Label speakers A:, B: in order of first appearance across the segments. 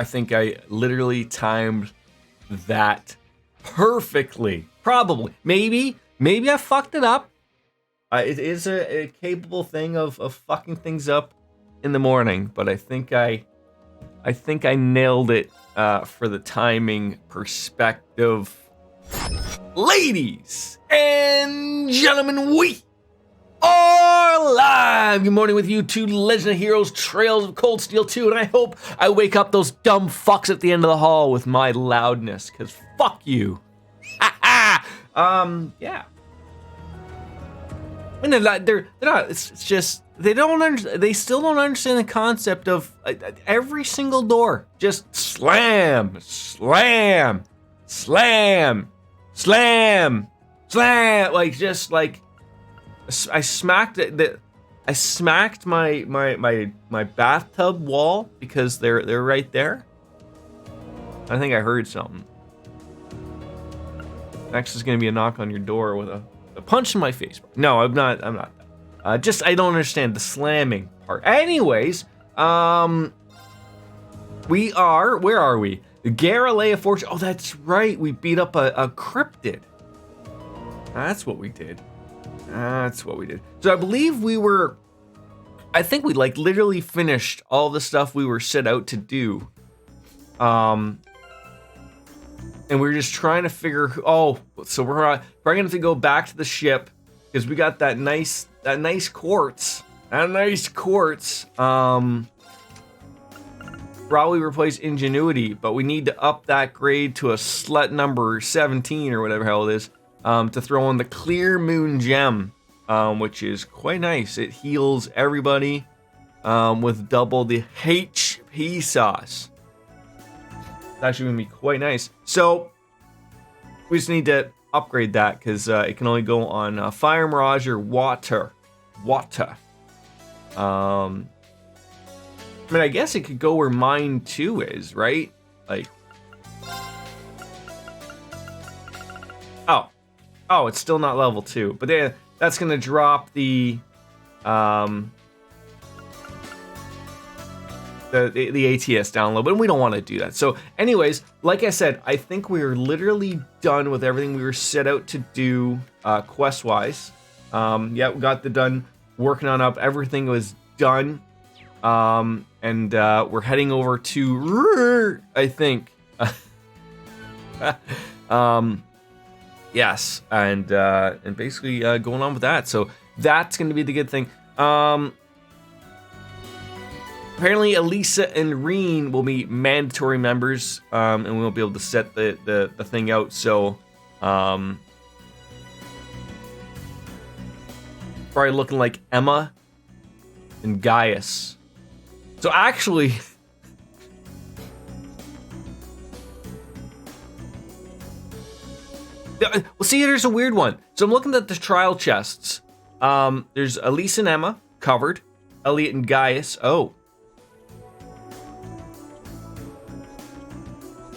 A: I think I literally timed that perfectly. Probably. Maybe I fucked it up. It is a capable thing of fucking things up in the morning, but I think I nailed it for the timing perspective. Ladies and gentlemen, we are live. Good morning with you to Legend of Heroes Trails of Cold Steel 2, and I hope I wake up those dumb fucks at the end of the hall with my loudness, because fuck you. Yeah. I mean, they're not. It's just they still don't understand the concept of every single door just slam, slam, slam, slam, slam. Like just like I smacked it. I smacked my bathtub wall because they're right there. I think I heard something. Next is gonna be a knock on your door with a punch in my face. No, I'm not. Just I don't understand the slamming part. Anyways, we are. Where are we? The Garalea Fortress. Oh, that's right. We beat up a cryptid. That's what we did. So I believe we were. I think we like literally finished all the stuff we were set out to do. And we were just trying to figure. Oh, so we're probably gonna have to go back to the ship because we got that nice quartz. Probably replace Ingenuity, but we need to up that grade to a slut number 17 or whatever hell it is. To throw in the Clear Moon Gem, which is quite nice. It heals everybody with double the HP sauce. It's actually gonna be quite nice. So we just need to upgrade that because it can only go on Fire Mirage or Water. I mean, I guess it could go where Mine 2 is, right? Like, oh, it's still not level 2, but then that's gonna drop the ATS down a little bit, and we don't want to do that. So anyways, like I said, I think we are literally done with everything we were set out to do quest-wise. Yeah, we got the done working on up. Everything was done. And we're heading over to, I think. Yes, and basically going on with that. So that's going to be the good thing. Apparently, Elisa and Reen will be mandatory members, and we won't be able to set the thing out. So, probably looking like Emma and Gaius. So actually, well, see, there's a weird one. So I'm looking at the trial chests. There's Elisa and Emma covered, Elliot and Gaius. Oh.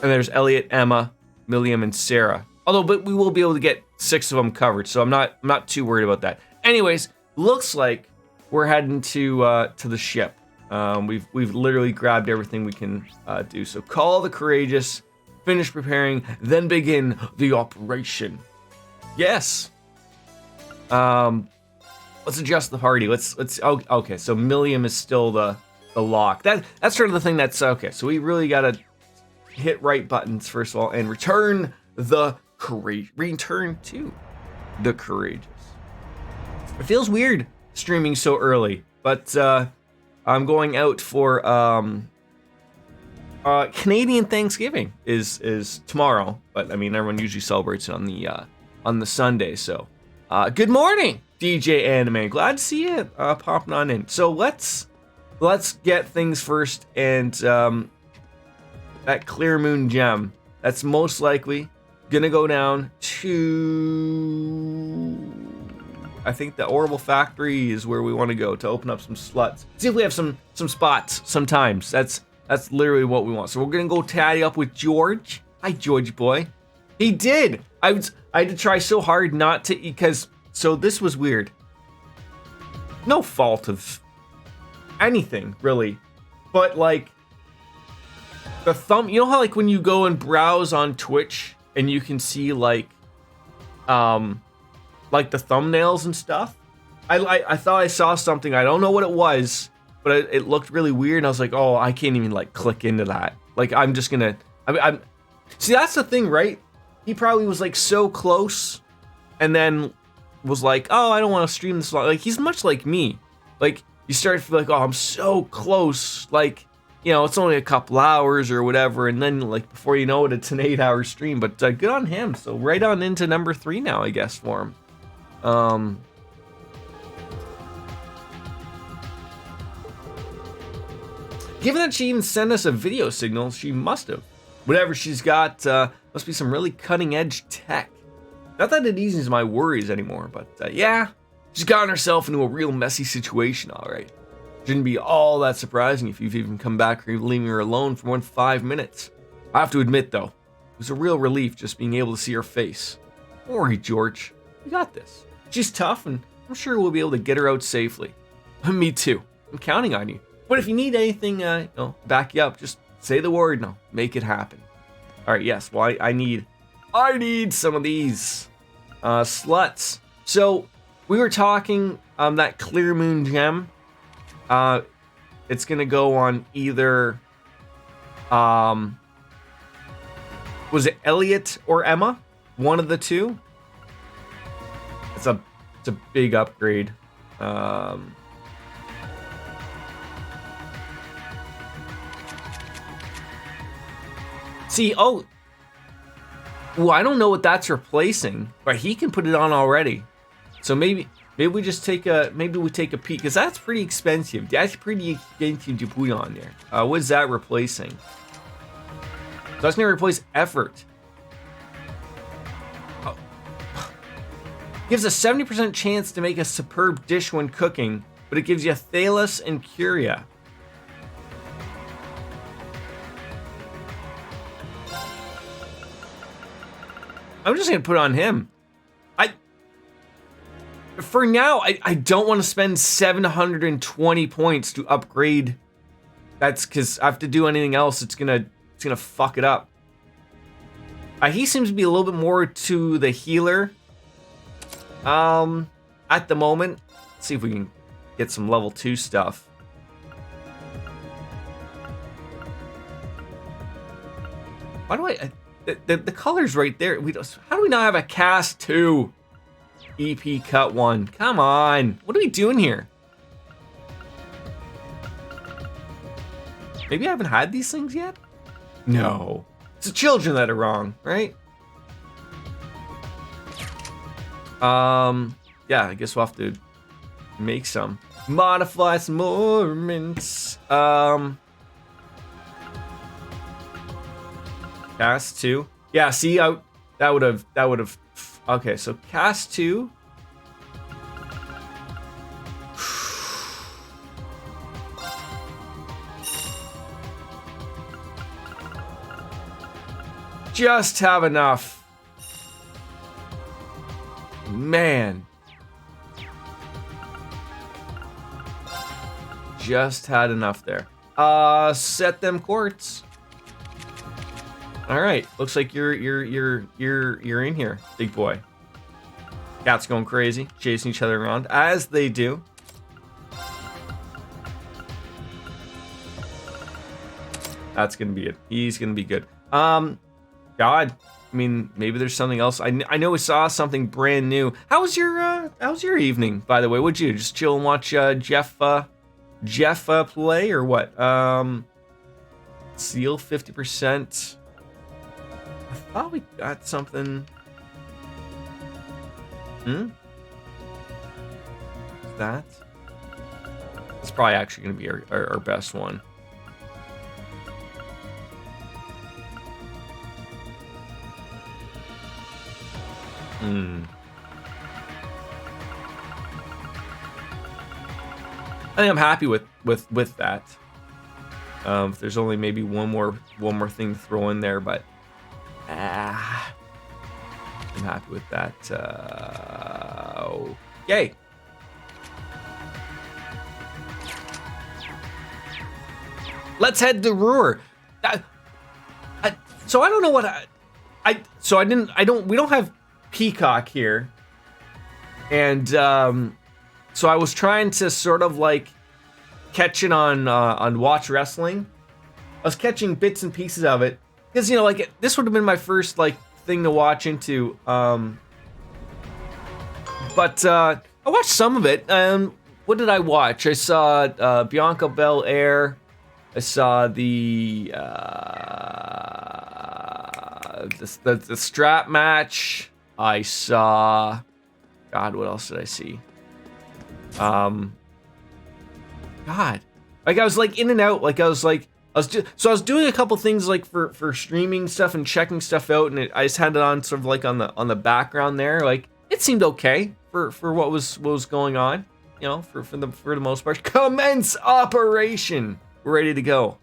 A: And there's Elliot, Emma, Milliam, and Sarah. But we will be able to get 6 of them covered, so I'm not too worried about that. Anyways, looks like we're heading to the ship. We've literally grabbed everything we can do. So call the courageous, finish preparing, then begin the operation. Yes. Let's adjust the party. Let's. Okay. So Milliam is still the lock. That's sort of the thing. That's okay. So we really gotta hit right buttons first of all and return the courage. Return to the courageous. It feels weird streaming so early, but I'm going out for Canadian Thanksgiving is tomorrow, but I mean everyone usually celebrates it on the Sunday. So good morning, DJ Anime. Glad to see you popping on in. So let's get things first, and that Clear Moon Gem, that's most likely gonna go down to, I think the Orbital Factory is where we want to go to open up some sluts. See if we have some spots sometimes. That's literally what we want. So we're gonna go tidy up with George. Hi, George boy. He did. I had to try so hard not to, because so this was weird. No fault of anything really, but like the thumb. You know how like when you go and browse on Twitch and you can see like the thumbnails and stuff. I thought I saw something. I don't know what it was, but it looked really weird. And I was like, oh, I can't even like click into that. Like I'm just gonna. I'm see, that's the thing, right? He probably was like so close, and then was like, oh, I don't want to stream this long. Like he's much like me. Like you start to feel like, oh, I'm so close. Like, you know, it's only a couple hours or whatever, and then like before you know it, it's an 8-hour stream. But good on him. So right on into number 3 now, I guess, for him. Given that she even sent us a video signal, she must have. Whatever she's got must be some really cutting edge tech. Not that it eases my worries anymore, but yeah, she's gotten herself into a real messy situation, all right. Shouldn't be all that surprising if you've even come back or leaving her alone for more than 5 minutes. I have to admit, though, it was a real relief just being able to see her face. Don't worry, George. We got this. She's tough, and I'm sure we'll be able to get her out safely. Me too. I'm counting on you. But if you need anything, back you up, just say the word and I'll make it happen. All right, yes. Well, I need some of these sluts. So we were talking that clear moon gem. It's gonna go on either was it Elliot or Emma? One of the two. It's a big upgrade. See, well, I don't know what that's replacing, but he can put it on already. So maybe we just take a peek, because that's pretty expensive. That's pretty expensive to put on there. What is that replacing? So that's gonna replace effort. Oh. Gives a 70% chance to make a superb dish when cooking, but it gives you Thalos and Curia. I'm just gonna put it on him. For now, I don't want to spend 720 points to upgrade. That's because I have to do anything else. It's gonna fuck it up. He seems to be a little bit more to the healer. At the moment, let's see if we can get some level 2 stuff. Why do the color's right there? How do we not have a cast 2? EP cut 1. Come on. What are we doing here? Maybe I haven't had these things yet? No. It's the children that are wrong, right? Yeah, I guess we'll have to make some. Modify some more mints. Cast 2. Yeah, see, that would have. Okay, so cast 2. Just have enough. Man. Just had enough there. Set them quartz. All right, looks like you're in here, big boy. Cats going crazy, chasing each other around as they do. That's gonna be it. He's gonna be good. God, I mean, maybe there's something else. I know we saw something brand new. How was your evening, by the way? Would you just chill and watch Jeff play or what? Seal 50%. I thought we got something. That? It's probably actually going to be our best one. I think I'm happy with that. If there's only maybe one more thing to throw in there, but I'm happy with that. Okay. Let's head to Ruhr. So I don't know what we don't have Peacock here. And so I was trying to sort of like catch it on Watch Wrestling. I was catching bits and pieces of it because like this would have been my first like thing to watch into. But I watched some of it. What did I watch? I saw Bianca Belair. I saw the strap match. I saw. God, what else did I see? God, like I was like in and out. Like I was doing a couple things like for streaming stuff and checking stuff out, and I just had it on sort of like on the background there. Like it seemed okay for what was going on. For the most part. Commence operation. We're ready to go.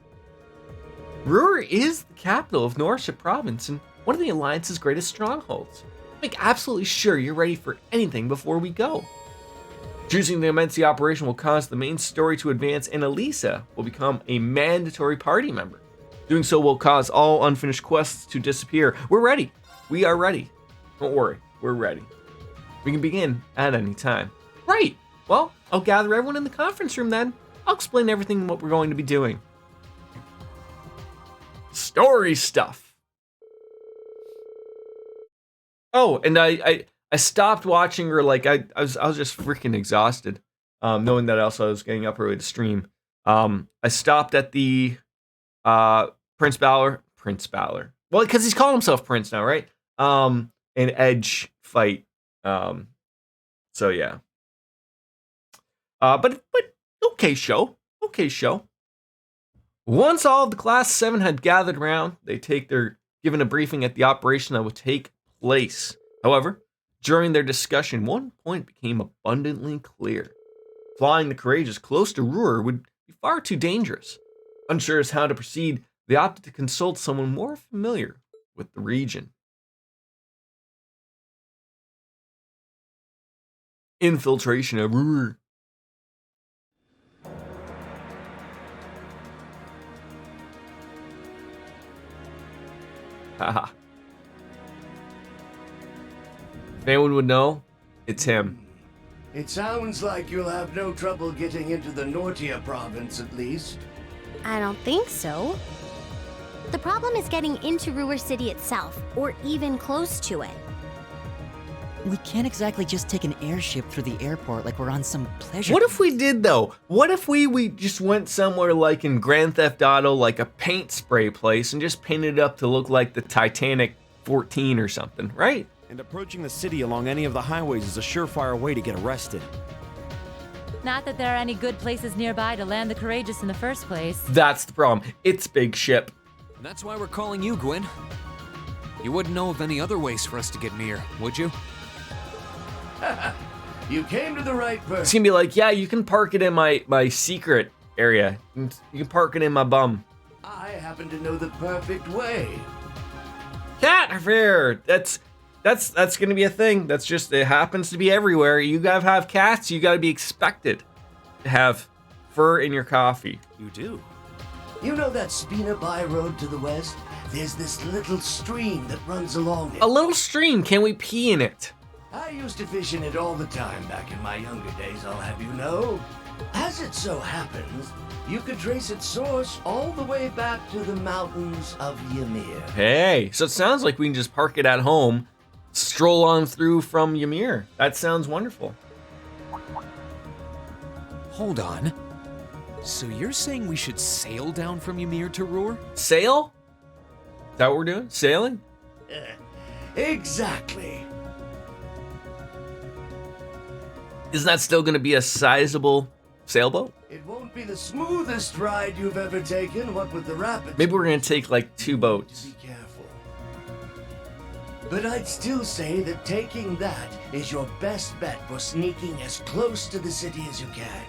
A: Ruhr is the capital of Norship Province and one of the Alliance's greatest strongholds. Make absolutely sure you're ready for anything before we go. Choosing the Amency operation will cause the main story to advance, and Elisa will become a mandatory party member. Doing so will cause all unfinished quests to disappear. We're ready. We are ready. Don't worry, we're ready. We can begin at any time. Right. Well, I'll gather everyone in the conference room then. I'll explain everything what we're going to be doing. Story stuff. Oh, and I stopped watching her. Like I was just freaking exhausted, knowing that also I was getting up early to stream. I stopped at the Prince Balor. Well, because he's calling himself Prince now, right? An Edge fight. So yeah. But okay show. Once all of the Class 7 had gathered around, they given a briefing at the operation that would take place. However, during their discussion, one point became abundantly clear. Flying the Courageous close to Ruhr would be far too dangerous. Unsure as how to proceed, they opted to consult someone more familiar with the region. Infiltration of Ruhr. Haha. If anyone would know, it's him.
B: It sounds like you'll have no trouble getting into the Nortia province, at least.
C: I don't think so. The problem is getting into Ruhr City itself, or even close to it.
D: We can't exactly just take an airship through the airport like we're on some pleasure.
A: What if we did, though? What if we just went somewhere like in Grand Theft Auto, like a paint spray place, and just painted it up to look like the Titanic 14 or something, right?
E: And approaching the city along any of the highways is a surefire way to get arrested.
F: Not that there are any good places nearby to land the Courageous in the first place.
A: That's the problem. It's big ship.
G: And that's why we're calling you, Gwen. You wouldn't know of any other ways for us to get near, would you?
B: You came to the right person.
A: It's gonna be like, yeah, you can park it in my secret area. You can park it in my bum.
B: I happen to know the perfect way.
A: Cat affair. That's gonna be a thing. It happens to be everywhere. You gotta have cats. You gotta be expected to have fur in your coffee.
E: You do?
B: You know that Spina By road to the west? There's this little stream that runs along it.
A: A little stream. Can we pee in it?
B: I used to fish in it all the time back in my younger days, I'll have you know. As it so happens, you could trace its source all the way back to the mountains of Ymir.
A: Hey, so it sounds like we can just park it at home, stroll on through from Ymir. That sounds wonderful.
G: Hold on. So you're saying we should sail down from Ymir to Ruhr?
A: Sail? Is that what we're doing? Sailing?
B: Exactly.
A: Isn't that still going to be a sizable sailboat?
B: It won't be the smoothest ride you've ever taken, what with the rapids.
A: Maybe we're going to take like 2 boats.
B: Be careful. But I'd still say that taking that is your best bet for sneaking as close to the city as you can.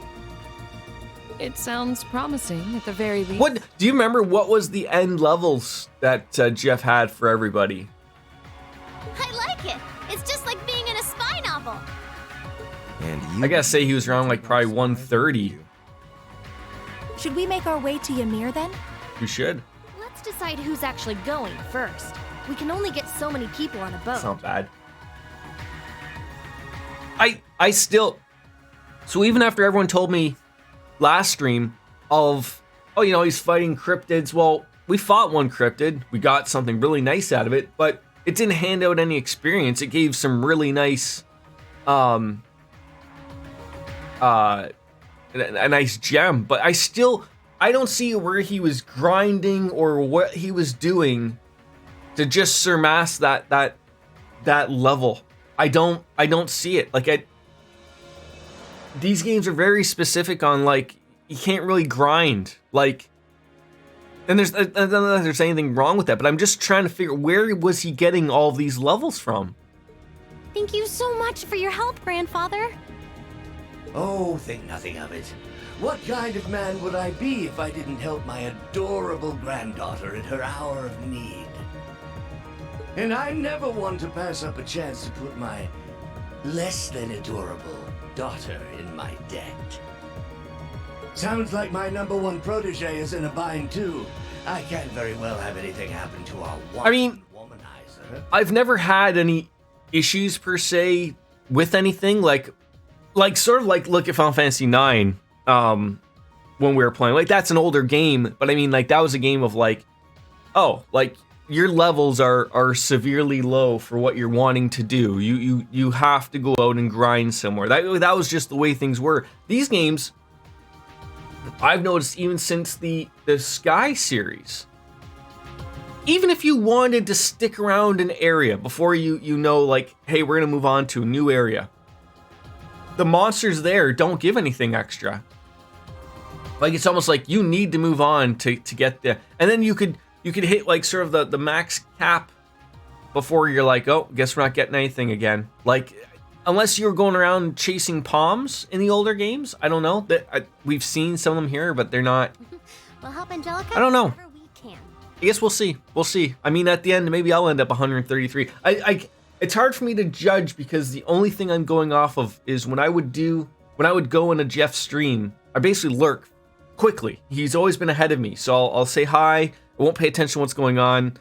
H: It sounds promising, at the very least.
A: What do you remember? What was the end levels that Jeff had for everybody?
C: I like it. It's just like being in a spy novel.
A: I gotta say he was around like probably 130.
I: Should we make our way to Ymir then?
A: You should.
C: Let's
I: decide who's actually going first. We can only get so many people on a boat.
A: It's not bad. I still... So even after everyone told me last stream of, oh, you know, he's fighting cryptids. Well, we fought one cryptid. We got something really nice out of it, but it didn't hand out any experience. It gave some really nice, a nice gem. But I don't see where he was grinding or what he was doing to just surpass that level. I don't see it. Like, these games are very specific on, like, you can't really grind. Like, and I don't know if there's anything wrong with that, but I'm just trying to figure, where was he getting all these levels from?
C: Thank you so much for your help, Grandfather.
B: Oh, think nothing of it. What kind of man would I be if I didn't help my adorable granddaughter in her hour of need? And I never want to pass up a chance to put my less than adorable daughter in my debt. Sounds like my #1 protege is in a bind too. I can't very well have anything happen to our womanizer.
A: I've never had any issues per se with anything, like sort of like look at Final Fantasy 9 when we were playing. Like, that's an older game, but I mean, like, that was a game of like, oh, like, your levels are severely low for what you're wanting to do. You have to go out and grind somewhere. That was just the way things were. These games, I've noticed even since the Sky series, even if you wanted to stick around an area before you know, like, hey, we're gonna move on to a new area, the monsters there don't give anything extra. Like, it's almost like you need to move on to get there, and then you could hit, like, sort of the max cap before you're like, oh, guess we're not getting anything again. Like, unless you're going around chasing palms in the older games, I don't know. We've seen some of them here, but they're not.
C: We'll help Angelica.
A: I don't know.
C: Whenever we can.
A: I guess we'll see. We'll see. I mean, at the end, maybe I'll end up 133. It's hard for me to judge because the only thing I'm going off of is when I would go in a Jeff stream, I basically lurk quickly. He's always been ahead of me, so I'll say hi. I won't pay attention to what's going on,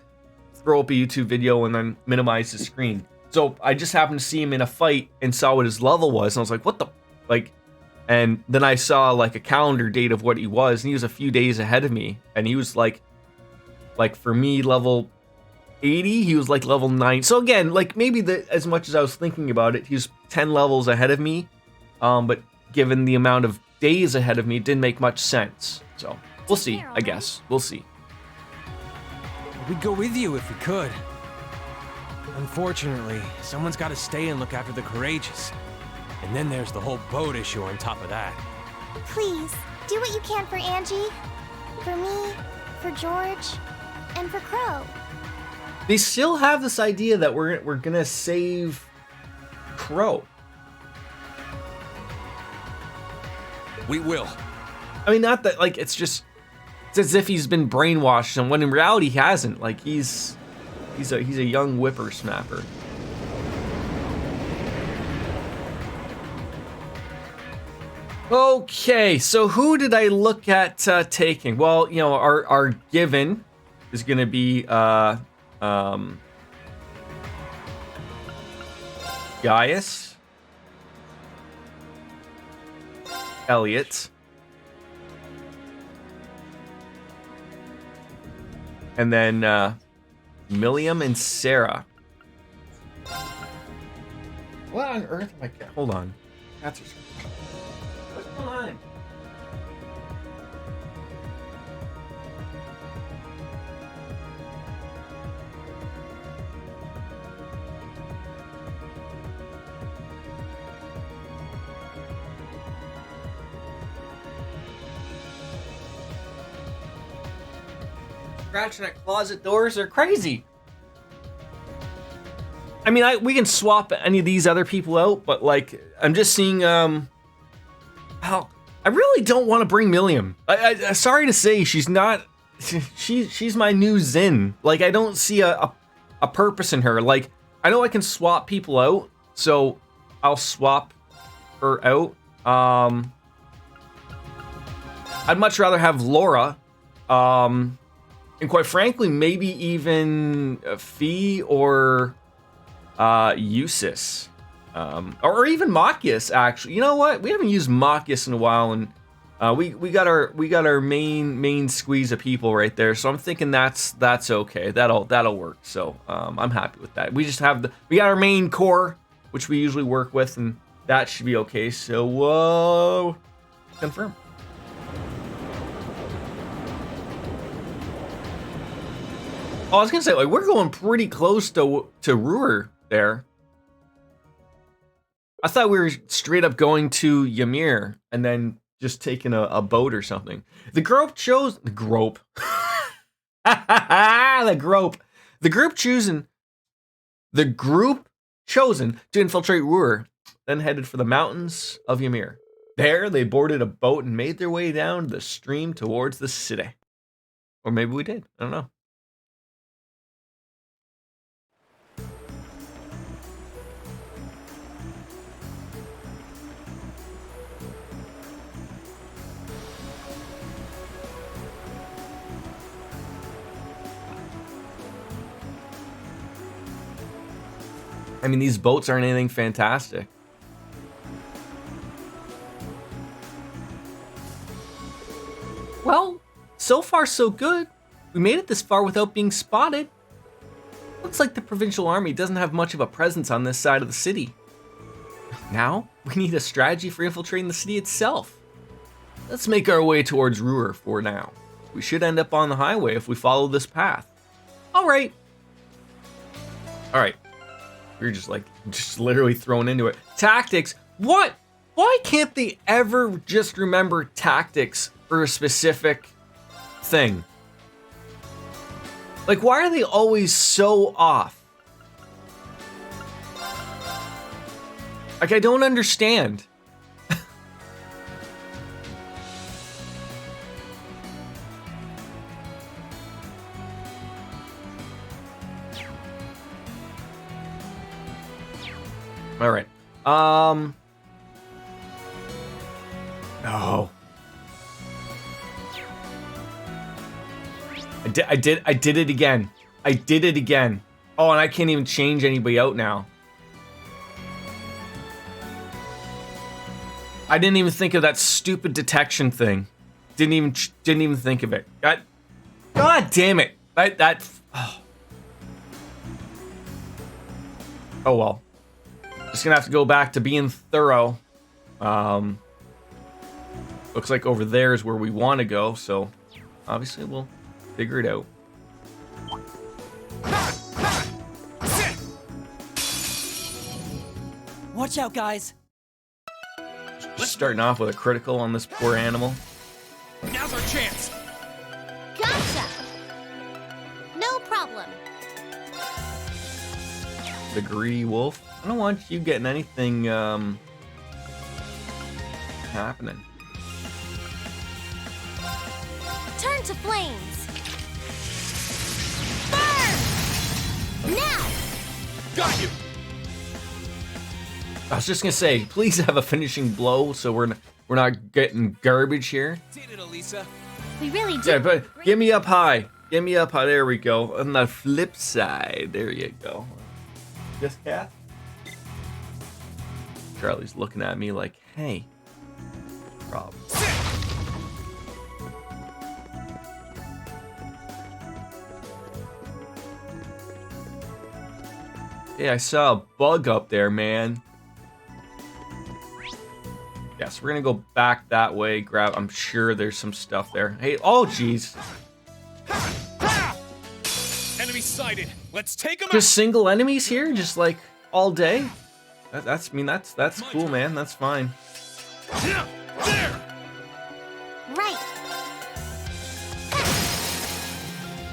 A: throw up a YouTube video, and then minimize the screen. So I just happened to see him in a fight and saw what his level was, and I was like, what the, like, and then I saw, like, a calendar date of what he was, and he was a few days ahead of me, and he was like for me, level 80, he was like level 9. So again, like, maybe as much as I was thinking about it, he was 10 levels ahead of me, but given the amount of days ahead of me, it didn't make much sense. So we'll see, I guess. We'll see.
E: We'd go with you if we could. Unfortunately, someone's got to stay and look after the courageous. And then there's the whole boat issue on top of that.
J: Please, do what you can for Angie, for me, for George, and for Crow.
A: They still have this idea that we're gonna save Crow.
G: We will.
A: I mean, not that, like, it's as if he's been brainwashed, and when in reality he hasn't. Like, he's a young whippersnapper. Okay, so who did I look at taking? Well, you know, our given is gonna be Gaius, Elliot, and then Milliam and Sarah. What on earth am I? Hold on. Cats are. What's going on? Scratching at closet doors are crazy. I mean, we can swap any of these other people out, but, like, I'm just seeing, how I really don't want to bring Milliam. I sorry to say, she's not, she's my new Zin. Like, I don't see a purpose in her. Like, I know I can swap people out, so I'll swap her out. I'd much rather have Laura, And quite frankly, maybe even Fee or Eusis. Or even Machias, actually. You know what? We haven't used Machias in a while, and we got our main squeeze of people right there. So I'm thinking that's okay. That'll work. So I'm happy with that. We got our main core, which we usually work with, and that should be okay. So confirm. Oh, I was gonna say, like, we're going pretty close to Ruhr there. I thought we were straight up going to Ymir and then just taking a boat or something. The group chosen to infiltrate Ruhr, then headed for the mountains of Ymir. There, they boarded a boat and made their way down the stream towards the city. Or maybe we did. I don't know. I mean, these boats aren't anything fantastic. Well, so far so good. We made it this far without being spotted. Looks like the provincial army doesn't have much of a presence on this side of the city. Now, we need a strategy for infiltrating the city itself. Let's make our way towards Ruhr for now. We should end up on the highway if we follow this path. All right. We're just literally thrown into it. Tactics? What? Why can't they ever just remember tactics for a specific thing? Like, why are they always so off? Like, I don't understand. All right. No. I did it again. I did it again. Oh, and I can't even change anybody out now. I didn't even think of that stupid detection thing. Didn't even think of it. God damn it. Oh well. Just gonna have to go back to being thorough. Looks like over there is where we want to go, so obviously we'll figure it out.
D: Watch out, guys.
A: Just starting off with a critical on this poor animal.
E: Now's our chance.
C: Gotcha! No problem.
A: The greedy wolf. I don't want you getting anything happening.
C: Turn to flames. Burn! Now!
E: Got you.
A: I was just gonna say, please have a finishing blow so we're not getting garbage here.
E: Did it, Elisa.
C: We really do.
A: Yeah, but get me up high. Get me up high. There we go. On the flip side, there you go. This cat. Charlie's looking at me like, hey, problem. Hey, I saw a bug up there, man. Yes, we're gonna go back that way, grab, I'm sure there's some stuff there. Hey, oh jeez.
E: Enemy sighted. Let's take them out.
A: Just single enemies here, just like all day? That's cool, man. That's fine.
E: There.
C: Right.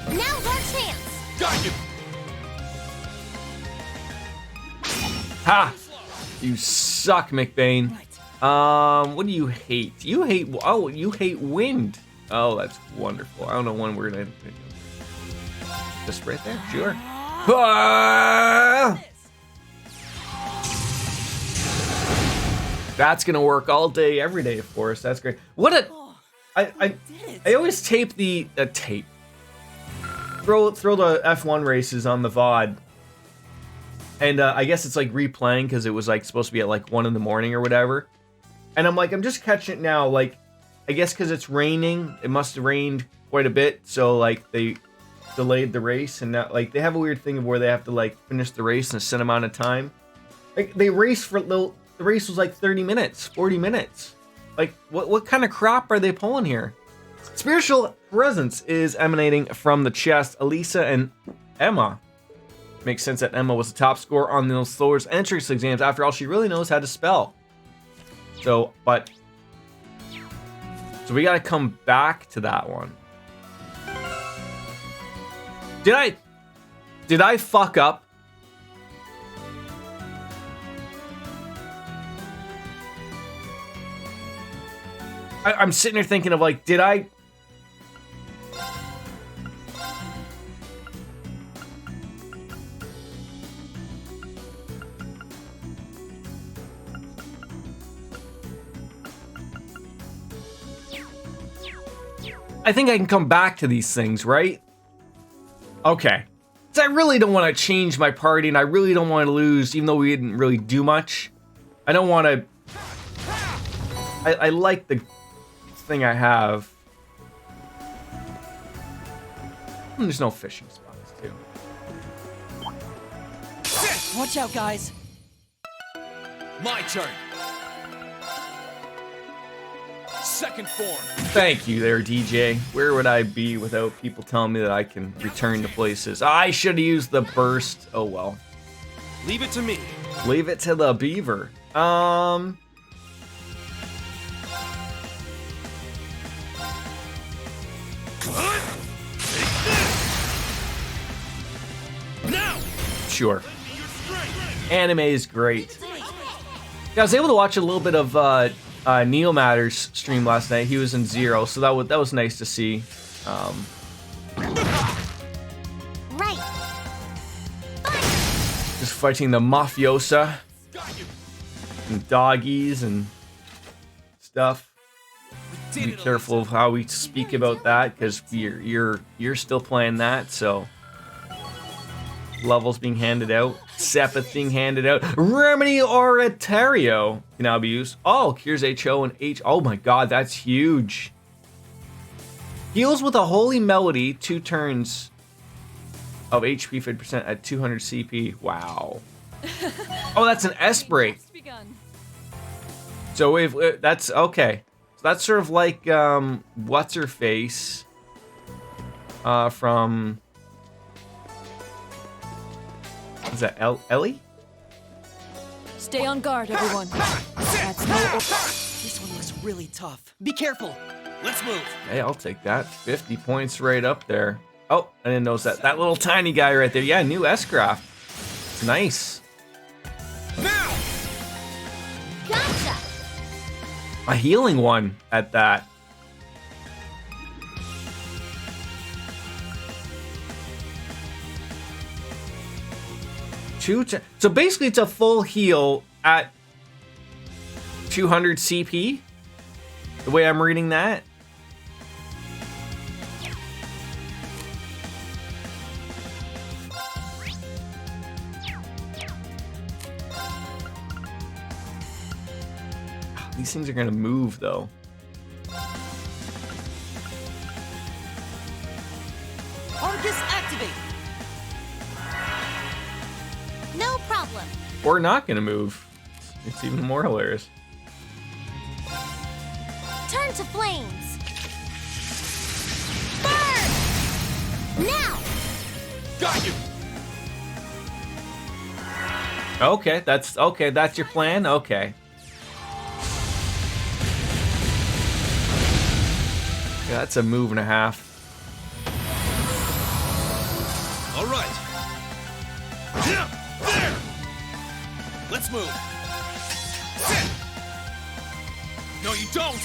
C: Now's our chance.
E: Got you.
A: Ha! You suck, McBain. What do you hate? You hate wind. Oh, that's wonderful. I don't know when we're gonna just right there. Sure. Ah! That's gonna work all day, every day for us. That's great. What a I always tape the tape. throw the F1 races on the VOD, and I guess it's like replaying because it was like supposed to be at like 1 in the morning or whatever. And I'm like, I'm just catching it now. Like, I guess because it's raining, it must have rained quite a bit, so like they delayed the race, and now like they have a weird thing of where they have to like finish the race in a set amount of time. Like they raced for the race was like 30 minutes, 40 minutes. Like what kind of crap are they pulling here? Spiritual presence is emanating from the chest. Elisa and Emma. Makes sense that Emma was the top scorer on those Thor's entrance exams. After all, she really knows how to spell. So we gotta come back to that one. Did I fuck up? I'm sitting here thinking of like, did I? I think I can come back to these things, right? Okay. So I really don't want to change my party, and I really don't want to lose, even though we didn't really do much. I don't want to... I like the thing I have. There's no fishing spots, too.
D: Watch out, guys.
G: My turn. Second form.
A: Thank you there, DJ. Where would I be without people telling me that I can return to places? I should have used the burst. Oh well.
E: Leave it to me.
A: Leave it to the beaver.
E: Now.
A: Sure. Anime is great. Yeah, I was able to watch a little bit of Neo Matter's stream last night. He was in Zero, so that was nice to see.
C: Right.
A: Just fighting the mafiosa and doggies and stuff. Be careful of how we speak about that, because you're still playing that, so levels being handed out, Sepith being handed out, Remedy Oratorio can now be used. Oh, here's HO and H. Oh my god, that's huge. Heals with a holy melody, 2 turns of HP 50% at 200 CP. Wow. Oh, that's an S break. So if that's okay. So that's sort of like what's her face from. Is that Ellie?
H: Stay on guard, everyone. That's no.
D: This one looks really tough. Be careful.
E: Let's move.
A: Hey, I'll take that. 50 points right up there. Oh, I didn't notice that. That little tiny guy right there. Yeah, new S-Craft. Nice.
E: Now.
C: Gotcha.
A: A healing one at that. So basically it's a full heal at 200 CP, the way I'm reading that. These things are gonna move though.
D: Argus activate.
C: No problem.
A: Or not gonna move. It's even more hilarious.
C: Turn to flames. Burn! Now!
E: Got you.
A: Okay, that's your plan? Okay. Yeah, that's a move and a half.
E: All right. Yeah, there. Let's move. Sit. No, you don't.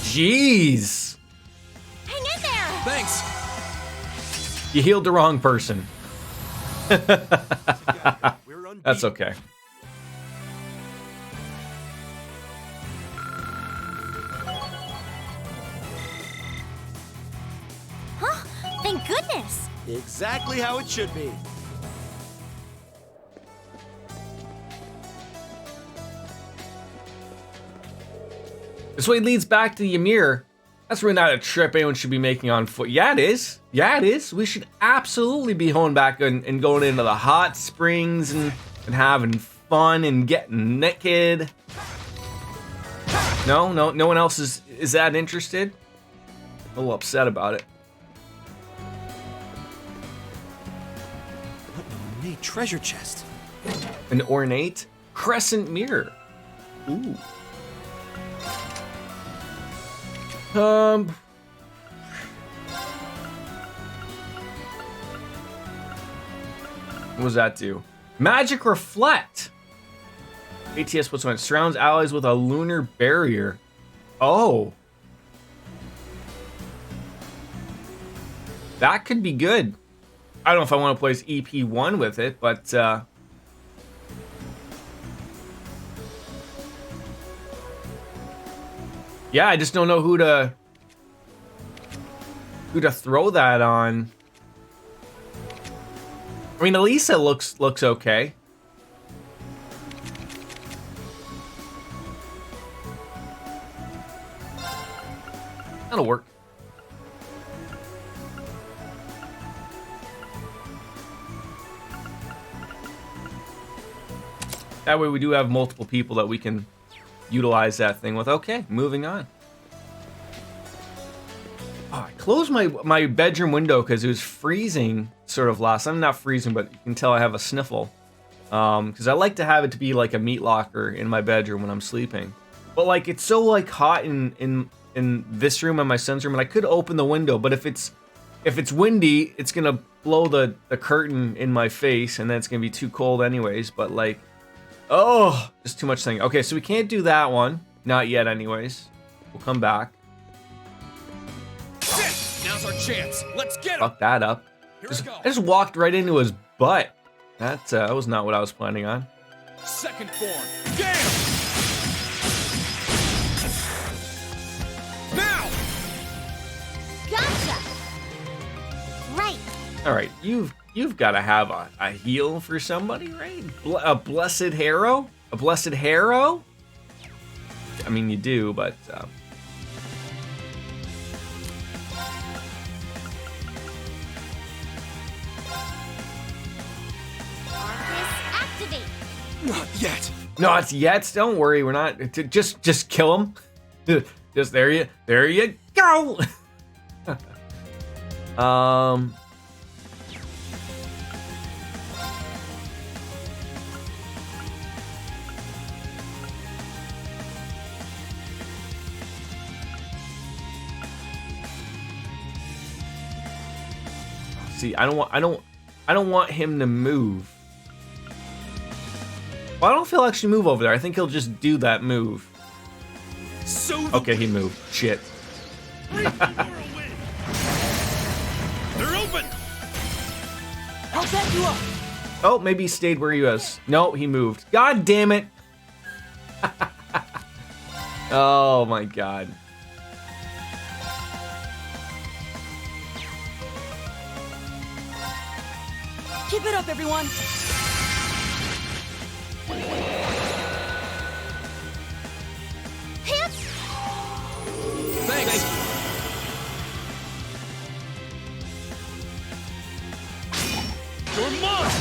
A: Jeez.
C: Hang in there!
G: Thanks.
A: You healed the wrong person. That's okay.
K: exactly how it should be.
A: This way leads back to Ymir. That's really not a trip anyone should be making on foot. Yeah, it is. Yeah, it is. We should absolutely be going back and going into the hot springs and having fun and getting naked. No one else is that interested. A little upset about it.
K: What an ornate treasure chest.
A: An ornate crescent mirror. Ooh. What does that do? Magic Reflect. ATS puts on it. Surrounds allies with a lunar barrier. Oh. That could be good. I don't know if I want to place EP1 with it, but yeah, I just don't know who to throw that on. I mean, Elisa looks okay. That'll work. That way we do have multiple people that we can utilize that thing with. Okay, moving on. Oh, I closed my bedroom window because it was freezing sort of last. I'm not freezing, but you can tell I have a sniffle. Because I like to have it to be like a meat locker in my bedroom when I'm sleeping. But like it's so like hot in this room and my son's room, and I could open the window, but if it's windy, it's gonna blow the curtain in my face, and then it's gonna be too cold anyways. But like, oh, just too much thing. Okay, so we can't do that one. Not yet anyways. We'll come back.
E: Now's our chance. Let's get him.
A: Fuck that up. I just walked right into his butt. That was not what I was planning on.
E: Second form. Get him. Now.
C: Gotcha. Right.
A: All right, you've got to have a heal for somebody, right? A blessed hero? A blessed hero? I mean, you do, but
C: Activate.
K: Not yet.
A: not yet. Don't worry, we're not. Just kill him. Just there you go. See, I don't want him to move. Well, I don't feel actually move over there. I think he'll just do that move. Okay, he moved. Shit.
K: They're open.
D: I'll back you up.
A: Oh, maybe he stayed where he was. No, he moved. God damn it. Oh my god.
D: Keep it up, everyone.
E: Thanks.
K: You're mine.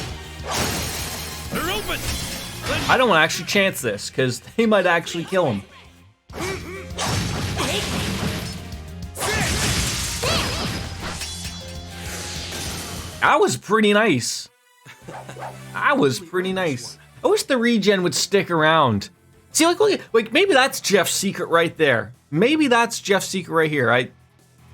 K: They're open.
A: I don't want to actually chance this, because they might actually kill him. That was pretty nice. That was pretty nice. I wish the regen would stick around. See, like maybe that's Jeff's secret right there. Maybe that's Jeff's secret right here.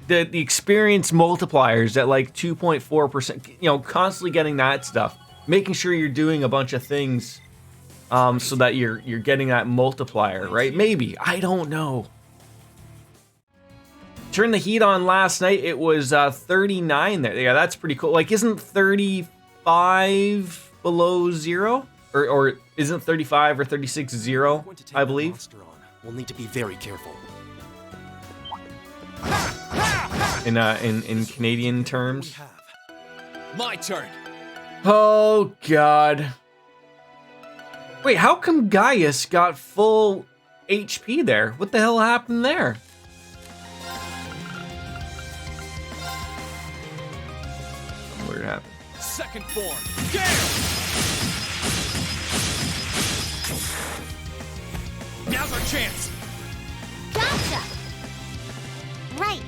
A: The experience multipliers at like 2.4%. You know, constantly getting that stuff, making sure you're doing a bunch of things, so that you're getting that multiplier, right? Maybe, I don't know. Turned the heat on last night. It was 39 there. Yeah, that's pretty cool. Like, isn't 35 below zero? Or isn't 35 or 36 zero, I believe?
K: We'll need to be very careful.
A: In Canadian terms.
G: My turn.
A: Oh, God. Wait, how come Gaius got full HP there? What the hell happened there? Something weird happened.
G: Second form. Gale! Now's our chance.
C: Gotcha! Right.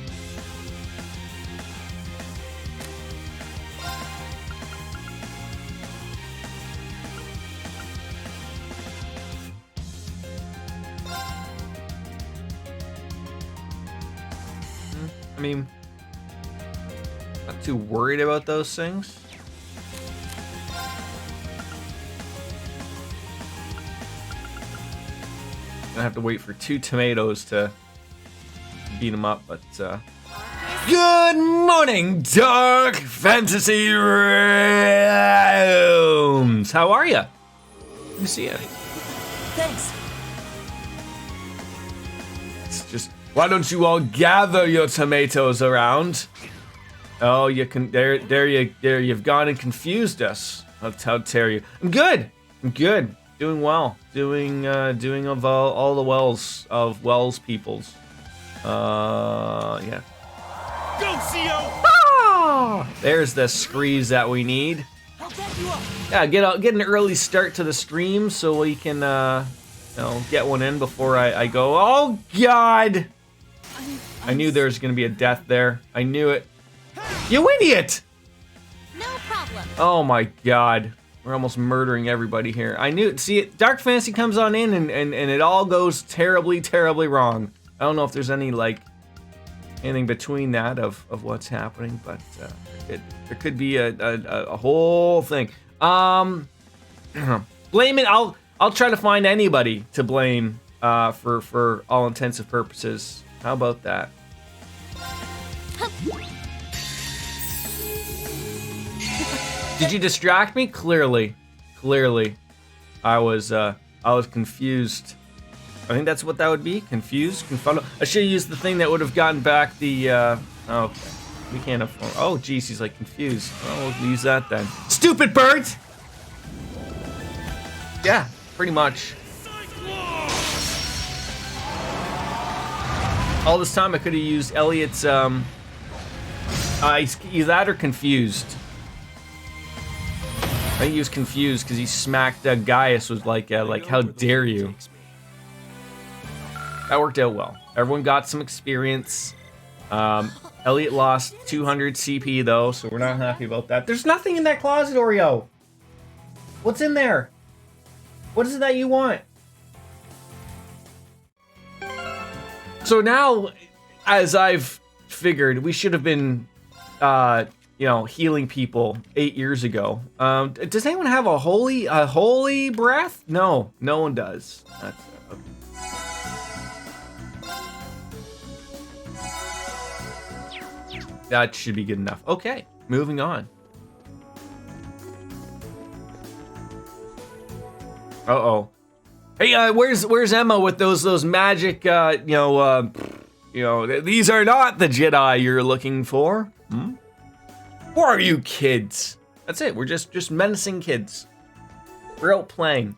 A: I mean, not too worried about those things. Gonna have to wait for 2 tomatoes to beat him up, but good morning, Dark Fantasy Realms! How are ya? Let me see ya.
D: Thanks.
A: It's just, why don't you all gather your tomatoes around? Oh, you can, there you've gone and confused us. How dare you? I'm good. Doing well. Doing of all the Wells peoples. Yeah.
K: Go, CO!
A: Ah! There's the screes that we need. Yeah, get an early start to the stream so we can get one in before I go. Oh God! I knew there was gonna be a death there. I knew it. You idiot!
C: No problem.
A: Oh my God. We're almost murdering everybody here. I knew. See, Dark Fantasy comes on in and it all goes terribly, terribly wrong. I don't know if there's any anything between that of what's happening, but there could be a whole thing. Blame it. I'll try to find anybody to blame for all intents and purposes. How about that? Did you distract me? Clearly, I was confused. I think that's what that would be. Confused, confounded. I should have used the thing that would have gotten back the. Okay, we can't afford. Oh, geez, he's like confused. Oh, we'll use that then. Stupid bird. Yeah, pretty much. All this time I could have used Elliot's. Either that or confused. I think he was confused because he smacked Gaius was like, how dare you? That worked out well. Everyone got some experience. Elliot lost 200 CP though, so we're not happy about that. There's nothing in that closet, Oreo. What's in there? What is it that you want? So now, as I've figured, we should have been, healing people 8 years ago. Does anyone have a holy breath? No one does. That's okay. That should be good enough. Okay, moving on. Uh-oh. Hey, where's Emma with those magic, these are not the Jedi you're looking for. Hmm? Who are you kids? That's it. We're just menacing kids. We're out playing.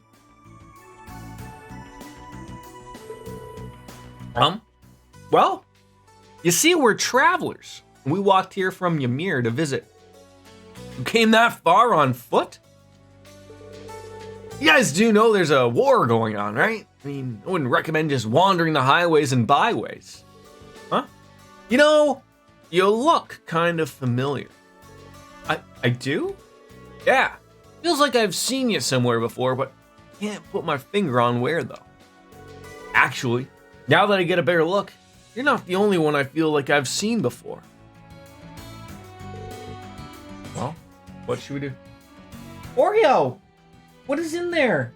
A: Well, you see, we're travelers. We walked here from Ymir to visit. You came that far on foot? You guys do know there's a war going on, right? I mean, I wouldn't recommend just wandering the highways and byways. Huh? You look kind of familiar. I do? Yeah. Feels like I've seen you somewhere before, but can't put my finger on where, though. Actually, now that I get a better look, you're not the only one I feel like I've seen before. Well, what should we do? Oreo! What is in there?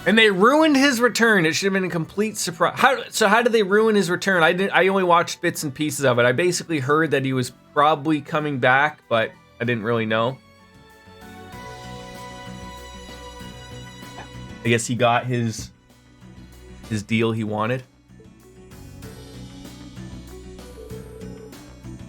A: And they ruined his return. It should have been a complete surprise. How did they ruin his return? I only watched bits and pieces of it. I basically heard that he was probably coming back, but I didn't really know. I guess he got his deal he wanted.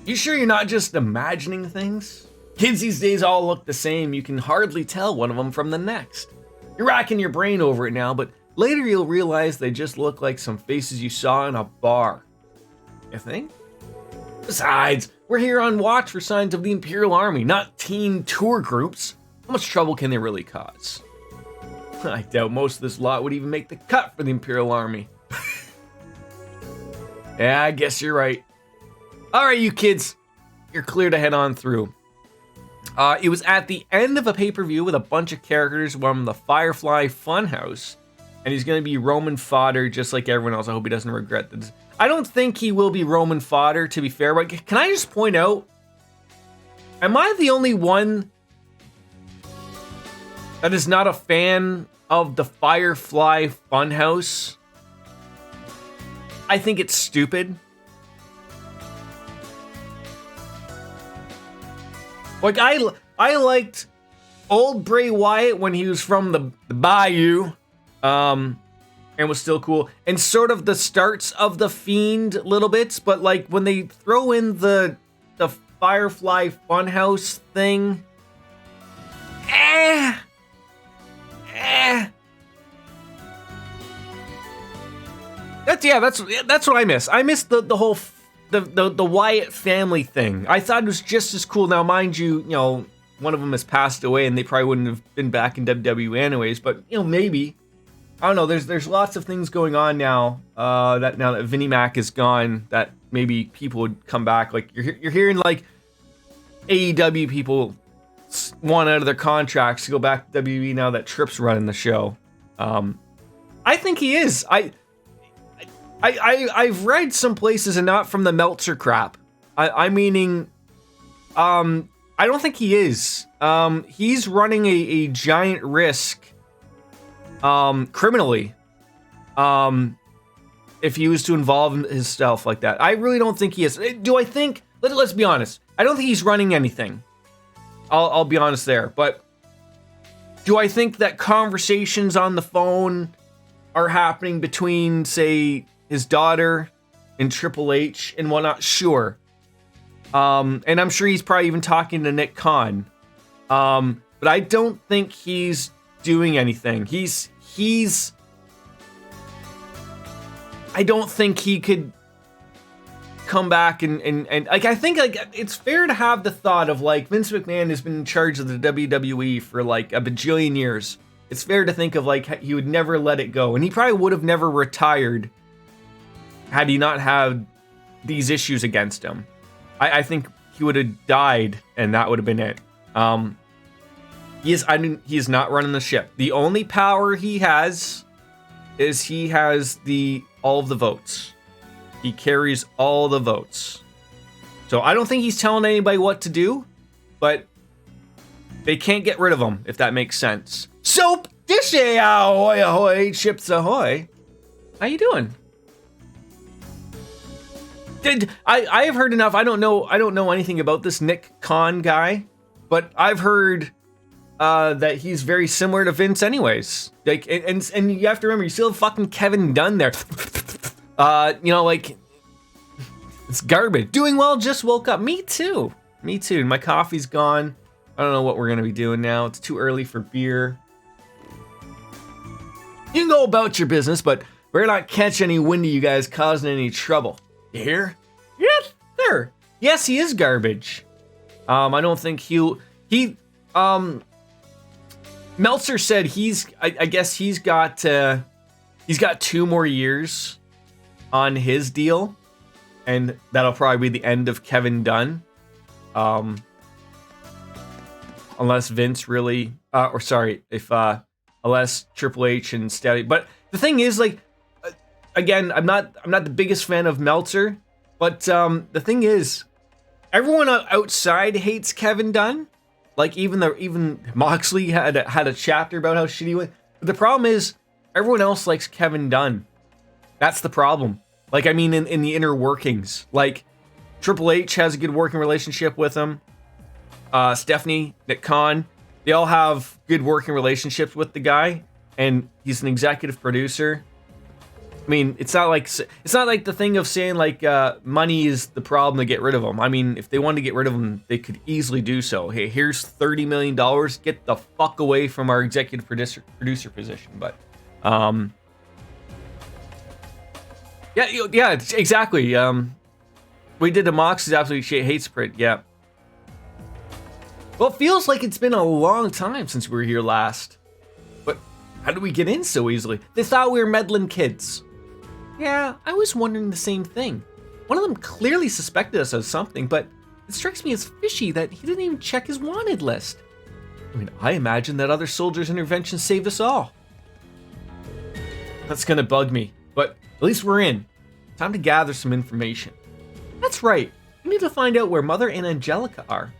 A: You sure you're not just imagining things? Kids these days all look the same. You can hardly tell one of them from the next. You're racking your brain over it now, but later you'll realize they just look like some faces you saw in a bar. You think? Besides, we're here on watch for signs of the Imperial Army, not teen tour groups. How much trouble can they really cause? I doubt most of this lot would even make the cut for the Imperial Army. Yeah, I guess you're right. All right, you kids, you're clear to head on through. It was at the end of a pay-per-view with a bunch of characters from the Firefly Funhouse, and he's going to be Roman fodder just like everyone else. I hope he doesn't regret this. I don't think he will be Roman fodder, to be fair, but can I just point out, am I the only one that is not a fan of the Firefly Funhouse? I think it's stupid. Like, I liked old Bray Wyatt when he was from the Bayou, and was still cool. And sort of the starts of the Fiend little bits, but like when they throw in the Firefly Funhouse thing, That's what I miss. I miss the whole the Wyatt family thing. I thought it was just as cool. Now, mind you, one of them has passed away, and they probably wouldn't have been back in WWE anyways. But maybe, I don't know. There's lots of things going on now. Now that Vinnie Mac is gone, that maybe people would come back. Like you're hearing like AEW people want out of their contracts to go back to WWE now that Tripp's running the show. I think he is. I've read some places, and not from the Meltzer crap. I'm meaning, I don't think he is. He's running a giant risk, criminally, if he was to involve himself like that. I really don't think he is. Do I think? Let's be honest. I don't think he's running anything. I'll be honest there. But do I think that conversations on the phone are happening between, say, his daughter and Triple H and whatnot? Sure. And I'm sure he's probably even talking to Nick Khan. But I don't think he's doing anything. I don't think he could come back and like, I think like it's fair to have the thought of like Vince McMahon has been in charge of the WWE for like a bajillion years. It's fair to think of like he would never let it go, and he probably would have never retired had he not had these issues against him. I think he would have died, and that would have been it. He is not running the ship. The only power he has is he has all of the votes. He carries all the votes. So I don't think he's telling anybody what to do, but they can't get rid of him, if that makes sense. Soap dish ahoy ahoy, chips ahoy. How you doing? I have heard enough. I don't know anything about this Nick Khan guy, but I've heard that he's very similar to Vince anyways. Like, and you have to remember, you still have fucking Kevin Dunn there. Like, it's garbage. Doing well, just woke up. Me too. My coffee's gone. I don't know what we're gonna be doing now. It's too early for beer. You can go about your business, but better not catch any wind of you guys causing any trouble. You hear? Yes, sir. Yes, he is garbage. I don't think Meltzer said I guess he's got 2 more years on his deal, and that'll probably be the end of Kevin Dunn. Unless Vince really, unless Triple H and Steady. But the thing is, like, again, I'm not the biggest fan of Meltzer, but the thing is, everyone outside hates Kevin Dunn. Like, even Moxley had a chapter about how shitty he went. But the problem is, everyone else likes Kevin Dunn. That's the problem. Like, I mean, in the inner workings. Like, Triple H has a good working relationship with him. Stephanie, Nick Khan, they all have good working relationships with the guy, and he's an executive producer. I mean, it's not like the thing of saying like money is the problem to get rid of them. I mean, if they wanted to get rid of them, they could easily do so. Hey, here's $30 million. Get the fuck away from our executive producer position. But, yeah, exactly. We did the Mox's absolutely hates print. Yeah. Well, it feels like it's been a long time since we were here last. But how did we get in so easily? They thought we were meddling kids. Yeah, I was wondering the same thing. One of them clearly suspected us of something, but it strikes me as fishy that he didn't even check his wanted list. I mean, I imagine that other soldiers' intervention saved us all. That's gonna bug me, but at least we're in. Time to gather some information. That's right, we need to find out where Mother and Angelica are.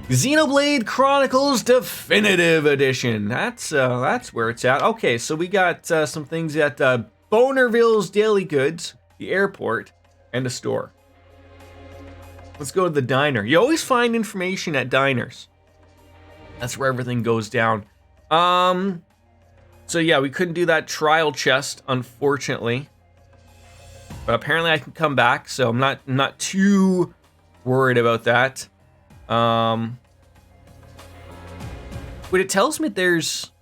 A: Xenoblade Chronicles Definitive Edition. That's where it's at. Okay, so we got some things at Bonerville's Daily Goods, the airport, and a store. Let's go to the diner. You always find information at diners. That's where everything goes down. So yeah, we couldn't do that trial chest, unfortunately. But apparently I can come back, so I'm not too worried about that. But it tells me there's...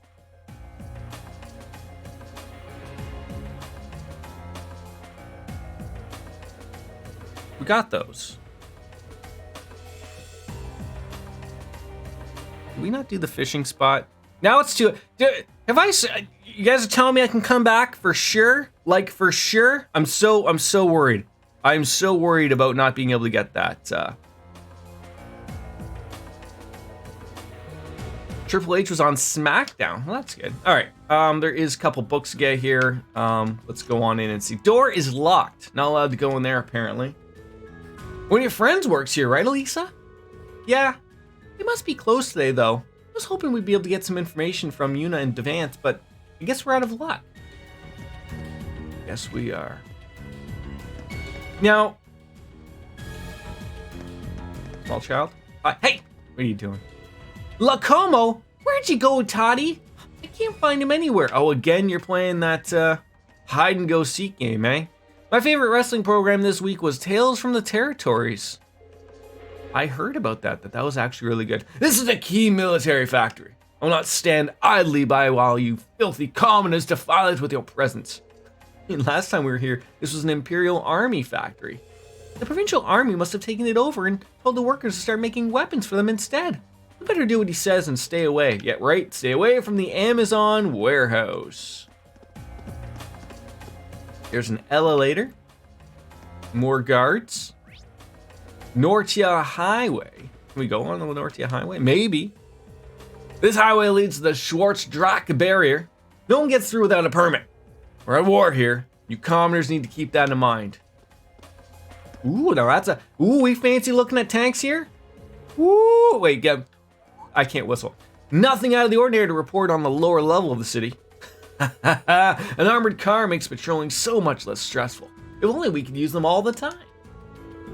A: We got those. Did we not do the fishing spot? Now it's too... Have I... You guys are telling me I can come back for sure? Like, for sure? I'm so worried. I'm so worried about not being able to get that, Triple H was on SmackDown. Well, that's good. All right. There is a couple books to get here. Let's go on in and see. Door is locked. Not allowed to go in there, apparently. One of your friends works here, right, Elisa? Yeah. They must be closed today, though. I was hoping we'd be able to get some information from Yuna and Devant, but I guess we're out of luck. Yes, we are. Now... Small child? Hey! What are you doing? Lacomo? Where'd you go, Toddy? I can't find him anywhere. Oh, again, you're playing that hide and go seek game, eh? My favorite wrestling program this week was Tales from the Territories. I heard about that was actually really good. This is a key military factory. I will not stand idly by while you filthy commoners defile it with your presence. I mean, last time we were here, this was an Imperial Army factory. The provincial army must have taken it over and told the workers to start making weapons for them instead. We better do what he says and stay away. Yeah, right, stay away from the Amazon warehouse. There's an elevator. More guards. Nortia Highway. Can we go on the Nortia Highway? Maybe. This highway leads to the Schwarz-Drache barrier. No one gets through without a permit. We're at war here. You commoners need to keep that in mind. Ooh, now that's a... Ooh, we fancy looking at tanks here? Ooh, wait, I can't whistle. Nothing out of the ordinary to report on the lower level of the city. An armored car makes patrolling so much less stressful. If only we could use them all the time.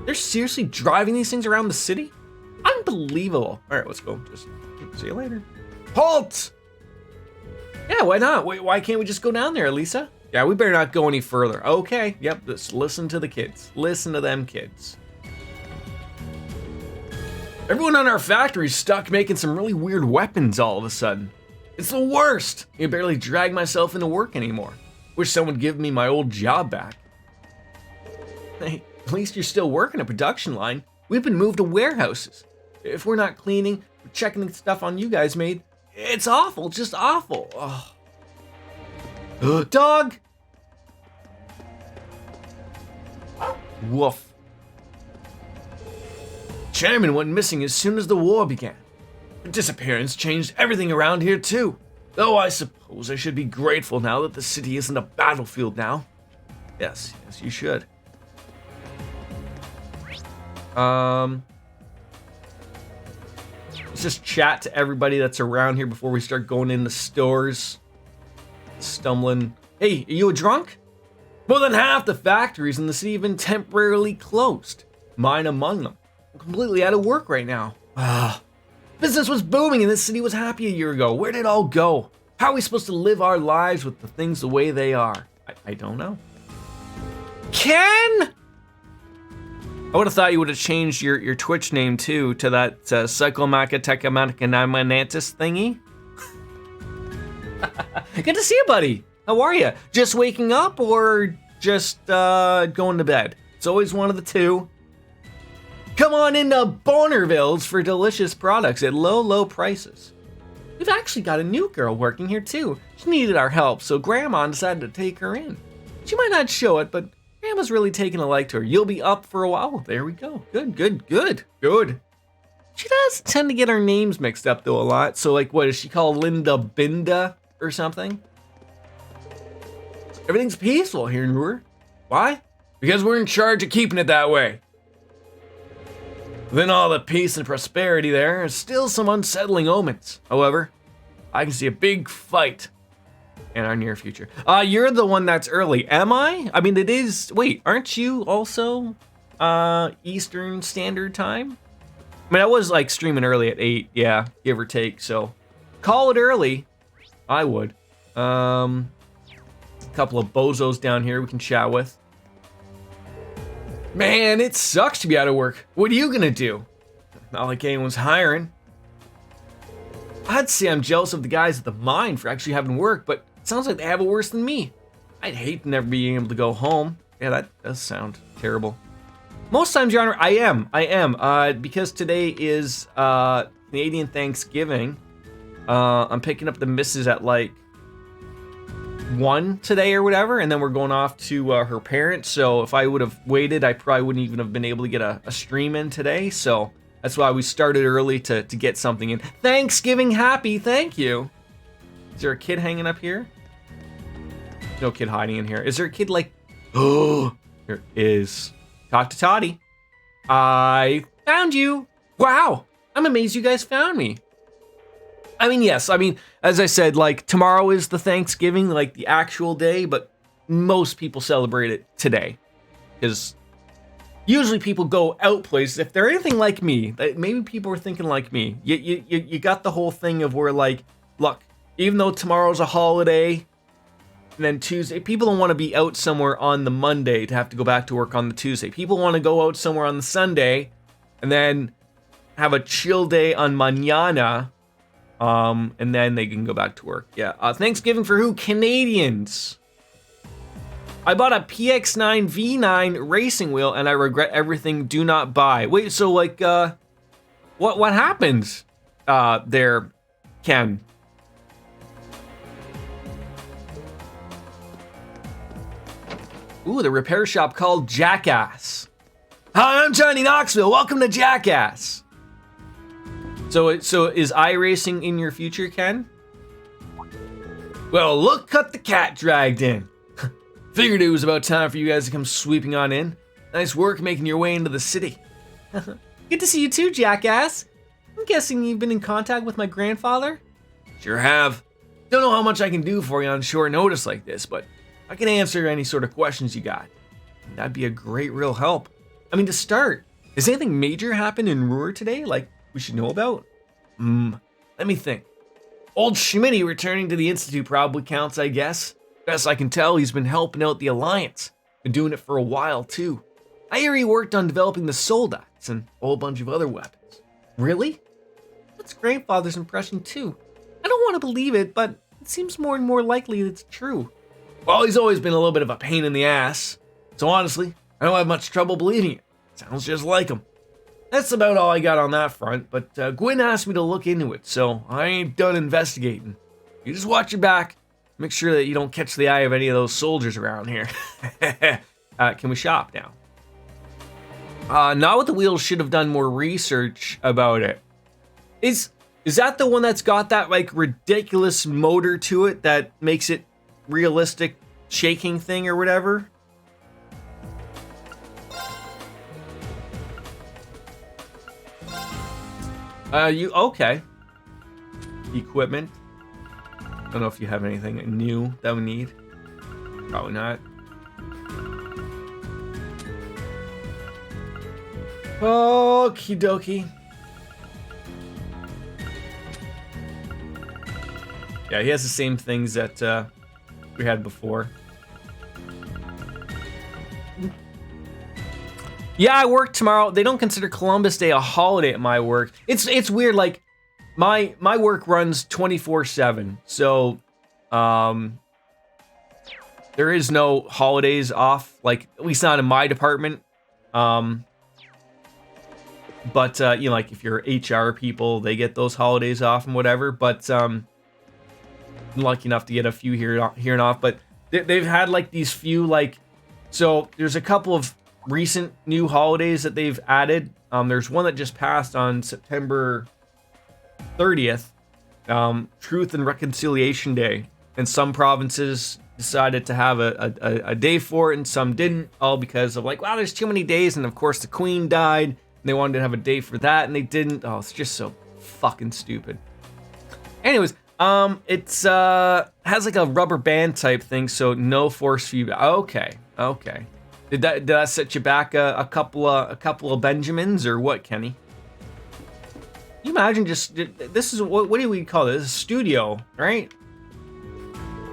A: They're seriously driving these things around the city? Unbelievable. All right, let's go. Just see you later. Halt! Yeah, why not? Why can't we just go down there, Elisa? Yeah, we better not go any further. Okay, yep, just listen to the kids. Listen to them kids. Everyone on our factory's stuck making some really weird weapons all of a sudden. It's the worst. I can barely drag myself into work anymore. Wish someone would give me my old job back. Hey, at least you're still working a production line. We've been moved to warehouses. If we're not cleaning, we're checking the stuff on you guys made. It's awful, just awful. Oh. Dog! Woof. Chairman went missing as soon as the war began. Her disappearance changed everything around here too. Though I suppose I should be grateful now that the city isn't a battlefield now. Yes, you should. Let's just chat to everybody that's around here before we start going into stores. Stumbling. Hey, are you a drunk? More than half the factories in the city have been temporarily closed. Mine among them. I'm completely out of work right now. Business was booming and this city was happy a year ago. Where did it all go? How are we supposed to live our lives with the things the way they are? I don't know. Ken? I would have thought you would have changed your Twitch name too to that Psychomacatechomanacanamanatis thingy. Good to see you, buddy. How are you? Just waking up or just going to bed? It's always one of the two. Come on into Bonerville's for delicious products at low, low prices. We've actually got a new girl working here too. She needed our help, so Grandma decided to take her in. She might not show it, but Grandma's really taking a like to her. You'll be up for a while. There we go. Good, good, good, good. She does tend to get our names mixed up though a lot. So like, what is she called? Linda Binda or something? Everything's peaceful here in Ruhr. Why? Because we're in charge of keeping it that way. Within all the peace and prosperity there are still some unsettling omens. However, I can see a big fight in our near future. You're the one that's early, am I? I mean, it is, wait, aren't you also Eastern Standard Time? I mean, I was like streaming early at 8, yeah, give or take, so call it early. I would. A couple of bozos down here we can chat with. Man, it sucks to be out of work. What are you gonna do? Not like anyone's hiring. I'd say I'm jealous of the guys at the mine for actually having work, but it sounds like they have it worse than me. I'd hate never being able to go home. Yeah, that does sound terrible. Most times, Your Honor, I am. Because today is Canadian Thanksgiving, I'm picking up the missus at like 1 today or whatever, and then we're going off to her parents. So if I would have waited, I probably wouldn't even have been able to get a stream in today. So that's why we started early to get something in. Thanksgiving happy, thank you. Is there a kid hanging up here? No kid hiding in here. Is there a kid like, oh, there is. Talk to Toddy. I found you. Wow, I'm amazed you guys found me. I mean, yes, I mean, as I said, like tomorrow is the Thanksgiving, like the actual day, but most people celebrate it today. Because usually people go out places. If they're anything like me, maybe people are thinking like me. You got the whole thing of where like, look, even though tomorrow's a holiday, and then Tuesday, people don't want to be out somewhere on the Monday to have to go back to work on the Tuesday. People want to go out somewhere on the Sunday and then have a chill day on mañana. And then they can go back to work. Yeah. Thanksgiving for who? Canadians. I bought a PX9 V9 racing wheel and I regret everything. Do not buy. Wait, so like, what happened, there, Ken? Ooh, the repair shop called Jackass. Hi, I'm Johnny Knoxville. Welcome to Jackass. So is iRacing in your future, Ken? Well, look what the cat dragged in. Figured it was about time for you guys to come sweeping on in. Nice work making your way into the city. Good to see you too, Jackass. I'm guessing you've been in contact with my grandfather? Sure have. Don't know how much I can do for you on short notice like this, but I can answer any sort of questions you got. That'd be a great real help. I mean, to start, has anything major happened in Ruhr today, like we should know about? Let me think. Old Schmitty returning to the Institute probably counts, I guess. Best I can tell, he's been helping out the Alliance. Been doing it for a while, too. I hear he worked on developing the Soldats and a whole bunch of other weapons. Really? That's grandfather's impression, too. I don't want to believe it, but it seems more and more likely it's true. Well, he's always been a little bit of a pain in the ass. So honestly, I don't have much trouble believing it. Sounds just like him. That's about all I got on that front, but Gwen asked me to look into it, so I ain't done investigating. You just watch your back. Make sure that you don't catch the eye of any of those soldiers around here. Can we shop now? Not with the wheels, should have done more research about it. Is that the one that's got that like ridiculous motor to it that makes it realistic shaking thing or whatever? Okay. Equipment. Don't know if you have anything new that we need. Probably not. Okie dokie. Yeah, he has the same things that we had before. Yeah, I work tomorrow. They don't consider Columbus Day a holiday at my work. It's weird. Like my work runs 24/7, so there is no holidays off. Like at least not in my department. But you know, like if you're HR people, they get those holidays off and whatever. But I'm lucky enough to get a few here and off. But they've had like these few like, so there's a couple of recent new holidays that they've added. There's one that just passed on September 30th, Truth and Reconciliation Day, and some provinces decided to have a day for it and some didn't, all because of like, wow, there's too many days, and of course the Queen died and they wanted to have a day for that and they didn't. Oh, it's just so fucking stupid. Anyways, it's has like a rubber band type thing, so no force feedback. Okay. Did that set you back a couple of Benjamins or what, Kenny? Can you imagine just this is what do we call this? A studio, right?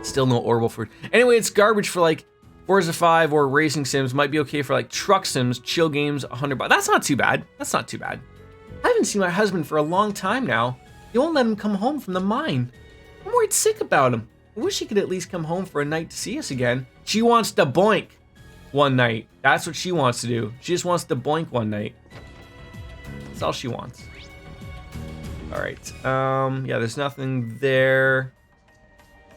A: Still no Orbital for. Anyway, it's garbage for like Forza 5 or racing sims. Might be okay for like truck sims, chill games, $100. That's not too bad. That's not too bad. I haven't seen my husband for a long time now. You won't let him come home from the mine. I'm worried sick about him. I wish he could at least come home for a night to see us again. She wants to boink one night. That's what she wants to do. She just wants to boink one night. That's all she wants. All right. Yeah, there's nothing there.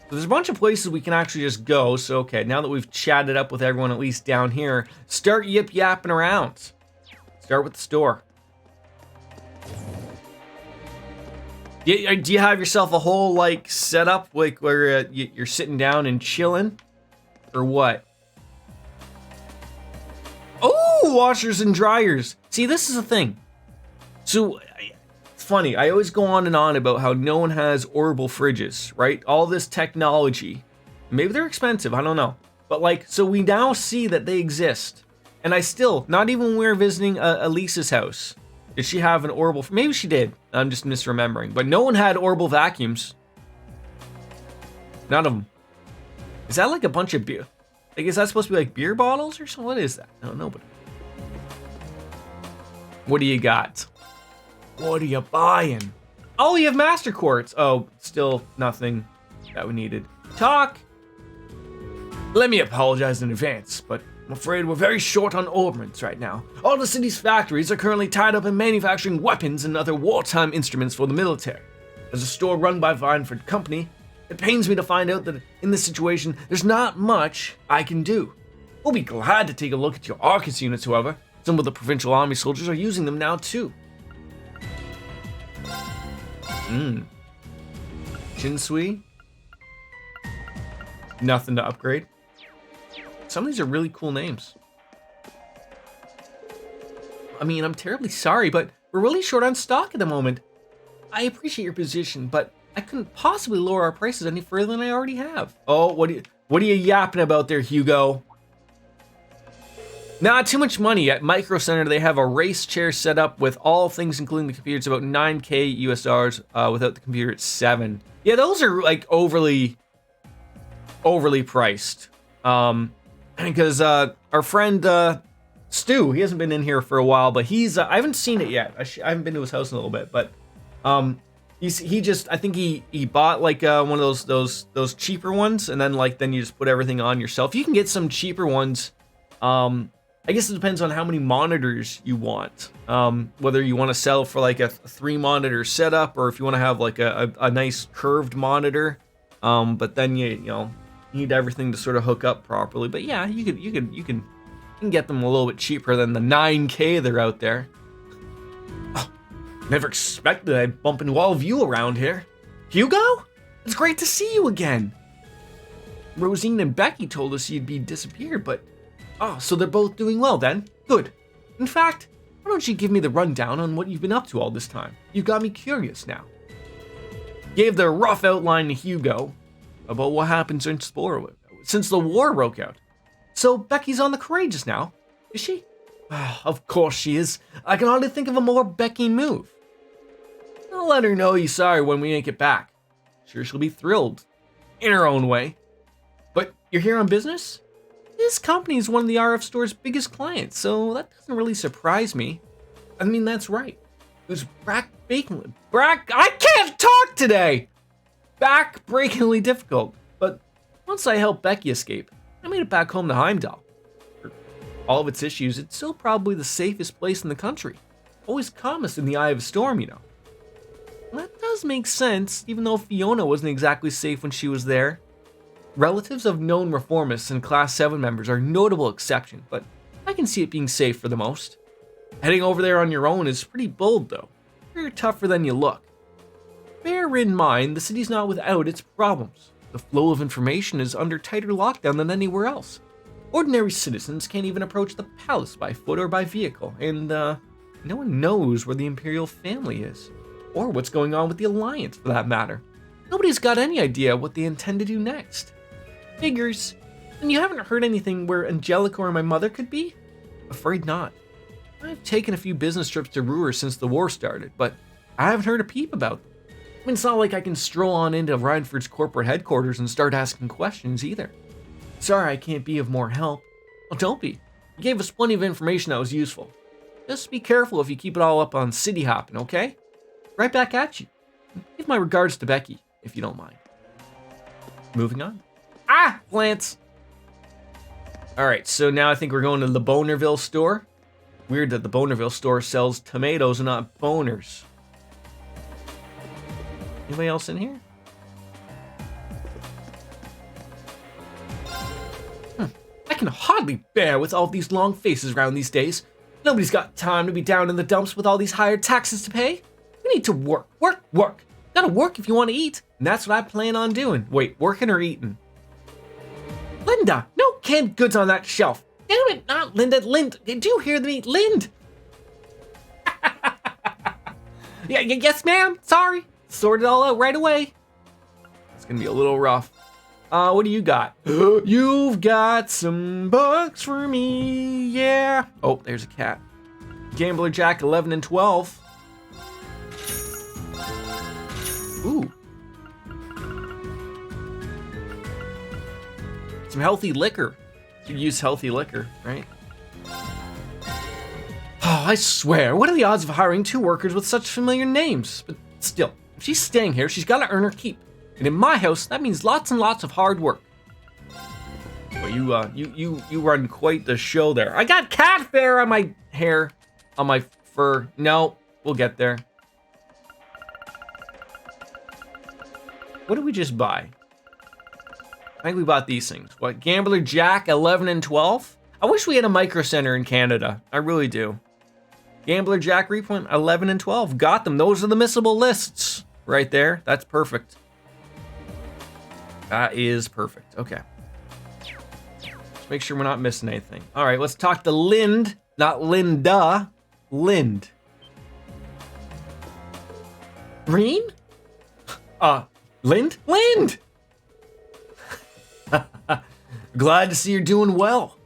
A: So there's a bunch of places we can actually just go. So, okay, now that we've chatted up with everyone, at least down here, start yip-yapping around. Start with the store. Do you have yourself a whole, like, setup, like, where you're sitting down and chilling? Or what? Oh, washers and dryers. See, this is the thing. So, it's funny. I always go on and on about how no one has Orbital fridges, right? All this technology. Maybe they're expensive. I don't know. But, like, so we now see that they exist. And I still, not even when we were visiting Elisa's house, did she have an Orbital? Maybe she did. I'm just misremembering. But no one had Orbital vacuums. None of them. Is that like a bunch of beer? Like, is that supposed to be like beer bottles or something? What is that? I don't know. But what do you got? What are you buying? Oh, you have Master Quartz. Oh, still nothing that we needed. Talk. Let me apologize in advance, but I'm afraid we're very short on ordnance right now. All the city's factories are currently tied up in manufacturing weapons and other wartime instruments for the military. As a store run by Vineford Company, it pains me to find out that in this situation, there's not much I can do. We'll be glad to take a look at your Arcus units, however. Some of the Provincial Army soldiers are using them now, too. Jinsui? Nothing to upgrade. Some of these are really cool names. I mean, I'm terribly sorry, but we're really short on stock at the moment. I appreciate your position, but I couldn't possibly lower our prices any further than I already have. Oh, what are you yapping about there, Hugo? Not too much money. At Micro Center, they have a race chair set up with all things, including the computer. It's about 9K US dollars. Without the computer, it's 7. Yeah, those are like overly priced. Because our friend Stu, he hasn't been in here for a while, but he's I haven't seen it yet. I haven't been to his house in a little bit, but he just I think he bought like one of those cheaper ones, and then you just put everything on yourself. You can get some cheaper ones. I guess it depends on how many monitors you want. Whether you want to sell for like a 3 monitor setup, or if you want to have like a nice curved monitor. But then you need everything to sort of hook up properly. But yeah, you can get them a little bit cheaper than the 9K they're out there. Oh, never expected I'd bump into all of you around here. Hugo? It's great to see you again. Rosine and Becky told us you'd be disappeared, but oh, so they're both doing well then? Good. In fact, why don't you give me the rundown on what you've been up to all this time? You've got me curious now. Gave the rough outline to Hugo about what happened since the war broke out. So Becky's on the Courageous now, is she? Of course she is. I can hardly think of a more Becky move. I'll let her know you're sorry when we make it back. Sure, she'll be thrilled in her own way. But you're here on business? This company is one of the RF store's biggest clients, so that doesn't really surprise me. I mean, that's right. It was I can't talk today! Back-breakingly difficult. But once I helped Becky escape, I made it back home to Heimdall. For all of its issues, it's still probably the safest place in the country. Always calmest in the eye of a storm, you know. And that does make sense, even though Fiona wasn't exactly safe when she was there. Relatives of known reformists and Class 7 members are notable exception, but I can see it being safe for the most. Heading over there on your own is pretty bold, though. You're tougher than you look. Bear in mind, the city's not without its problems. The flow of information is under tighter lockdown than anywhere else. Ordinary citizens can't even approach the palace by foot or by vehicle, and no one knows where the Imperial family is, or what's going on with the Alliance, for that matter. Nobody's got any idea what they intend to do next. Figures. And you haven't heard anything where Angelica or my mother could be? Afraid not. I've taken a few business trips to Ruhr since the war started, but I haven't heard a peep about them. I mean, it's not like I can stroll on into Rhineford's corporate headquarters and start asking questions either. Sorry I can't be of more help. Well, don't be. You gave us plenty of information that was useful. Just be careful if you keep it all up on city hopping, okay? Right back at you. Give my regards to Becky, if you don't mind. Moving on. Lance! Alright, so now I think we're going to the Bonerville store. Weird that the Bonerville store sells tomatoes and not boners. Anybody else in here? I can hardly bear with all these long faces around these days. Nobody's got time to be down in the dumps with all these higher taxes to pay. We need to work. Gotta work if you want to eat. And that's what I plan on doing. Wait, working or eating? Linda, no canned goods on that shelf. Damn it, not Linda. Lind. Did you hear me? Lind. Yes, ma'am. Sorry. Sort it all out right away. It's gonna be a little rough. What do you got? You've got some bucks for me, yeah. Oh, there's a cat. Gambler Jack 11 and 12. Ooh. Some healthy liquor. You use healthy liquor, right? Oh, I swear, what are the odds of hiring two workers with such familiar names? But still, if she's staying here, she's gotta earn her keep. And in my house, that means lots and lots of hard work. Well, you run quite the show there. I got cat fur on my hair, on my fur. No, we'll get there. What did we just buy? I think we bought these things. What, Gambler Jack 11 and 12? I wish we had a micro center in Canada. I really do. Gambler Jack Repoint 11 and 12. Got them. Those are the missable lists right there. That's perfect. That is perfect. Okay. Let's make sure we're not missing anything. All right, let's talk to Lind, not Linda. Lind. Green? Lind? Lind! Glad to see you're doing well.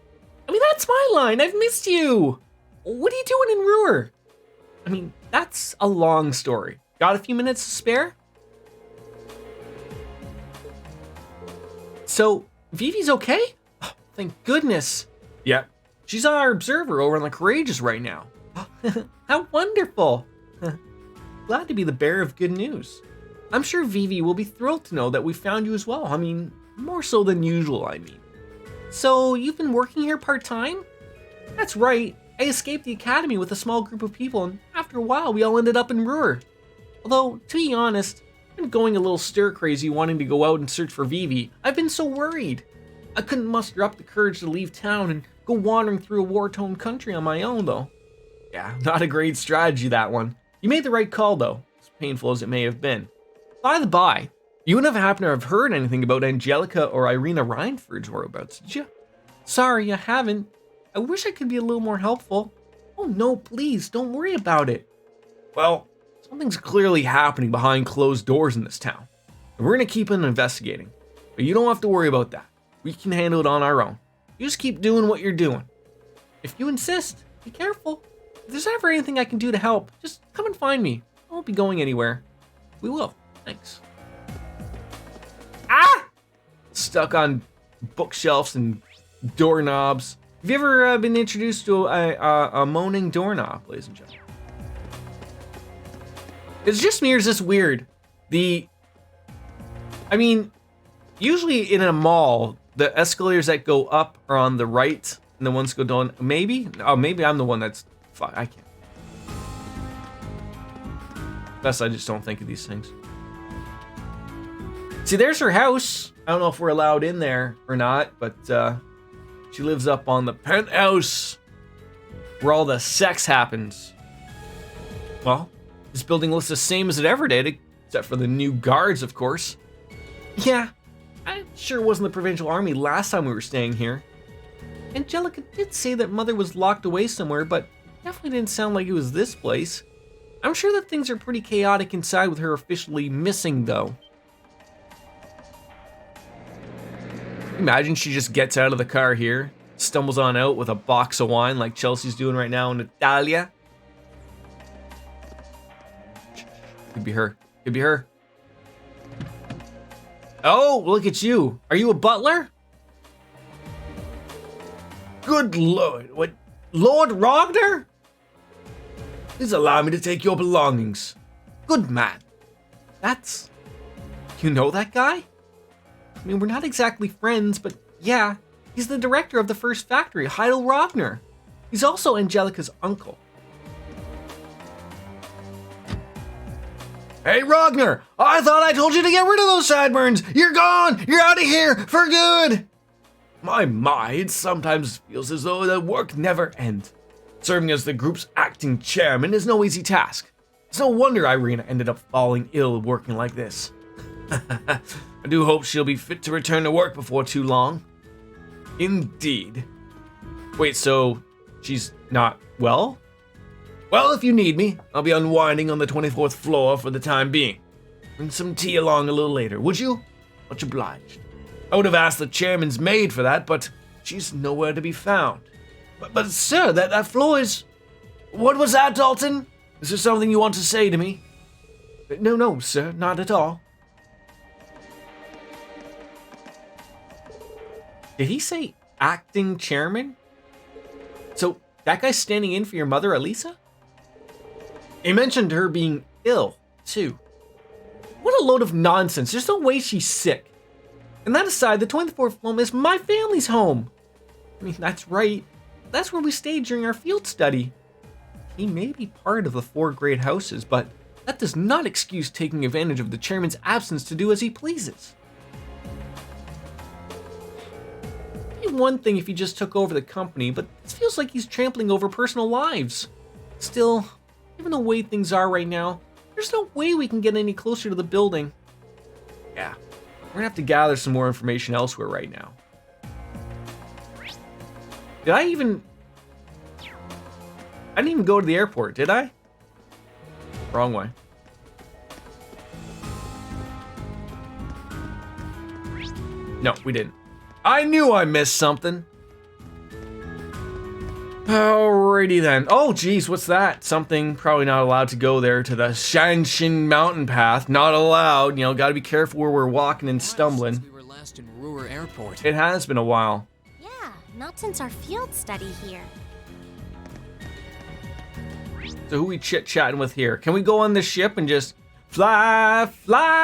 A: I mean, that's my line. I've missed you. What are you doing in Ruhr? I mean, that's a long story. Got a few minutes to spare? So, Vivi's okay? Oh, thank goodness. Yeah, she's our observer over on the Courageous right now. How wonderful. Glad to be the bearer of good news. I'm sure Vivi will be thrilled to know that we found you as well. I mean, more so than usual, I mean. So, you've been working here part-time? That's right. I escaped the academy with a small group of people, and after a while, we all ended up in Ruhr. Although, to be honest, I've been going a little stir-crazy wanting to go out and search for Vivi. I've been so worried. I couldn't muster up the courage to leave town and go wandering through a war-torn country on my own, though. Yeah, not a great strategy, that one. You made the right call, though, as painful as it may have been. By the by, you wouldn't have happened to have heard anything about Angelica or Irina Rhineford's whereabouts, did you? Sorry, I haven't. I wish I could be a little more helpful. Oh no, please, don't worry about it. Well, something's clearly happening behind closed doors in this town. And we're gonna keep on investigating. But you don't have to worry about that. We can handle it on our own. You just keep doing what you're doing. If you insist, be careful. If there's ever anything I can do to help, just come and find me. I won't be going anywhere. We will. Thanks. stuck on bookshelves and doorknobs. Have you ever been introduced to a moaning doorknob, ladies and gentlemen? It's just me, or is this weird? I mean, usually in a mall, the escalators that go up are on the right, and the ones go down. Maybe? Oh, maybe I'm the one that's. I can't. Best I just don't think of these things. See, there's her house. I don't know if we're allowed in there or not, but she lives up on the penthouse where all the sex happens. Well, this building looks the same as it ever did, except for the new guards, of course. Yeah, I sure wasn't the Provincial Army last time we were staying here. Angelica did say that Mother was locked away somewhere, but definitely didn't sound like it was this place. I'm sure that things are pretty chaotic inside with her officially missing, though. Imagine she just gets out of the car here, stumbles on out with a box of wine like Chelsea's doing right now in Italia. Could be her. Could be her. Oh, look at you. Are you a butler? Good Lord. What? Lord Rogner? Please allow me to take your belongings. Good man. That's... You know that guy? I mean, we're not exactly friends, but yeah, he's the director of the first factory, Heidel Rogner. He's also Angelica's uncle. Hey, Rogner! I thought I told you to get rid of those sideburns! You're gone! You're out of here for good! My, it sometimes feels as though the work never ends. Serving as the group's acting chairman is no easy task. It's no wonder Irina ended up falling ill working like this. I do hope she'll be fit to return to work before too long. Indeed. Wait, so she's not well? Well, if you need me, I'll be unwinding on the 24th floor for the time being. Bring some tea along a little later, would you? Much obliged. I would have asked the chairman's maid for that, but she's nowhere to be found. But sir, that floor is... What was that, Dalton? Is there something you want to say to me? No, sir, not at all. Did he say acting chairman? So that guy's standing in for your mother, Elisa? He mentioned her being ill, too. What a load of nonsense. There's no way she's sick. And that aside, the 24th floor is my family's home. I mean, that's right. That's where we stayed during our field study. He may be part of the 4 great houses, but that does not excuse taking advantage of the chairman's absence to do as he pleases. It'd be one thing if he just took over the company, but this feels like he's trampling over personal lives. Still, given the way things are right now, there's no way we can get any closer to the building. Yeah, we're gonna have to gather some more information elsewhere right now. I didn't even go to the airport, did I? Wrong way. No, we didn't. I knew I missed something. Alrighty then. Oh, geez, what's that? Something probably not allowed to go there to the Shanshin mountain path. Not allowed. You know, gotta be careful where we're walking and stumbling.
G: Since we were last in Ruhr Airport.
A: It has been a while.
C: Yeah, not since our field study here.
A: So who we chit-chatting with here? Can we go on this ship and just fly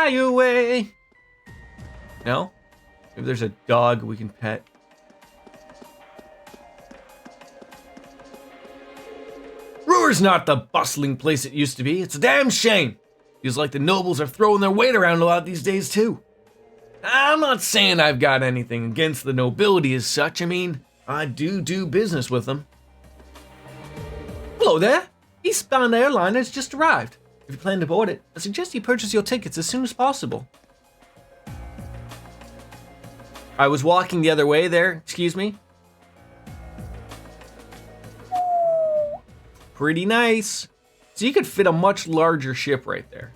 A: away? No? Maybe there's a dog we can pet. Ruhr's not the bustling place it used to be. It's a damn shame. Feels like the nobles are throwing their weight around a lot these days too. I'm not saying I've got anything against the nobility as such. I mean, I do business with them. Hello there. Eastbound airline has just arrived. If you plan to board it, I suggest you purchase your tickets as soon as possible. I was walking the other way there, excuse me. Pretty nice. So you could fit a much larger ship right there.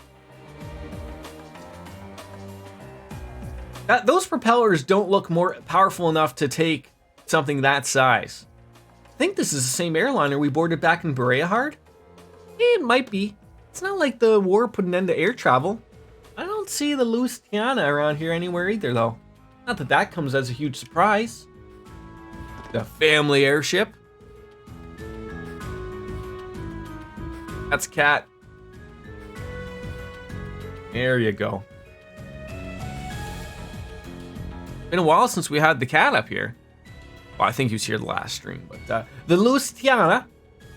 A: Those propellers don't look more powerful enough to take something that size. I think this is the same airliner we boarded back in Bereahard. It might be. It's not like the war put an end to air travel. I don't see the Louisiana around here anywhere either, though. Not that that comes as a huge surprise. The family airship. That's Cat. There you go. Been a while since we had the cat up here. Well, I think he was here the last stream, but the Lusitania,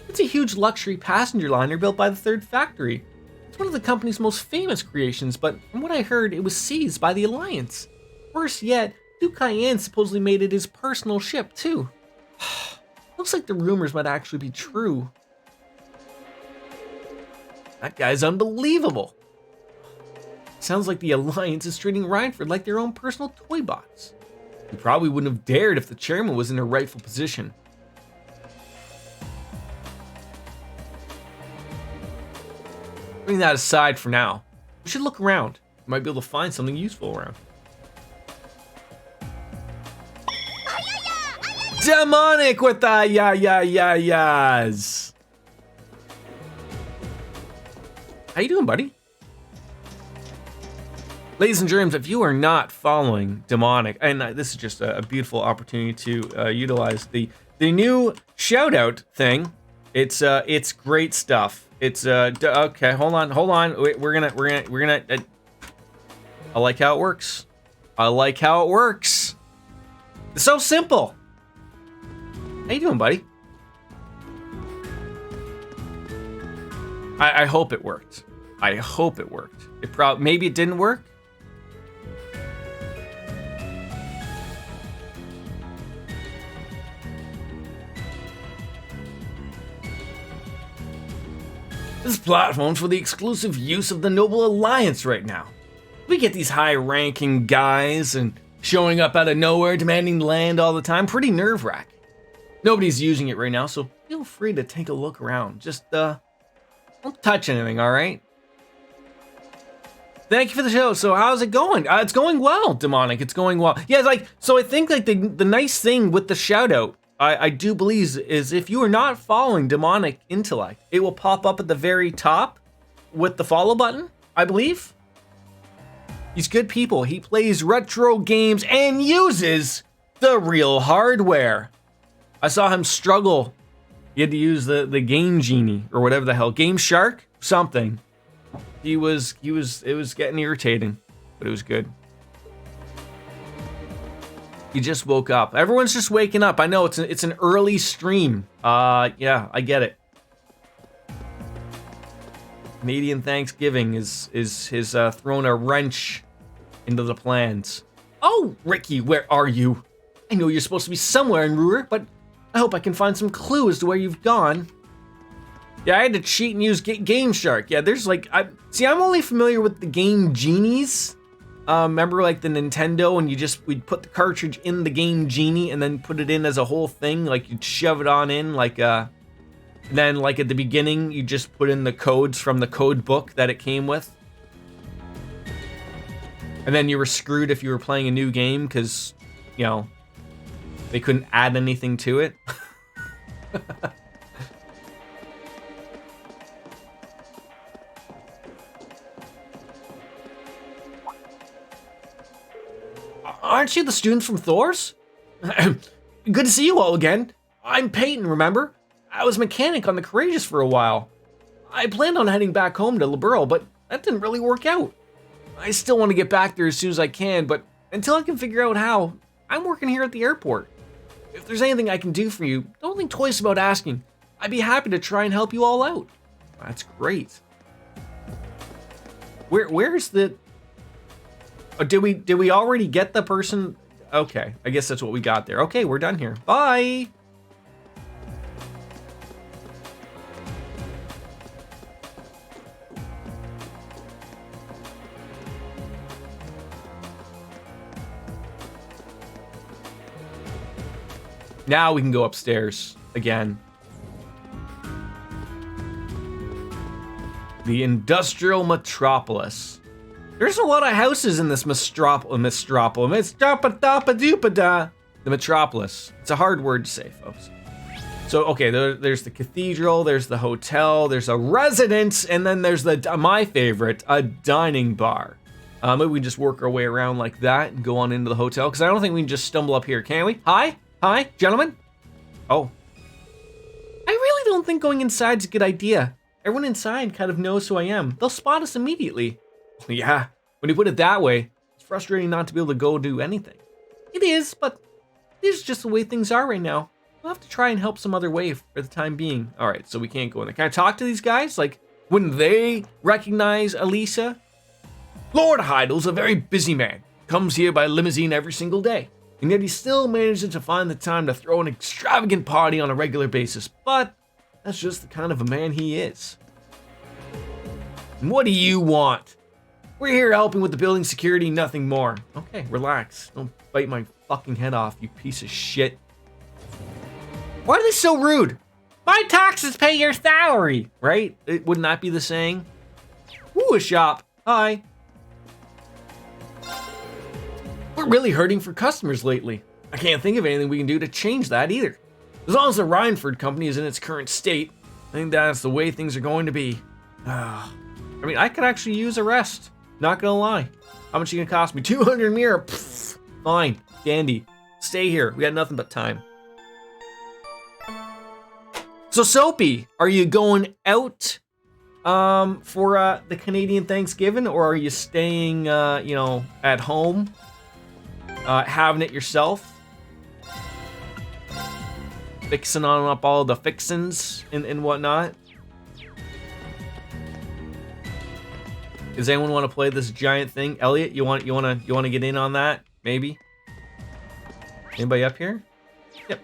A: it's a huge luxury passenger liner built by the Third Factory. It's one of the company's most famous creations, but from what I heard, it was seized by the Alliance. Worse yet, Duke Cayenne supposedly made it his personal ship, too. Looks like the rumors might actually be true. That guy's unbelievable. Sounds like the Alliance is treating Rhineford like their own personal toy box. You probably wouldn't have dared if the chairman was in her rightful position. Putting that aside for now, we should look around. We might be able to find something useful around. Demonic with the yas. How you doing, buddy? Ladies and germs, if you are not following Demonic, and this is just a beautiful opportunity to utilize the new shout out thing. It's great stuff. It's okay. Hold on. We're gonna. I like how it works. It's so simple. How you doing, buddy? I hope it worked. Maybe it didn't work. This platform's for the exclusive use of the Noble Alliance right now. We get these high-ranking guys and showing up out of nowhere, demanding land all the time. Pretty nerve-wracking. Nobody's using it right now, so feel free to take a look around. Just, don't touch anything, all right? Thank you for the show. So how's it going? It's going well, Demonic. It's going well. Yeah, so I think the nice thing with the shout-out, I do believe, is if you are not following Demonic Intellect, it will pop up at the very top with the follow button, I believe. He's good people. He plays retro games and uses the real hardware. I saw him struggle. He had to use the Game Genie or whatever the hell, Game Shark, something. It was getting irritating, but it was good. He just woke up. Everyone's just waking up. I know it's an early stream. Yeah, I get it. Canadian Thanksgiving is thrown a wrench into the plans. Oh, Ricky, where are you? I know you're supposed to be somewhere in Ruhr, but I hope I can find some clue as to where you've gone. Yeah, I had to cheat and use Game Shark. Yeah, there's I'm only familiar with the Game Genies. Remember like the Nintendo and we'd put the cartridge in the Game Genie and then put it in as a whole thing, like you'd shove it on in then like at the beginning you just put in the codes from the code book that it came with. And then you were screwed if you were playing a new game because, they couldn't add anything to it. Aren't you the students from Thor's? Good to see you all again. I'm Peyton, remember? I was mechanic on the Courageous for a while. I planned on heading back home to Liberl, but that didn't really work out. I still want to get back there as soon as I can, but until I can figure out how, I'm working here at the airport. If there's anything I can do for you, don't think twice about asking. I'd be happy to try and help you all out. That's great. Where's the... Oh, did we already get the person? Okay, I guess that's what we got there. Okay, we're done here. Bye. Now we can go upstairs again. The Industrial Metropolis. There's a lot of houses in this Metropolis. The Metropolis. It's a hard word to say, folks. So, okay, there's the cathedral, there's the hotel, there's a residence, and then there's my favorite, a dining bar. Maybe we just work our way around like that and go on into the hotel, because I don't think we can just stumble up here, can we? Hi? Hi, gentlemen? Oh. I really don't think going inside's a good idea. Everyone inside kind of knows who I am. They'll spot us immediately. Yeah, when you put it that way, it's frustrating not to be able to go do anything. It is, but this is just the way things are right now. We'll have to try and help some other way for the time being. All right, so we can't go in there. Can I talk to these guys? Like, wouldn't they recognize Elisa? Lord Heidel's a very busy man. Comes here by limousine every single day. And yet he still manages to find the time to throw an extravagant party on a regular basis. But that's just the kind of a man he is. And what do you want? We're here helping with the building security, nothing more. Okay, relax. Don't bite my fucking head off, you piece of shit. Why are they so rude? My taxes pay your salary, right? Wouldn't that be the saying? Ooh, a shop. Hi. We're really hurting for customers lately. I can't think of anything we can do to change that either. As long as the Rhineford company is in its current state, I think that's the way things are going to be. I mean, I could actually use a rest. Not gonna lie. How much are you gonna cost me? 200 mirror. Pfft, fine, dandy. Stay here. We got nothing but time. So Soapy, are you going out for the Canadian Thanksgiving, or are you staying, at home, having it yourself, fixing on up all the fixins and whatnot? Does anyone want to play this giant thing? Elliot, you want to get in on that? Maybe. Anybody up here? Yep.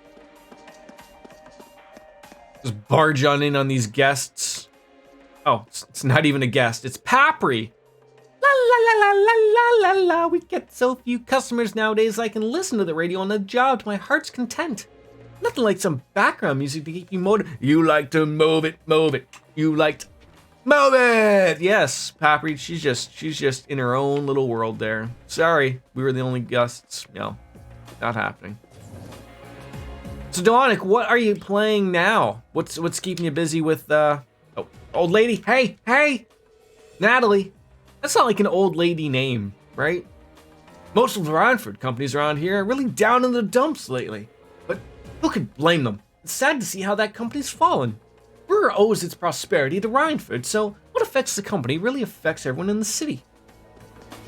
A: Just barge on these guests. Oh, it's not even a guest. It's Papri. La la la la la la la la. We get so few customers nowadays. I can listen to the radio on the job to my heart's content. Nothing like some background music to keep you motivated. You like to move it, move it. You like to move it! Yes, Papri, she's just in her own little world there. Sorry, we were the only guests. No, not happening. So, Donic, what are you playing now? What's keeping you busy with, oh, old lady? Hey! Natalie. That's not like an old lady name, right? Most of the Rhineford companies around here are really down in the dumps lately. But who could blame them? It's sad to see how that company's fallen. Brewer owes its prosperity to Rhineford, so what affects the company really affects everyone in the city.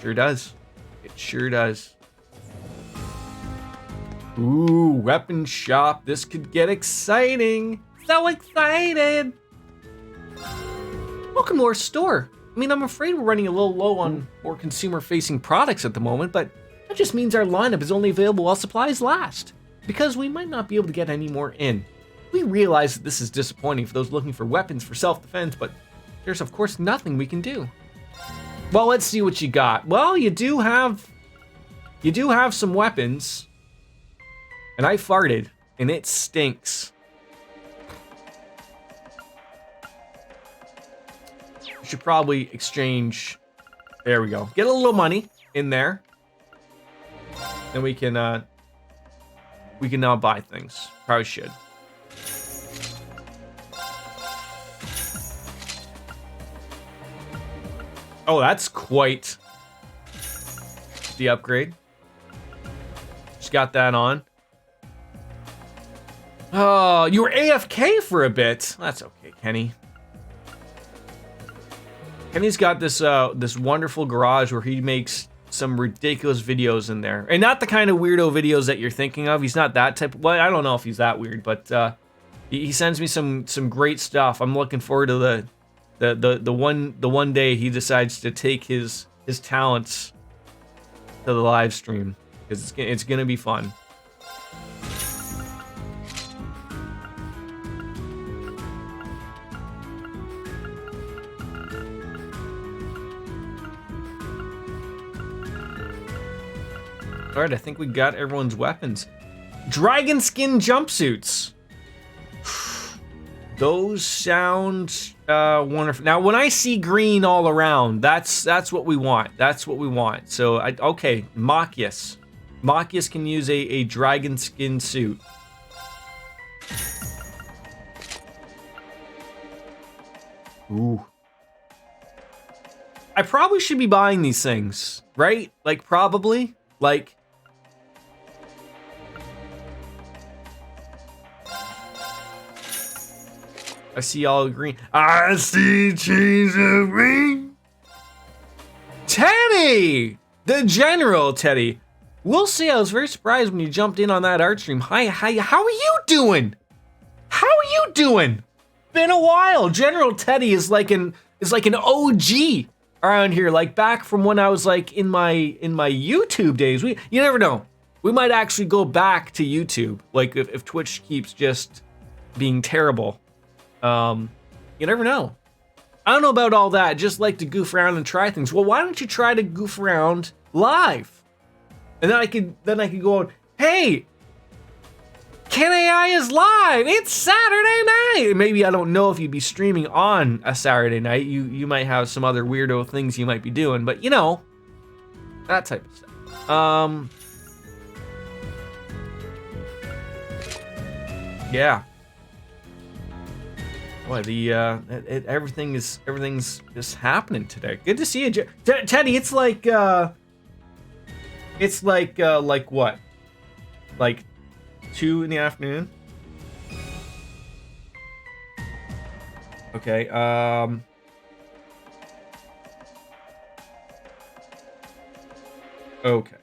A: Sure does. It sure does. Ooh, weapon shop. This could get exciting. So excited. Welcome to our store. I mean, I'm afraid we're running a little low on more consumer-facing products at the moment, but that just means our lineup is only available while supplies last, because we might not be able to get any more in. We realize that this is disappointing for those looking for weapons for self-defense, but there's of course nothing we can do. Well, let's see what you got. Well, you do have some weapons, and I farted, and it stinks. We should probably exchange. There we go. Get a little money in there, and we can now buy things. Probably should. Oh, that's quite the upgrade. Just got that on. Oh, you were AFK for a bit. That's okay, Kenny. Kenny's got this this wonderful garage where he makes some ridiculous videos in there. And not the kind of weirdo videos that you're thinking of. He's not that type of, well, I don't know if he's that weird, but he sends me some great stuff. I'm looking forward to the one day he decides to take his talents to the live stream, because it's gonna be fun. All right, I think we got everyone's weapons. Dragon skin jumpsuits. Those sound wonderful. Now, when I see green all around, that's what we want. That's what we want. So, okay, Machias. Machias can use a dragon skin suit. Ooh. I probably should be buying these things, right? Like, probably. Like... I see all green. I see cheese of green. Teddy! The General Teddy. We'll see. I was very surprised when you jumped in on that art stream. Hi, how are you doing? How are you doing? Been a while. General Teddy is like an OG around here, like back from when I was like in my YouTube days. You never know. We might actually go back to YouTube, like if Twitch keeps just being terrible. You never know. I don't know about all that. I just like to goof around and try things. Well, why don't you try to goof around live? And then I could go on, hey, Ken AI is live. It's Saturday night. Maybe I don't know if you'd be streaming on a Saturday night. You might have some other weirdo things you might be doing, but you know, that type of stuff. Yeah. Boy, everything's just happening today. Good to see you, Teddy. It's like what? Like 2 in the afternoon? Okay, okay.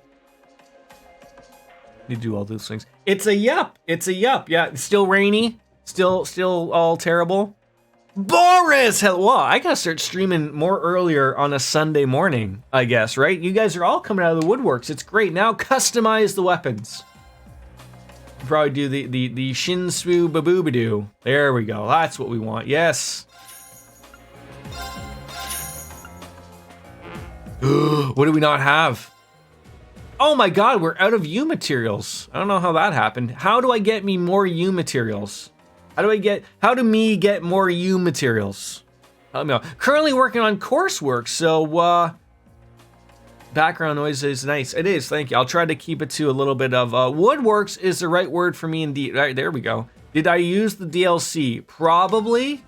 A: You do all those things. It's a yup. Yeah, it's still rainy. Still all terrible. Boris! Well, I gotta start streaming more earlier on a Sunday morning, I guess, right? You guys are all coming out of the woodworks. It's great. Now customize the weapons. Probably do the Shinsu Baboobadoo. There we go. That's what we want. Yes. What do we not have? Oh my god, we're out of U materials. I don't know how that happened. How do I get me more U materials? How do me get more U materials? Help me out. Currently working on coursework, so background noise is nice. It is, thank you. I'll try to keep it to a little bit of woodworks is the right word for me indeed. Right, there we go. Did I use the DLC? Probably.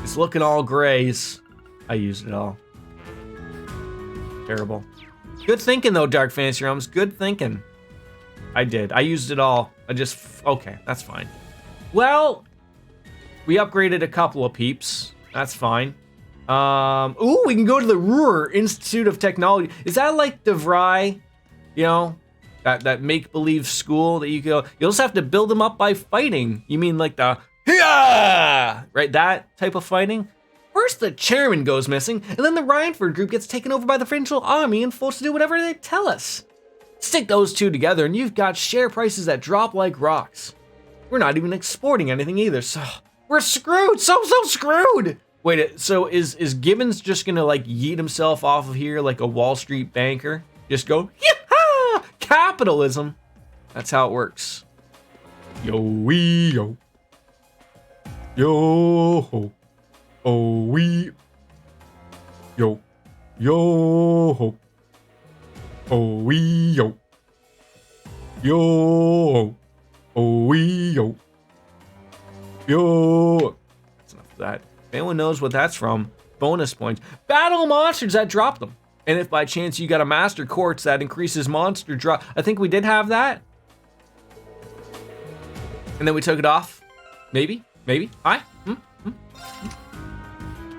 A: It's looking all grays. I used it all. Terrible. Good thinking though, Dark Fantasy Realms. Good thinking. I did. I used it all. Okay, that's fine. Well, we upgraded a couple of peeps. That's fine. Ooh, we can go to the Ruhr Institute of Technology. Is that like DeVry? You know, that make-believe school that you go, you'll just have to build them up by fighting. You mean like the, yeah, right? That type of fighting? First, the chairman goes missing, and then the Rhineford group gets taken over by the French army and forced to do whatever they tell us. Stick those two together, and you've got share prices that drop like rocks. We're not even exporting anything either, so we're screwed. So screwed. Wait, so is Gibbons just gonna like yeet himself off of here like a Wall Street banker? Just go, yeah, capitalism. That's how it works. Yo wee yo. Yo ho. Oh wee. Yo. Yo ho. Oh wee yo. Yo ho. Oh wee yo. Yo. That's enough of that. If anyone knows what that's from, bonus points. Battle monsters that drop them. And if by chance you got a master quartz that increases monster drop, I think we did have that. And then we took it off. Maybe. Hi.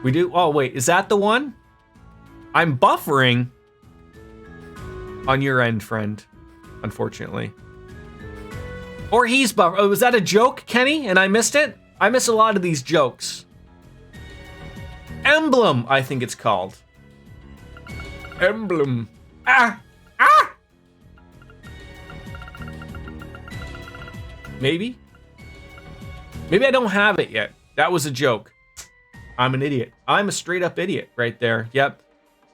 A: We do. Oh wait, is that the one? I'm buffering on your end, friend. Unfortunately. Or he's buffering. Oh, was that a joke, Kenny? And I missed it? I miss a lot of these jokes. Emblem, I think it's called. Emblem. Ah! Maybe I don't have it yet. That was a joke. I'm an idiot. I'm a straight up idiot right there. Yep.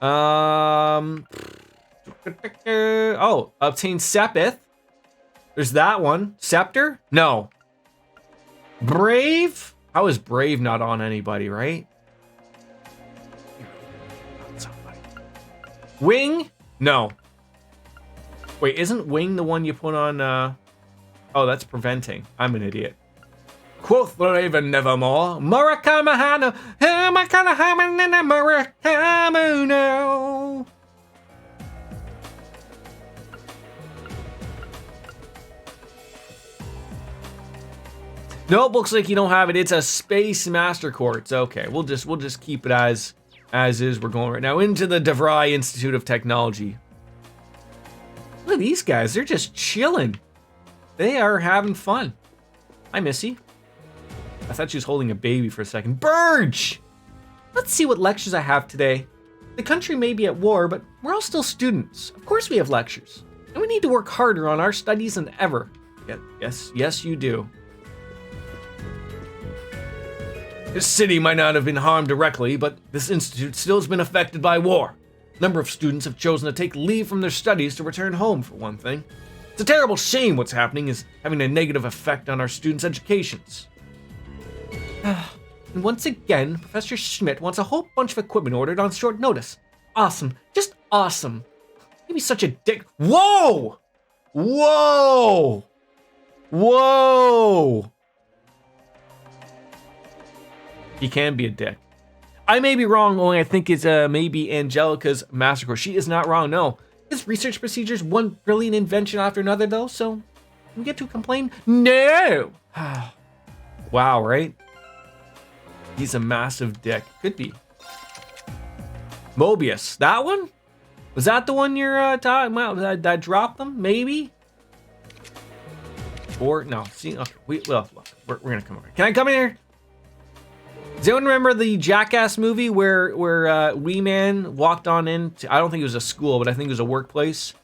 A: Oh, obtain Sepith. There's that one. Scepter? No. Brave? How is Brave not on anybody, right? Wing? No. Wait, isn't Wing the one you put on, oh, that's preventing. I'm an idiot. Quoth the raven nevermore. Murakamahano, Hamakanahamanan, Murakamuno. Nope, looks like you don't have it. It's a Space Master Quartz. Okay, we'll just keep it as is. We're going right now into the DeVry Institute of Technology. Look at these guys. They're just chilling. They are having fun. Hi, Missy. I thought she was holding a baby for a second. Burge! Let's see what lectures I have today. The country may be at war, but we're all still students. Of course we have lectures. And we need to work harder on our studies than ever. Yes, you do. This city might not have been harmed directly, but this institute still has been affected by war. A number of students have chosen to take leave from their studies to return home, for one thing. It's a terrible shame what's happening is having a negative effect on our students' educations. And once again, Professor Schmidt wants a whole bunch of equipment ordered on short notice. Awesome. Just awesome. He'd be such a dick. Whoa! Whoa! Whoa! He can be a dick. I may be wrong, only I think it's maybe Angelica's massacre. She is not wrong, no. His research procedures, one brilliant invention after another, though, so we get to complain? No! Wow, right? He's a massive dick. Could be. Mobius. That one? Was that the one you're talking about? That dropped them? Maybe? Or, no. See, okay. We're gonna come over. Can I come in here? Does anyone remember the Jackass movie where Wee Man walked on into, I don't think it was a school, but I think it was a workplace,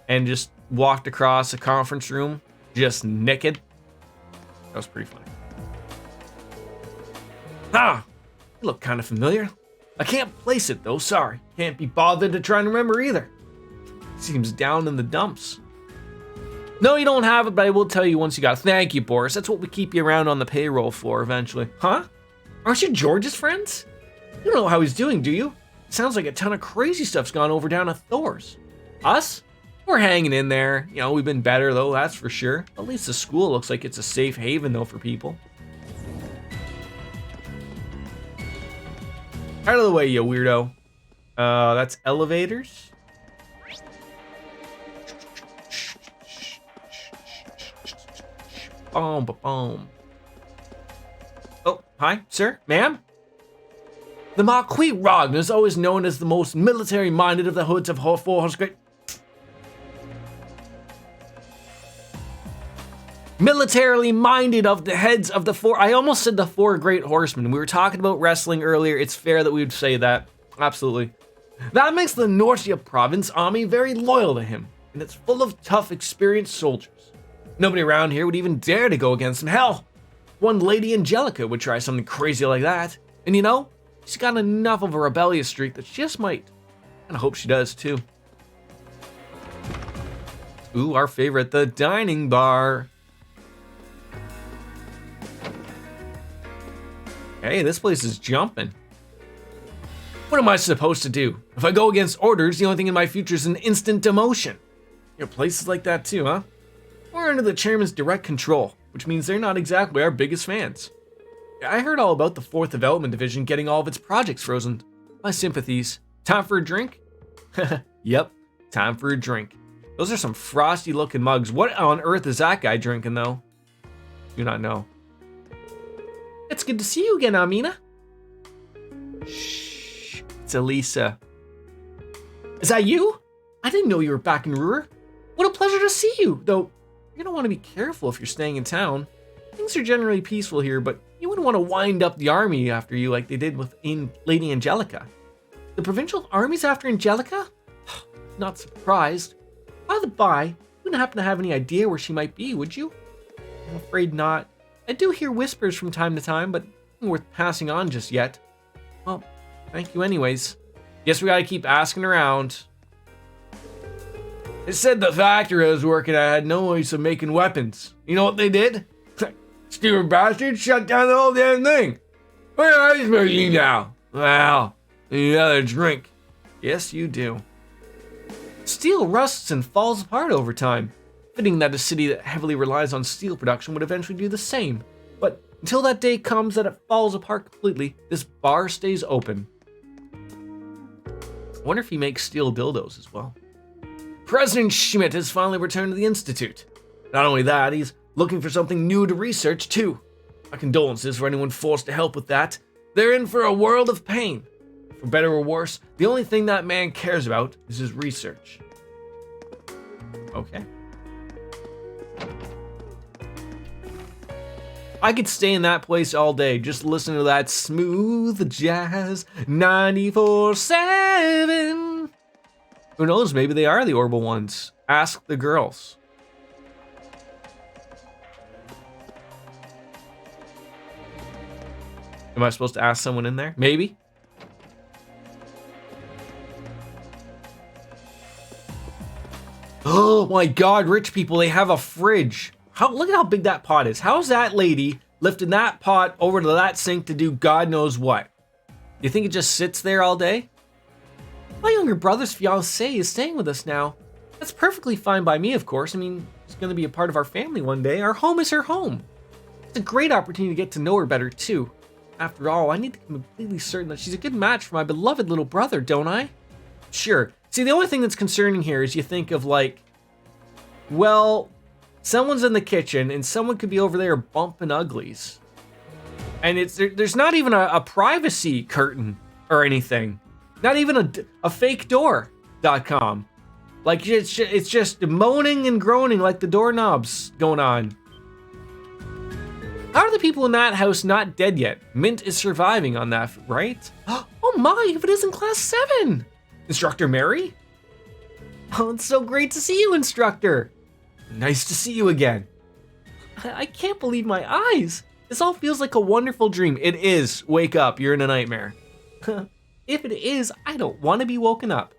A: and just walked across a conference room just naked? That was pretty funny. Ah, you look kind of familiar. I can't place it though, sorry. Can't be bothered to try and remember either. Seems down in the dumps. No, you don't have it, but I will tell you once you got it. Thank you, Boris. That's what we keep you around on the payroll for eventually. Huh? Aren't you George's friends? You don't know how he's doing, do you? Sounds like a ton of crazy stuff's gone over down at Thor's. Us? We're hanging in there. You know, we've been better though, that's for sure. At least the school looks like it's a safe haven though for people. Out of the way, you weirdo. That's elevators. Boom, boom. Oh, hi, sir, ma'am. The Marquis Ragnar is always known as the most military-minded of the hoods of Horfors Great. Militarily minded of the heads of the four. I almost said the four great horsemen. We were talking about wrestling earlier. It's fair that we would say that. Absolutely. That makes the Nortia province army very loyal to him, and it's full of tough, experienced soldiers. Nobody around here would even dare to go against him. Hell, one Lady Angelica would try something crazy like that. And you know, she's got enough of a rebellious streak that she just might. And I hope she does too. Ooh, our favorite, the dining bar. Hey, this place is jumping. What am I supposed to do? If I go against orders, the only thing in my future is an instant demotion. You know, places like that too, huh? We're under the chairman's direct control, which means they're not exactly our biggest fans. I heard all about the 4th Development Division getting all of its projects frozen. My sympathies. Time for a drink? Yep, time for a drink. Those are some frosty looking mugs. What on earth is that guy drinking though? Do not know. It's good to see you again, Amina. Shh, it's Elisa. Is that you? I didn't know you were back in Ruhr. What a pleasure to see you, though you're gonna want to be careful if you're staying in town. Things are generally peaceful here, but you wouldn't want to wind up the army after you like they did with Lady Angelica. The provincial army's after Angelica? Not surprised. By the by, you wouldn't happen to have any idea where she might be, would you? I'm afraid not. I do hear whispers from time to time, but nothing worth passing on just yet. Well, thank you anyways. Guess we gotta keep asking around. It said the factory I was working at had no ways of making weapons. You know what they did? Stupid bastards shut down the whole damn thing. Where are you making now? Well, another drink. Yes, you do. Steel rusts and falls apart over time. Fitting that a city that heavily relies on steel production would eventually do the same. But Until that day comes that it falls apart completely, this bar stays open. I wonder if he makes steel dildos as well. President Schmidt has finally returned to the Institute. Not only that, he's looking for something new to research too. My condolences for anyone forced to help with that. They're in for a world of pain. For better or worse, the only thing that man cares about is his research. Okay. I could stay in that place all day, just listening to that smooth jazz 94/7. Who knows, maybe they are the Orbital ones. Ask the girls. Am I supposed to ask someone in there? Maybe. Oh my god, rich people, they have a fridge. Look at how big that pot is. How's that lady lifting that pot over to that sink to do God knows what? You think it just sits there all day? My younger brother's fiancée is staying with us now. That's perfectly fine by me, of course. I mean, she's going to be a part of our family one day. Our home is her home. It's a great opportunity to get to know her better, too. After all, I need to be completely certain that she's a good match for my beloved little brother, don't I? Sure. See, the only thing that's concerning here is you think of like, well, someone's in the kitchen and someone could be over there bumping uglies. And there's not even a privacy curtain or anything. Not even a fake door.com. Like it's just moaning and groaning like the doorknobs going on. How are the people in that house not dead yet? Mint is surviving on that, right? Oh my, if it isn't class 7! Instructor Mary? Oh, it's so great to see you, Instructor. Nice to see you again. I can't believe my eyes. This all feels like a wonderful dream. It is. Wake up, you're in a nightmare. If it is, I don't want to be woken up.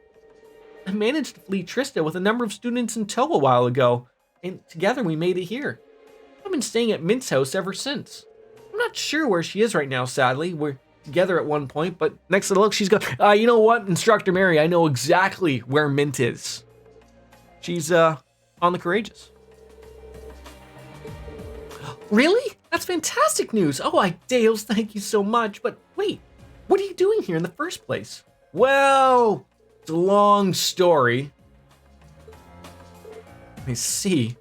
A: I managed to flee Trista with a number of students in tow a while ago, and together we made it here. I've been staying at Mint's house ever since. I'm not sure where she is right now, sadly. We're together at one point, but next to the look, she's gone. You know what, Instructor Mary, I know exactly where Mint is. She's, on the Courageous. Really? That's fantastic news. Oh, Dales, thank you so much. But wait, what are you doing here in the first place? Well, it's a long story. I see.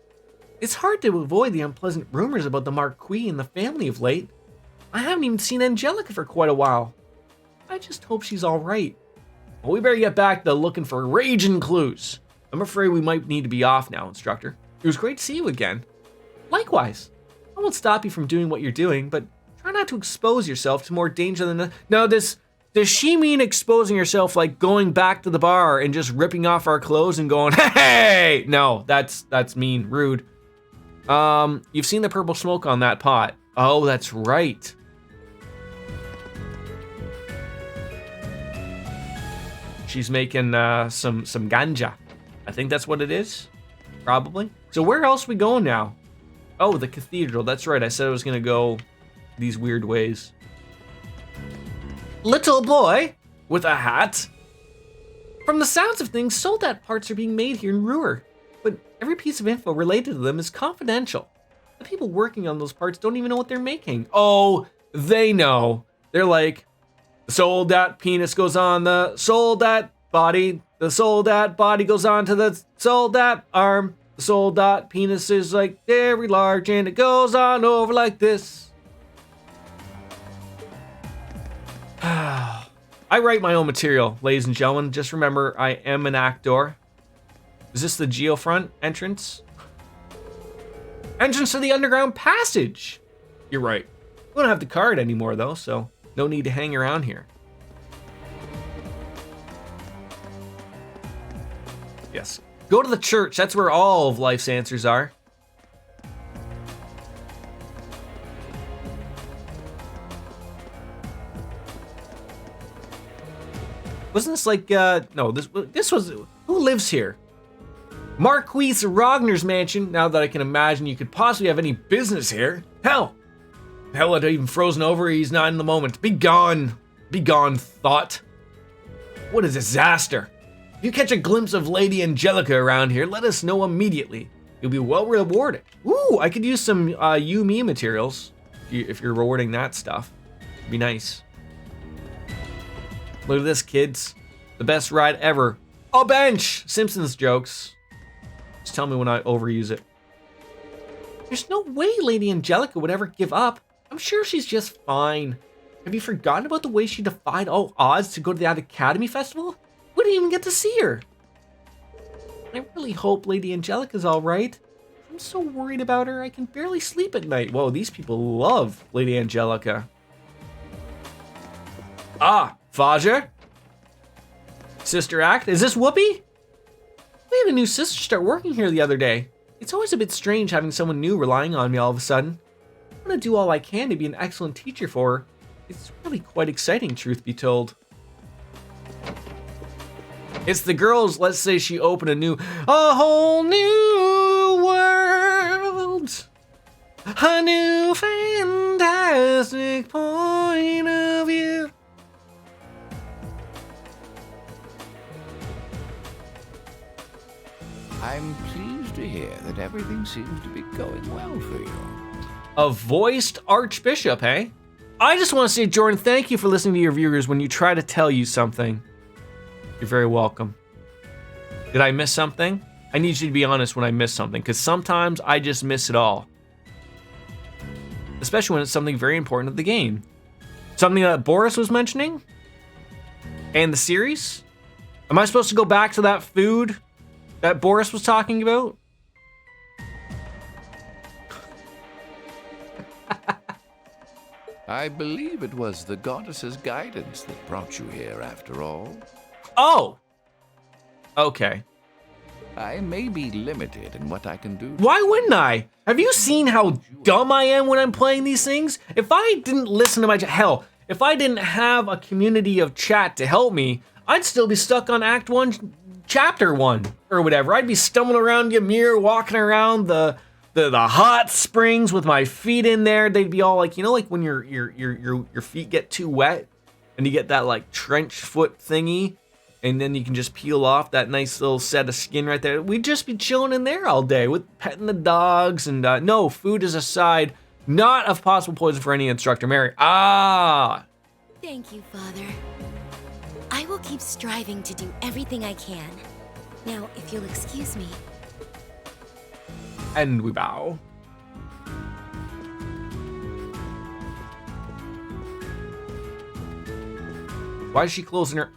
A: It's hard to avoid the unpleasant rumors about the Marquis and the family of late. I haven't even seen Angelica for quite a while. I just hope she's all right. Well, we better get back to looking for raging clues. I'm afraid we might need to be off now, Instructor. It was great to see you again. Likewise. I won't stop you from doing what you're doing, but try not to expose yourself to more danger than... No, does she mean exposing herself like going back to the bar and just ripping off our clothes and going, hey! No, that's mean, rude. You've seen the purple smoke on that pot. Oh, that's right. She's making some ganja. I think that's what it is. Probably. So where else are we going now? Oh, the cathedral. That's right. I said I was going to go these weird ways. Little boy with a hat. From the sounds of things, Soldat parts are being made here in Ruhr. But every piece of info related to them is confidential. The people working on those parts don't even know what they're making. Oh, they know. They're like, the Soldat penis goes on the Soldat body. The Soldat body goes on to the Soldat arm. The Soldat penis is like very large and it goes on over like this. I write my own material, ladies and gentlemen. Just remember, I am an actor. Is this the Geofront entrance? Entrance to the underground passage! You're right. We don't have the card anymore though, so no need to hang around here. Yes. Go to the church. That's where all of life's answers are. Wasn't this like, no, this was, who lives here? Marquis Ragner's mansion. Now that I can imagine you could possibly have any business here. Hell, I'd even frozen over. He's not in the moment. Be gone, thought. What a disaster. If you catch a glimpse of Lady Angelica around here, let us know immediately. You'll be well rewarded. Ooh, I could use some me materials. If if you're rewarding that stuff. It'd be nice. Look at this, kids. The best ride ever. A bench! Simpsons jokes. Just tell me when I overuse it. There's no way Lady Angelica would ever give up. I'm sure she's just fine. Have you forgotten about the way she defied all odds to go to that Academy Festival? We didn't even get to see her. I really hope Lady Angelica's alright. I'm so worried about her, I can barely sleep at night. Whoa, these people love Lady Angelica. Ah, Faja? Sister Act? Is this Whoopi? We had a new sister start working here the other day. It's always a bit strange having someone new relying on me all of a sudden. I want to do all I can to be an excellent teacher for her. It's really quite exciting, truth be told. It's the girls, let's say she opened a whole new world. A new fantastic point of view.
L: I'm pleased to hear that everything seems to be going well for you.
A: A voiced archbishop, eh? I just want to say, Jordan, thank you for listening to your viewers when you try to tell you something. You're very welcome. Did I miss something? I need you to be honest when I miss something, because sometimes I just miss it all. Especially when it's something very important to the game. Something that Boris was mentioning? And the series? Am I supposed to go back to that food that Boris was talking about?
L: I believe it was the goddess's guidance that brought you here after all.
A: Oh! Okay.
L: I may be limited in what I can do.
A: Why wouldn't I? Have you seen how dumb I am when I'm playing these things? If I didn't listen to hell, if I didn't have a community of chat to help me, I'd still be stuck on Act 1, Chapter 1, or whatever. I'd be stumbling around Ymir, walking around the hot springs with my feet in there. They'd be all like, you know, like when your feet get too wet and you get that like trench foot thingy, and then you can just peel off that nice little set of skin right there. We'd just be chilling in there all day with petting the dogs and no, food is a side, not of possible poison for any instructor. Mary. Ah.
M: Thank you, Father. I will keep striving to do everything I can. Now, if you'll excuse me.
A: And we bow. Why is she closing her?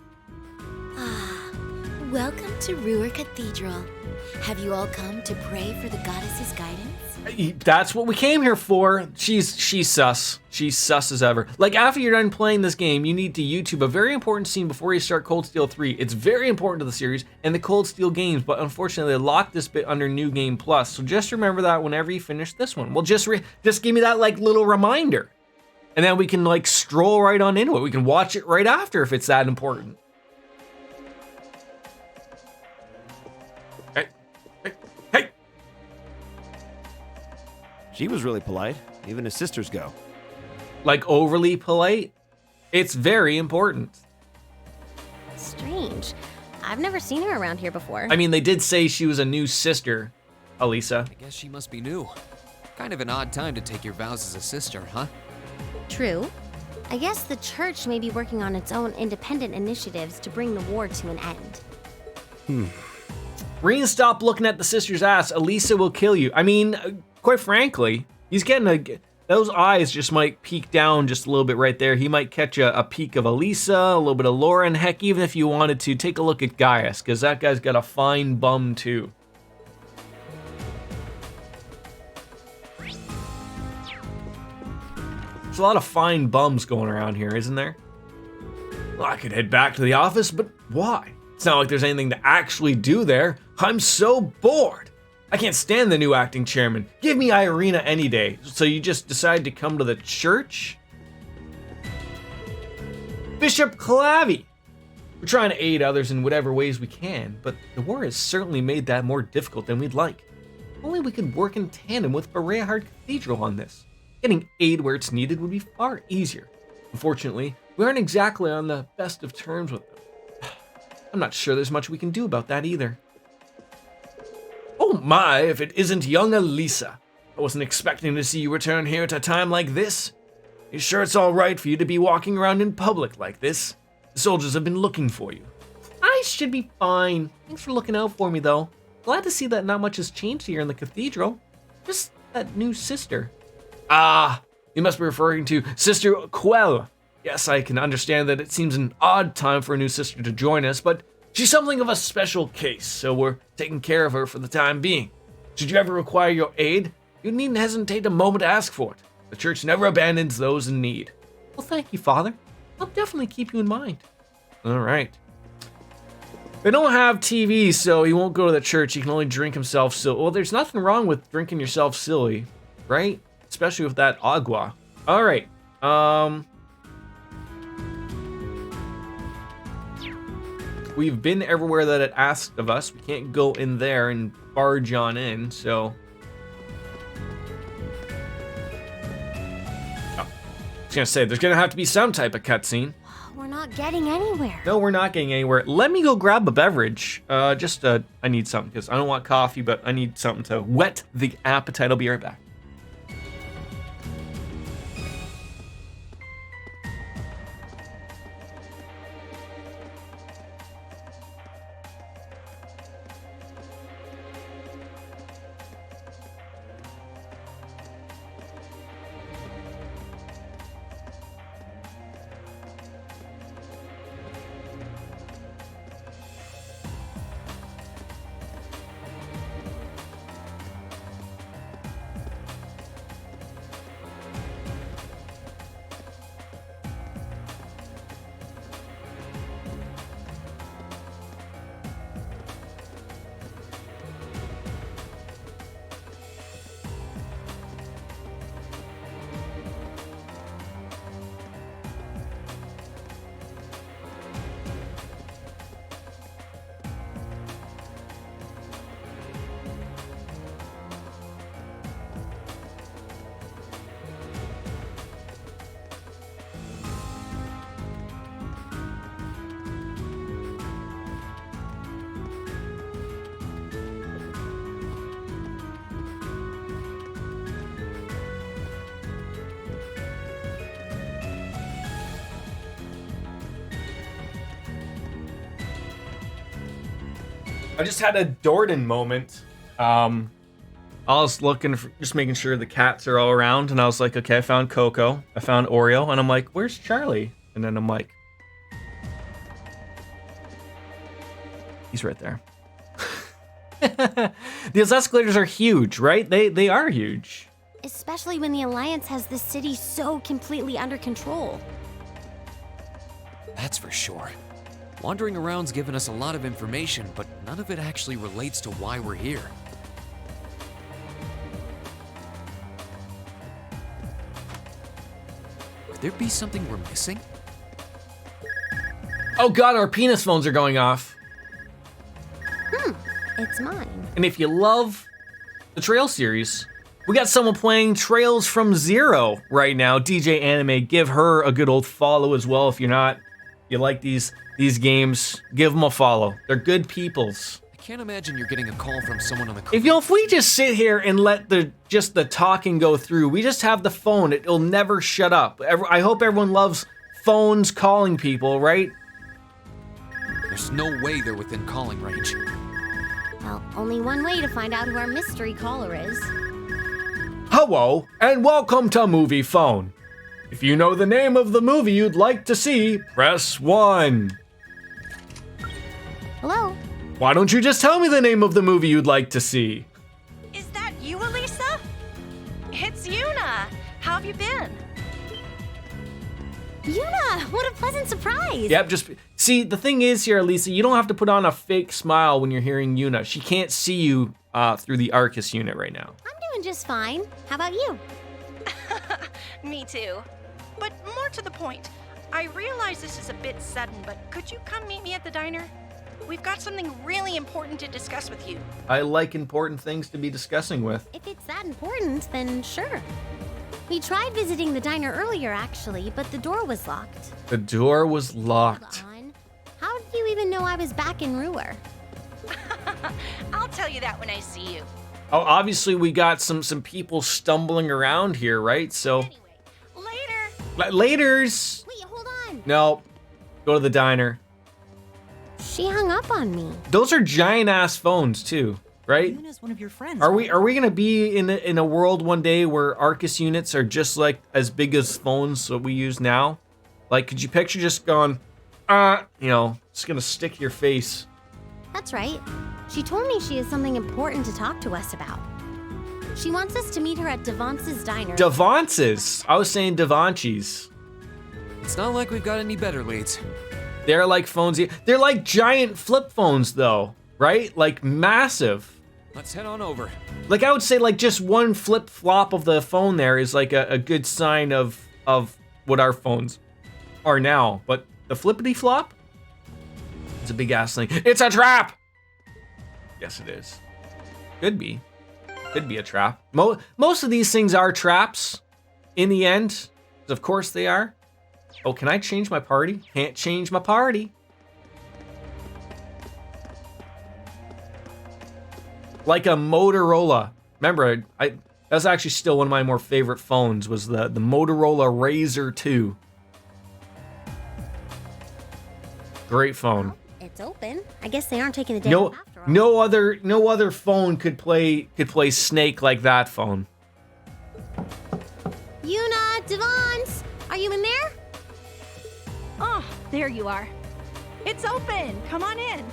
M: Welcome to Ruhr Cathedral. Have you all come to pray for the goddess's guidance?
A: That's what we came here for. She's sus. She's sus as ever. Like, after you're done playing this game, you need to YouTube a very important scene before you start Cold Steel 3. It's very important to the series and the Cold Steel games, but unfortunately they locked this bit under New Game Plus. So just remember that whenever you finish this one. Well, just give me that like little reminder, and then we can like stroll right on into it. We can watch it right after if it's that important. Hey.
N: She was really polite. Even his sisters go.
A: Like overly polite? It's very important.
C: Strange. I've never seen her around here before.
A: I mean, they did say she was a new sister, Elisa.
G: I guess she must be new. Kind of an odd time to take your vows as a sister, huh?
C: True. I guess the church may be working on its own independent initiatives to bring the war to an end.
A: Reen, stop looking at the sister's ass. Elisa will kill you. I mean, quite frankly, he's getting those eyes just might peek down just a little bit right there. He might catch a peek of Elisa, a little bit of Laura, and heck, even if you wanted to, take a look at Gaius, because that guy's got a fine bum too. There's a lot of fine bums going around here, isn't there? Well, I could head back to the office, but why? It's not like there's anything to actually do there. I'm so bored. I can't stand the new acting chairman. Give me Irina any day. So you just decide to come to the church? Bishop Clavi. We're trying to aid others in whatever ways we can, but the war has certainly made that more difficult than we'd like. If only we could work in tandem with Bereahard Cathedral on this. Getting aid where it's needed would be far easier. Unfortunately, we aren't exactly on the best of terms with them. I'm not sure there's much we can do about that either. Oh my, if it isn't young Elisa. I wasn't expecting to see you return here at a time like this. You sure it's all right for you to be walking around in public like this? The soldiers have been looking for you. I should be fine. Thanks for looking out for me, though. Glad to see that not much has changed here in the cathedral. Just that new sister. Ah, you must be referring to Sister Quell. Yes, I can understand that it seems an odd time for a new sister to join us, but she's something of a special case, so we're taking care of her for the time being. Should you ever require your aid, you needn't hesitate a moment to ask for it. The church never abandons those in need. Well, thank you, Father. I'll definitely keep you in mind. All right. They don't have TV, so he won't go to the church. He can only drink himself silly. Well, there's nothing wrong with drinking yourself silly, right? Especially with that agua. All right. We've been everywhere that it asked of us. We can't go in there and barge on in, so... Oh, I was gonna say, there's gonna have to be some type of cutscene.
C: We're not getting anywhere.
A: No, we're not getting anywhere. Let me go grab a beverage. I need something, because I don't want coffee, but I need something to whet the appetite. I'll be right back. I just had a Dordan moment. I was looking for, just making sure the cats are all around, and I was like, okay, I found Coco, I found Oreo, and I'm like, where's Charlie? And then I'm like, he's right there. These escalators are huge, right? They are huge.
C: Especially when the Alliance has the city so completely under control.
G: That's for sure. Wandering around's given us a lot of information, but none of it actually relates to why we're here. Could there be something we're missing?
A: Oh god, our penis phones are going off.
C: It's mine.
A: And if you love the Trail series, we got someone playing Trails from Zero right now. DJ Anime, give her a good old follow as well. If you like these games, give them a follow. They're good peoples.
G: I can't imagine you're getting a call from someone on the
A: If we just sit here and let the talking go through, we just have the phone, it'll never shut up. I hope everyone loves phones calling people, right?
G: There's no way they're within calling range.
C: Well, only one way to find out who our mystery caller is.
A: Hello, and welcome to Movie Phone. If you know the name of the movie you'd like to see, press 1.
C: Hello?
A: Why don't you just tell me the name of the movie you'd like to see?
O: Is that you, Elisa? It's Yuna. How have you been?
C: Yuna, what a pleasant surprise.
A: Yep, see, the thing is here, Lisa, you don't have to put on a fake smile when you're hearing Yuna. She can't see you through the Arcus unit right now.
C: I'm doing just fine. How about you?
O: Me too. But more to the point, I realize this is a bit sudden, but could you come meet me at the diner? We've got something really important to discuss with you.
A: I like important things to be discussing with.
C: If it's that important, then sure. We tried visiting the diner earlier, actually, but the door was locked.
A: The door was locked.
C: Hold on. How did you even know I was back in Ruhr?
O: I'll tell you that when I see you.
A: Oh, obviously we got some people stumbling around here, right? So laters.
C: Wait, hold on.
A: No, go to the diner.
C: She hung up on me.
A: Those are giant ass phones too, right?
D: Yuna's one of your friends.
A: Are we gonna be in a world one day where Arcus units are just like as big as phones that we use now? Like, could you picture just going, you know, just gonna stick to your face?
C: That's right. She told me she has something important to talk to us about. She wants us to meet her at Devance's diner.
A: Devance's? I was saying Devanchi's.
G: It's not like we've got any better leads.
A: They're like phones. They're like giant flip phones, though, right? Like massive.
G: Let's head on over.
A: Like I would say, like just one flip flop of the phone there is like a good sign of what our phones are now. But the flippity flop, it's a big ass thing. It's a trap. Yes, it is. Could be a trap. Most of these things are traps. In the end, of course they are. Oh, can I change my party? Can't change my party. Like a Motorola. Remember, that's actually still one of my more favorite phones, was the Motorola Razr 2. Great phone.
C: It's open. I guess they aren't taking the day off after all.
A: No other phone could play Snake like that phone.
C: Yuna, Devance, are you in there?
O: Oh, there you are. It's open. Come on in.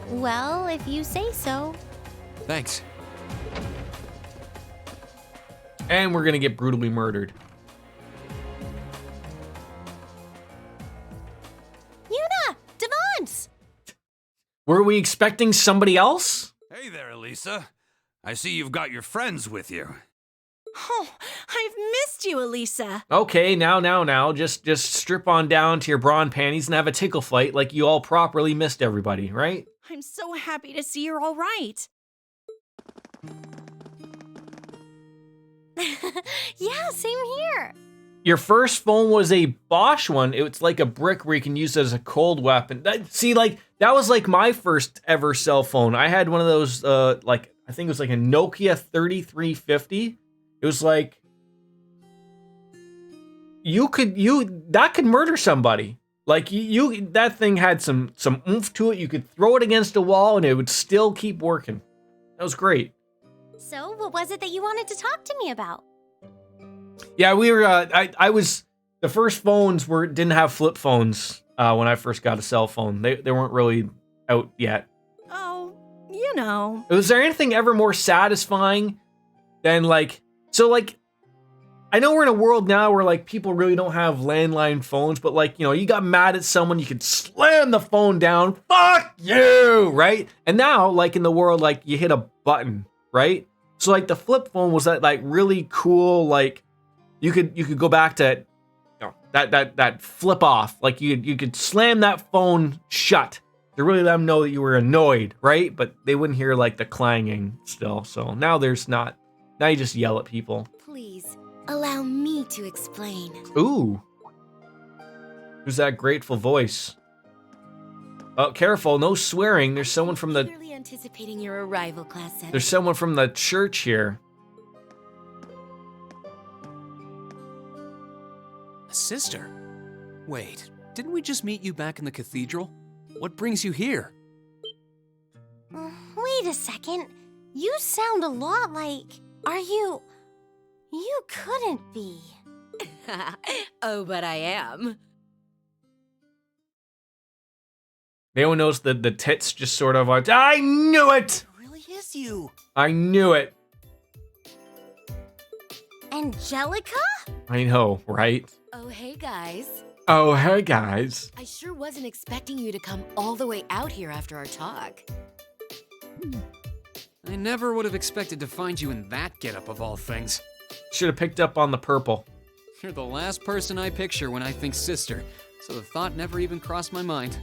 C: Well, if you say so.
G: Thanks.
A: And we're gonna get brutally murdered.
C: Yuna, Devance!
A: Were we expecting somebody else?
K: Hey there, Elisa. I see you've got your friends with you.
O: Oh, I've missed you, Elisa.
A: Okay, now, just strip on down to your bra and panties and have a tickle fight like you all properly missed everybody, right?
O: I'm so happy to see you're all right.
C: Yeah, same here.
A: Your first phone was a Bosch one. It's like a brick where you can use it as a cold weapon. That was like my first ever cell phone. I had one of those, I think it was like a Nokia 3350. It was like, that could murder somebody. Like that thing had some oomph to it. You could throw it against a wall and it would still keep working. That was great.
C: So, what was it that you wanted to talk to me about?
A: Yeah, we were. The first phones didn't have flip phones when I first got a cell phone. They weren't really out yet.
O: Oh, you know.
A: Was there anything ever more satisfying than I know we're in a world now where people really don't have landline phones, but you got mad at someone, you could slam the phone down, fuck you, right? And now in the world you hit a button, right? So the flip phone was that really cool you could go back to that flip off, you could slam that phone shut to really let them know that you were annoyed, right? But they wouldn't hear the clanging still. So now there's not. Now you just yell at people.
M: Please allow me to explain.
A: Ooh. Who's that grateful voice? Oh, careful, no swearing. There's someone from the.
M: Clearly anticipating your arrival, Class 7.
A: There's someone from the church here.
G: A sister? Wait, didn't we just meet you back in the cathedral? What brings you here?
C: Wait a second. You sound a lot like... Are you... You couldn't be.
M: Oh, but I am.
A: Anyone knows the tits just sort of like, I knew it!
D: It really is you.
A: I knew it.
C: Angelica?
A: I know, right?
M: Oh, hey, guys.
A: Oh, hey, guys.
M: I sure wasn't expecting you to come all the way out here after our talk.
G: I never would have expected to find you in that getup of all things.
A: Should have picked up on the purple.
G: You're the last person I picture when I think sister, so the thought never even crossed my mind.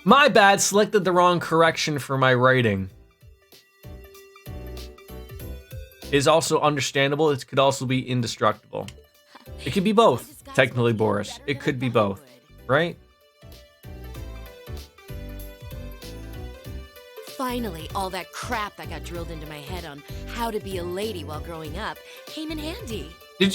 A: My bad, selected the wrong correction for my writing. Is also understandable. It could also be indestructible. It could be both, technically, Boris. It could be both, right?
M: Finally, all that crap that got drilled into my head on how to be a lady while growing up came in handy.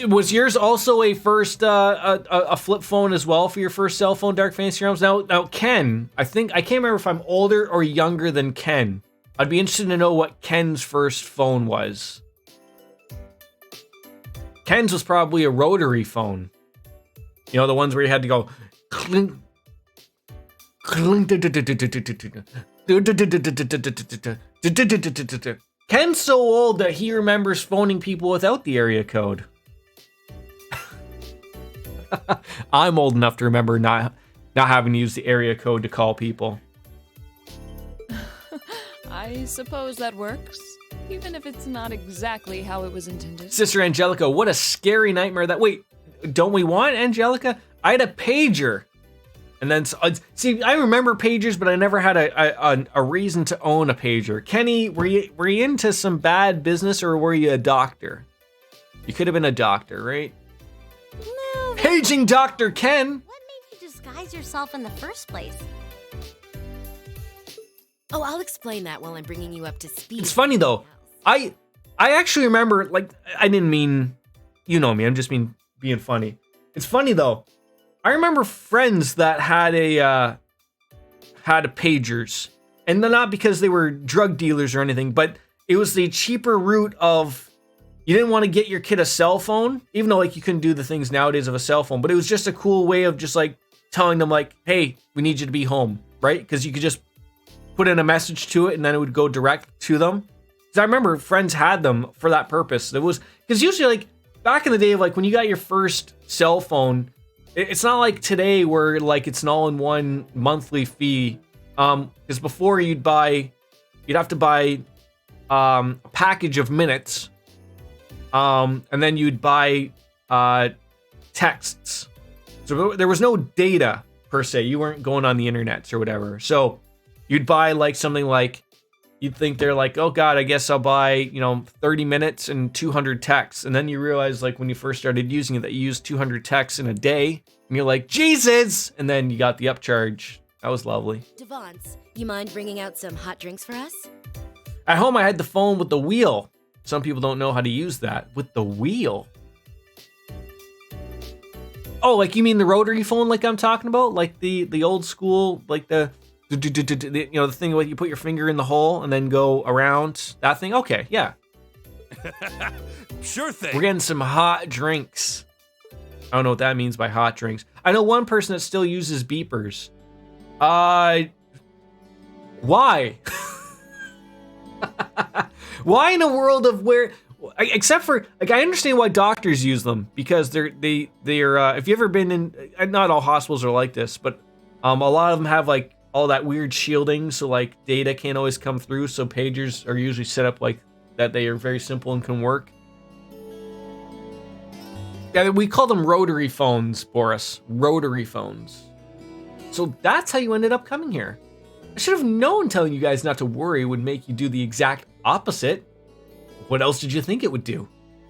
A: Was yours also a first a flip phone as well for your first cell phone, Dark Fantasy Realms? Now Ken, I can't remember if I'm older or younger than Ken. I'd be interested to know what Ken's first phone was. Ken's was probably a rotary phone. You know, the ones where you had to go clink, clink. Ken's so old that he remembers phoning people without the area code. I'm old enough to remember not having to use the area code to call people.
H: I suppose that works, even if it's not exactly how it was intended.
A: Sister Angelica, what a scary nightmare that. Wait, don't we want Angelica? I had a pager. And then, see, I remember pagers, but I never had a reason to own a pager. Kenny, were you into some bad business, or were you a doctor? You could have been a doctor, right?
C: No.
A: Paging Dr. Ken!
C: What made you disguise yourself in the first place?
M: Oh, I'll explain that while I'm bringing you up to speed.
A: It's funny, though. I actually remember, like, I didn't mean, you know me, I'm just being funny. It's funny, though. I remember friends that had pagers, and not because they were drug dealers or anything, but it was the cheaper route of, you didn't want to get your kid a cell phone, even though like you couldn't do the things nowadays of a cell phone, but it was just a cool way of just like telling them like, hey, we need you to be home, right? Because you could just put in a message to it and then it would go direct to them. Because I remember friends had them for that purpose. It was because usually like back in the day, like when you got your first cell phone, it's not like today where like it's an all-in-one monthly fee. Because before you'd have to buy a package of minutes, and then you'd buy texts. So there was no data per se. You weren't going on the internet or whatever. So you'd buy like something like, you'd think they're like, oh God, I guess I'll buy, 30 minutes and 200 texts. And then you realize like when you first started using it that you used 200 texts in a day. And you're like, Jesus! And then you got the upcharge. That was lovely.
M: Devance, you mind bringing out some hot drinks for us?
A: At home, I had the phone with the wheel. Some people don't know how to use that. With the wheel? Oh, like you mean the rotary phone like I'm talking about? Like the old school, like the thing where you put your finger in the hole and then go around? That thing? Okay, yeah.
K: Sure thing.
A: We're getting some hot drinks. I don't know what that means by hot drinks. I know one person that still uses beepers. Why? Why in a world of where, except for, like, I understand why doctors use them, because they're if you've ever been in, not all hospitals are like this, but a lot of them have like all that weird shielding, so like data can't always come through, so pagers are usually set up like that. They are very simple and can work. Yeah, we call them rotary phones, Boris. Rotary phones. So that's how you ended up coming here. I should have known telling you guys not to worry would make you do the exact opposite. What else did you think it would do?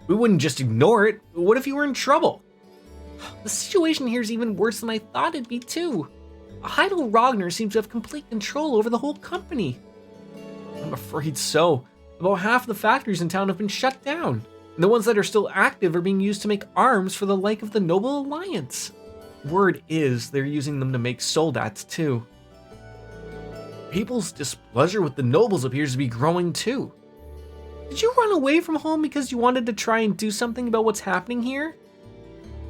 A: We wouldn't just ignore it. What if you were in trouble? The situation here is even worse than I thought it'd be too. Heidel Rogner seems to have complete control over the whole company. I'm afraid so. About half the factories in town have been shut down. And the ones that are still active are being used to make arms for the like of the Noble Alliance. Word is they're using them to make soldats too. People's displeasure with the nobles appears to be growing too. Did you run away from home because you wanted to try and do something about what's happening here?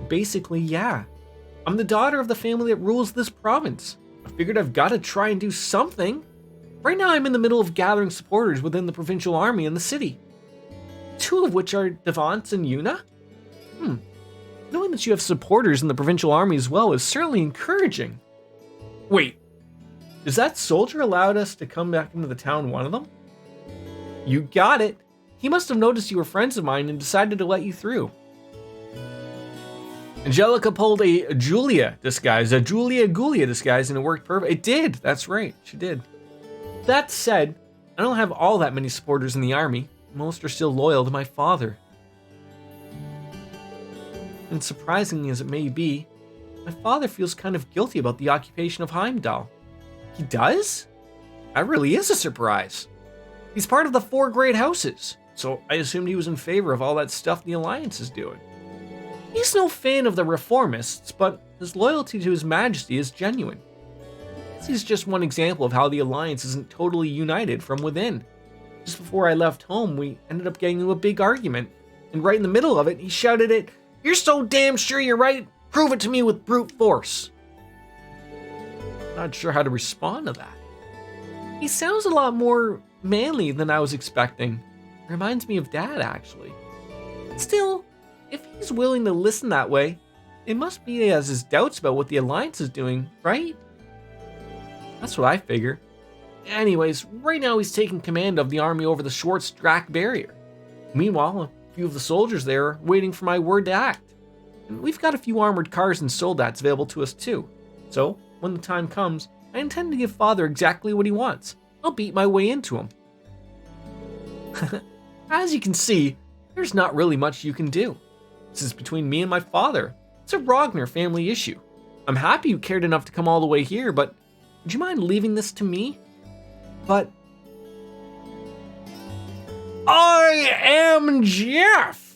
A: Basically, yeah. I'm the daughter of the family that rules this province. I figured I've got to try and do something. Right now I'm in the middle of gathering supporters within the provincial army in the city. 2 of which are Devance and Yuna? Knowing that you have supporters in the provincial army as well is certainly encouraging. Wait, is that soldier allowed us to come back into the town, one of them? You got it. He must have noticed you were friends of mine and decided to let you through. Angelica pulled a Julia disguise, a Julia Gulia disguise, and it worked perfect. It did, that's right, she did. That said, I don't have all that many supporters in the army. Most are still loyal to my father. And surprisingly as it may be, my father feels kind of guilty about the occupation of Heimdall. He does? That really is a surprise. He's part of the 4 great houses, so I assumed he was in favor of all that stuff the Alliance is doing. He's no fan of the reformists, but his loyalty to His Majesty is genuine. This is just one example of how the Alliance isn't totally united from within. Just before I left home, we ended up getting into a big argument, and right in the middle of it, he shouted it, "You're so damn sure you're right, prove it to me with brute force." Not sure how to respond to that. He sounds a lot more manly than I was expecting. Reminds me of Dad, actually. Still, if he's willing to listen that way, it must be he has his doubts about what the Alliance is doing, right? That's what I figure. Anyways, right now he's taking command of the army over the Schwarz-Drac barrier. Meanwhile, a few of the soldiers there are waiting for my word to act. And we've got a few armored cars and soldats available to us too. So, when the time comes, I intend to give Father exactly what he wants. I'll beat my way into him. As you can see, there's not really much you can do. This is between me and my father. It's a Rogner family issue. I'm happy you cared enough to come all the way here, but would you mind leaving this to me? But I am Jeff!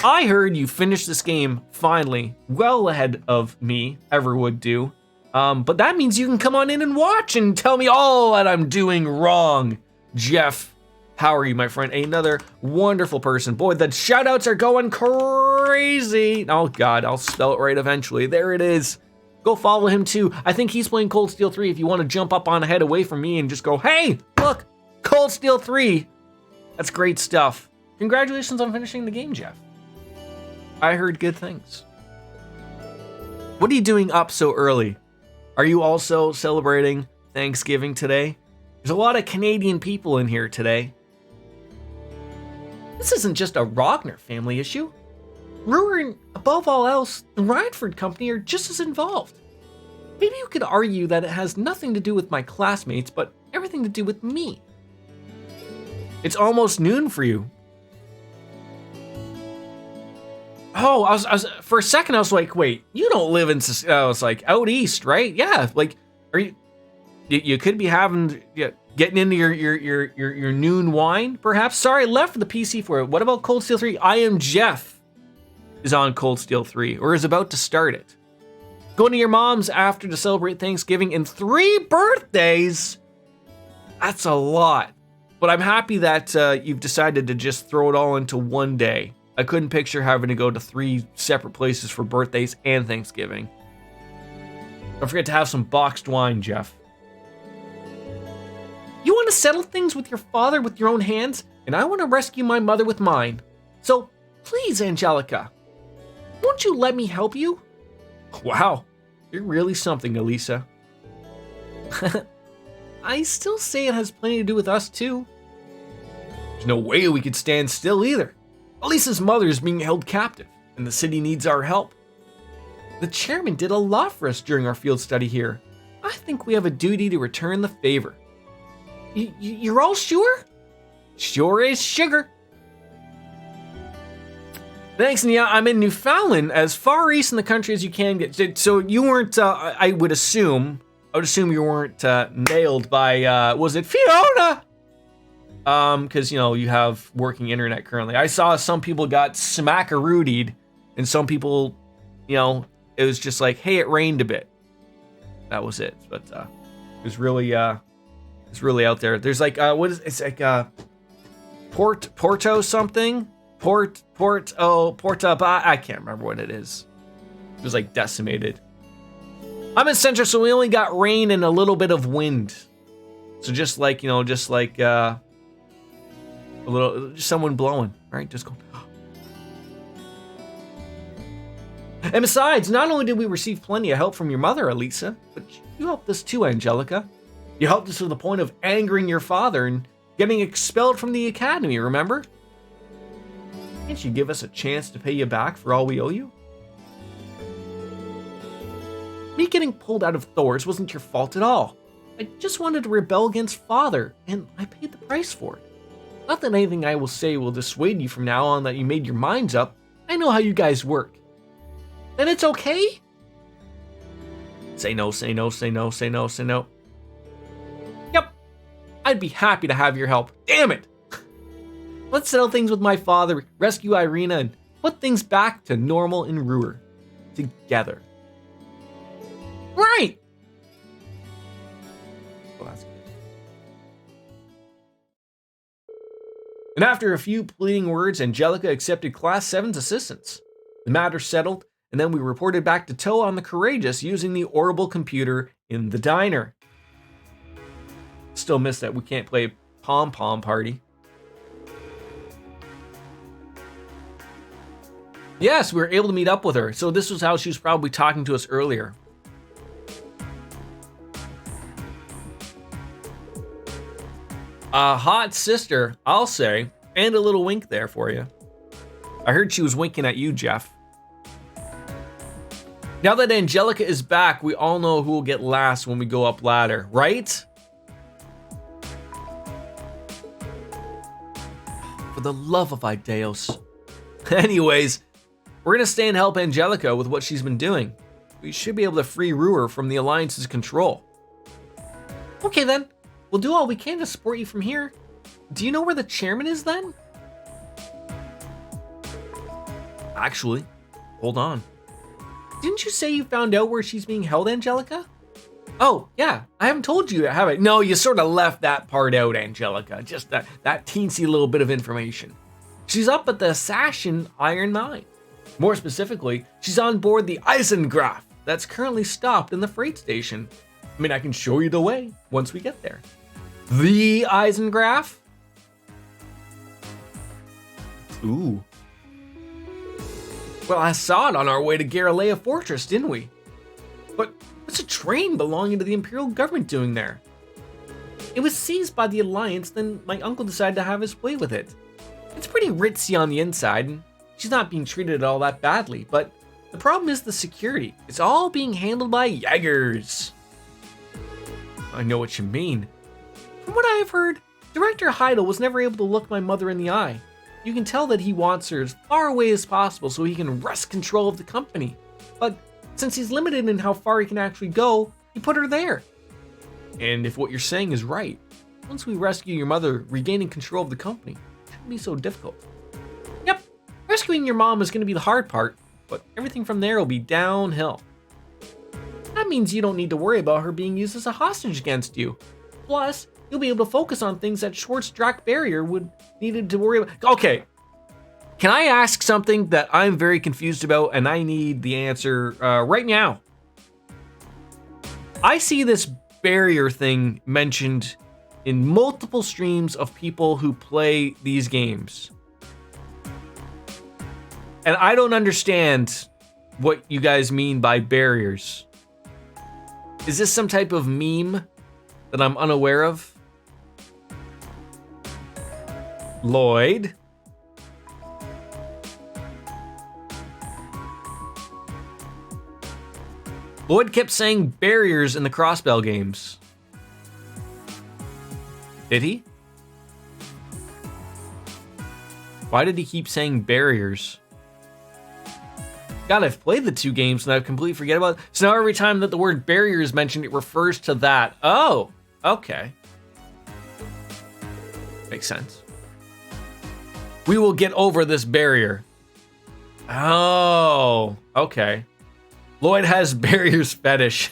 A: I heard you finished this game, finally, well ahead of me ever would do. But that means you can come on in and watch and tell me all that I'm doing wrong. Jeff, how are you, my friend? Another wonderful person. Boy, the shoutouts are going crazy. Oh God, I'll spell it right eventually. There it is. Go follow him too. I think he's playing Cold Steel 3 if you want to jump up on ahead away from me and just go, hey, look, Cold Steel 3. That's great stuff. Congratulations on finishing the game, Jeff. I heard good things. What are you doing up so early? Are you also celebrating Thanksgiving today? There's a lot of Canadian people in here today. This isn't just a Rogner family issue. Brewer and, above all else, the Rhineford Company are just as involved. Maybe you could argue that it has nothing to do with my classmates, but everything to do with me. It's almost noon for you. Oh, I was for a second I was like, wait, you don't live in, I was like, out east, right? Yeah, like, are you could be having, getting into your noon wine, perhaps? Sorry, I left the PC for it. What about Cold Steel 3? I am Jeff is on Cold Steel 3, or is about to start it. Going to your mom's after to celebrate Thanksgiving and 3 birthdays? That's a lot. But I'm happy that you've decided to just throw it all into one day. I couldn't picture having to go to 3 separate places for birthdays and Thanksgiving. Don't forget to have some boxed wine, Jeff. You want to settle things with your father with your own hands, and I want to rescue my mother with mine. So please, Angelica, won't you let me help you? Wow, you're really something, Elisa. I still say it has plenty to do with us too. There's no way we could stand still either. Elisa's mother is being held captive, and the city needs our help. The chairman did a lot for us during our field study here. I think we have a duty to return the favor. You're all sure? Sure as sugar. Thanks, and yeah, I'm in Newfoundland, as far east in the country as you can get. So you weren't, I would assume you weren't nailed by, was it Fiona? Because, you have working internet currently. I saw some people got smackarootied, and some people, it was just like, hey, it rained a bit. That was it. But it was really out there. There's like, it's like, Porto something? I can't remember what it is. It was like decimated. I'm in Central, so we only got rain and a little bit of wind. So just like a little, just someone blowing, right? Just going. And besides, not only did we receive plenty of help from your mother, Elisa, but you helped us too, Angelica. You helped us to the point of angering your father and getting expelled from the academy, remember? Can't you give us a chance to pay you back for all we owe you? Me getting pulled out of Thor's wasn't your fault at all. I just wanted to rebel against Father, and I paid the price for it. Not that anything I will say will dissuade you from now on that you made your minds up. I know how you guys work. Then it's okay? Say no, say no, say no, say no, say no. Yep, I'd be happy to have your help. Damn it! Let's settle things with my father, rescue Irina, and put things back to normal in Ruhr. Together. Right! Well, that's good. And after a few pleading words, Angelica accepted Class 7's assistance. The matter settled, and then we reported back to tow on the Courageous using the orbital computer in the diner. Still miss that we can't play pom-pom party. Yes, we were able to meet up with her, so this was how she was probably talking to us earlier. A hot sister, I'll say, and a little wink there for you. I heard she was winking at you, Jeff. Now that Angelica is back, we all know who will get last when we go up ladder, right? For the love of Idaeus. Anyways, we're gonna stay and help Angelica with what she's been doing. We should be able to free Ruhr from the Alliance's control. Okay then, we'll do all we can to support you from here. Do you know where the chairman is then? Actually, hold on. Didn't you say you found out where she's being held, Angelica? Oh, yeah, I haven't told you, have I? No, you sort of left that part out, Angelica. Just that teensy little bit of information. She's up at the Assassin Iron Mine. More specifically, she's on board the Eisengraf that's currently stopped in the freight station. I mean, I can show you the way once we get there. The Eisengraf? Ooh. Well, I saw it on our way to Garalea Fortress, didn't we? But what's a train belonging to the Imperial government doing there? It was seized by the Alliance, then my uncle decided to have his way with it. It's pretty ritzy on the inside, and she's not being treated all that badly, but the problem is the security. It's all being handled by Jaegers. I know what you mean. From what I have heard, Director Heidel was never able to look my mother in the eye. You can tell that he wants her as far away as possible so he can wrest control of the company. But since he's limited in how far he can actually go, he put her there. And if what you're saying is right, once we rescue your mother, regaining control of the company shouldn't be so difficult. Yep, rescuing your mom is going to be the hard part, but everything from there will be downhill. That means you don't need to worry about her being used as a hostage against you. Plus, you'll be able to focus on things that Schwartz-Drac barrier would needed to worry about. Okay, can I ask something that I'm very confused about and I need the answer right now? I see this barrier thing mentioned in multiple streams of people who play these games. And I don't understand what you guys mean by barriers. Is this some type of meme that I'm unaware of? Lloyd? Lloyd kept saying barriers in the Crossbell games. Did he? Why did he keep saying barriers? God, I've played the two games and I've completely forget about it. So now every time that the word barrier is mentioned, it refers to that. Oh, okay. Makes sense. We will get over this barrier. Oh, okay. Lloyd has barriers fetish.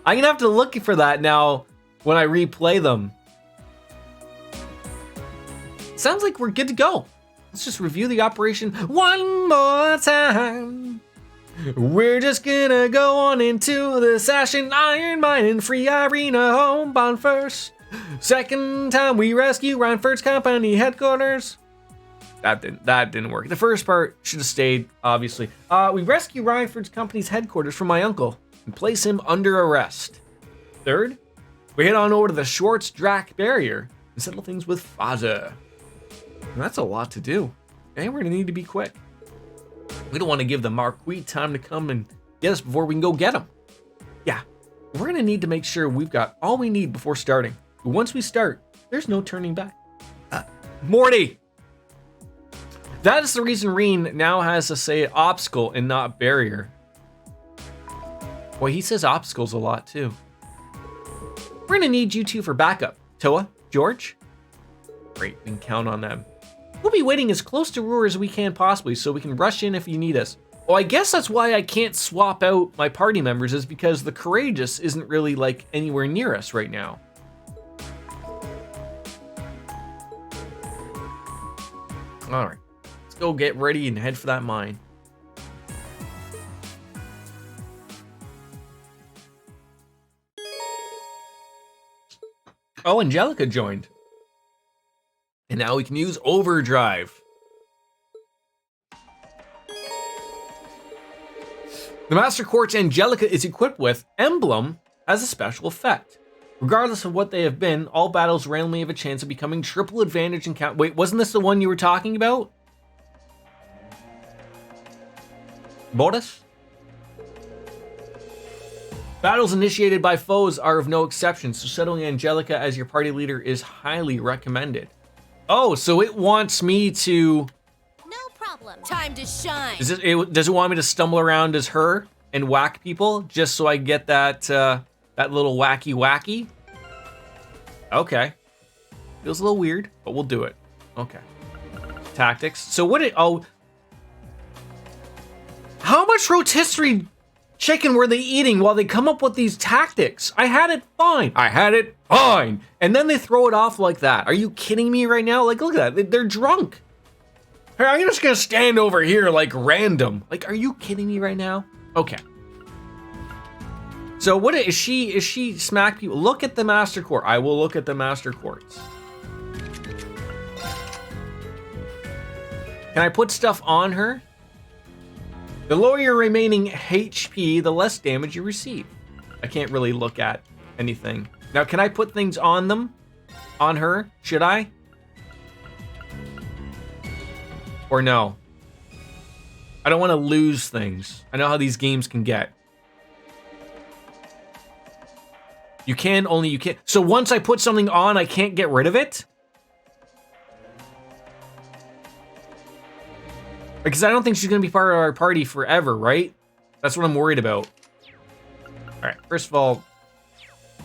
A: I'm gonna have to look for that now when I replay them. Sounds like we're good to go. Let's just review the operation one more time. We're just gonna go on into the Assassin Iron Mine and free Irina Homebound first. Second time we rescue Reinford's company headquarters. That didn't work. The first part should have stayed, obviously. We rescue Reinford's company's headquarters from my uncle and place him under arrest. Third, we head on over to the Schwartz-Drac barrier and settle things with Faza. That's a lot to do, and we're gonna need to be quick. We don't want to give the Marquis time to come and get us before we can go get him. Yeah, we're gonna need to make sure we've got all we need before starting. But once we start, there's no turning back. Morty! That is the reason Reen now has to say obstacle and not barrier. Boy, he says obstacles a lot, too. We're gonna need you two for backup. Toa, George? Great, we can count on them. We'll be waiting as close to Roar as we can possibly, so we can rush in if you need us. Oh, I guess that's why I can't swap out my party members, is because the Courageous isn't really, like, anywhere near us right now. Alright, let's go get ready and head for that mine. Oh, Angelica joined. And now we can use Overdrive. The Master Quartz Angelica is equipped with Emblem as a special effect. Regardless of what they have been, all battles randomly have a chance of becoming triple advantage and count. Wait, wasn't this the one you were talking about? Boris? Battles initiated by foes are of no exception, so settling Angelica as your party leader is highly recommended. Oh, so it wants me to...
I: No problem.
M: Time to shine.
A: Does it want me to stumble around as her and whack people just so I get that that little wacky? Okay. Feels a little weird, but we'll do it. Okay. Tactics. So what it... Oh. How much rotisserie chicken were they eating while they come up with these tactics? I had it fine. And then they throw it off like that. Are you kidding me right now? Like, look at that. They're drunk. Hey, I'm just gonna stand over here like random. Like, are you kidding me right now? Okay. So what is she smack people? Look at the Master Quartz. I will look at the Master Quartz. Can I put stuff on her? The lower your remaining HP, the less damage you receive. I can't really look at anything. Now, can I put things on them? On her? Should I? Or no? I don't want to lose things. I know how these games can get. You can, only you can't. So once I put something on, I can't get rid of it? Because I don't think she's going to be part of our party forever, right? That's what I'm worried about. All right, first of all,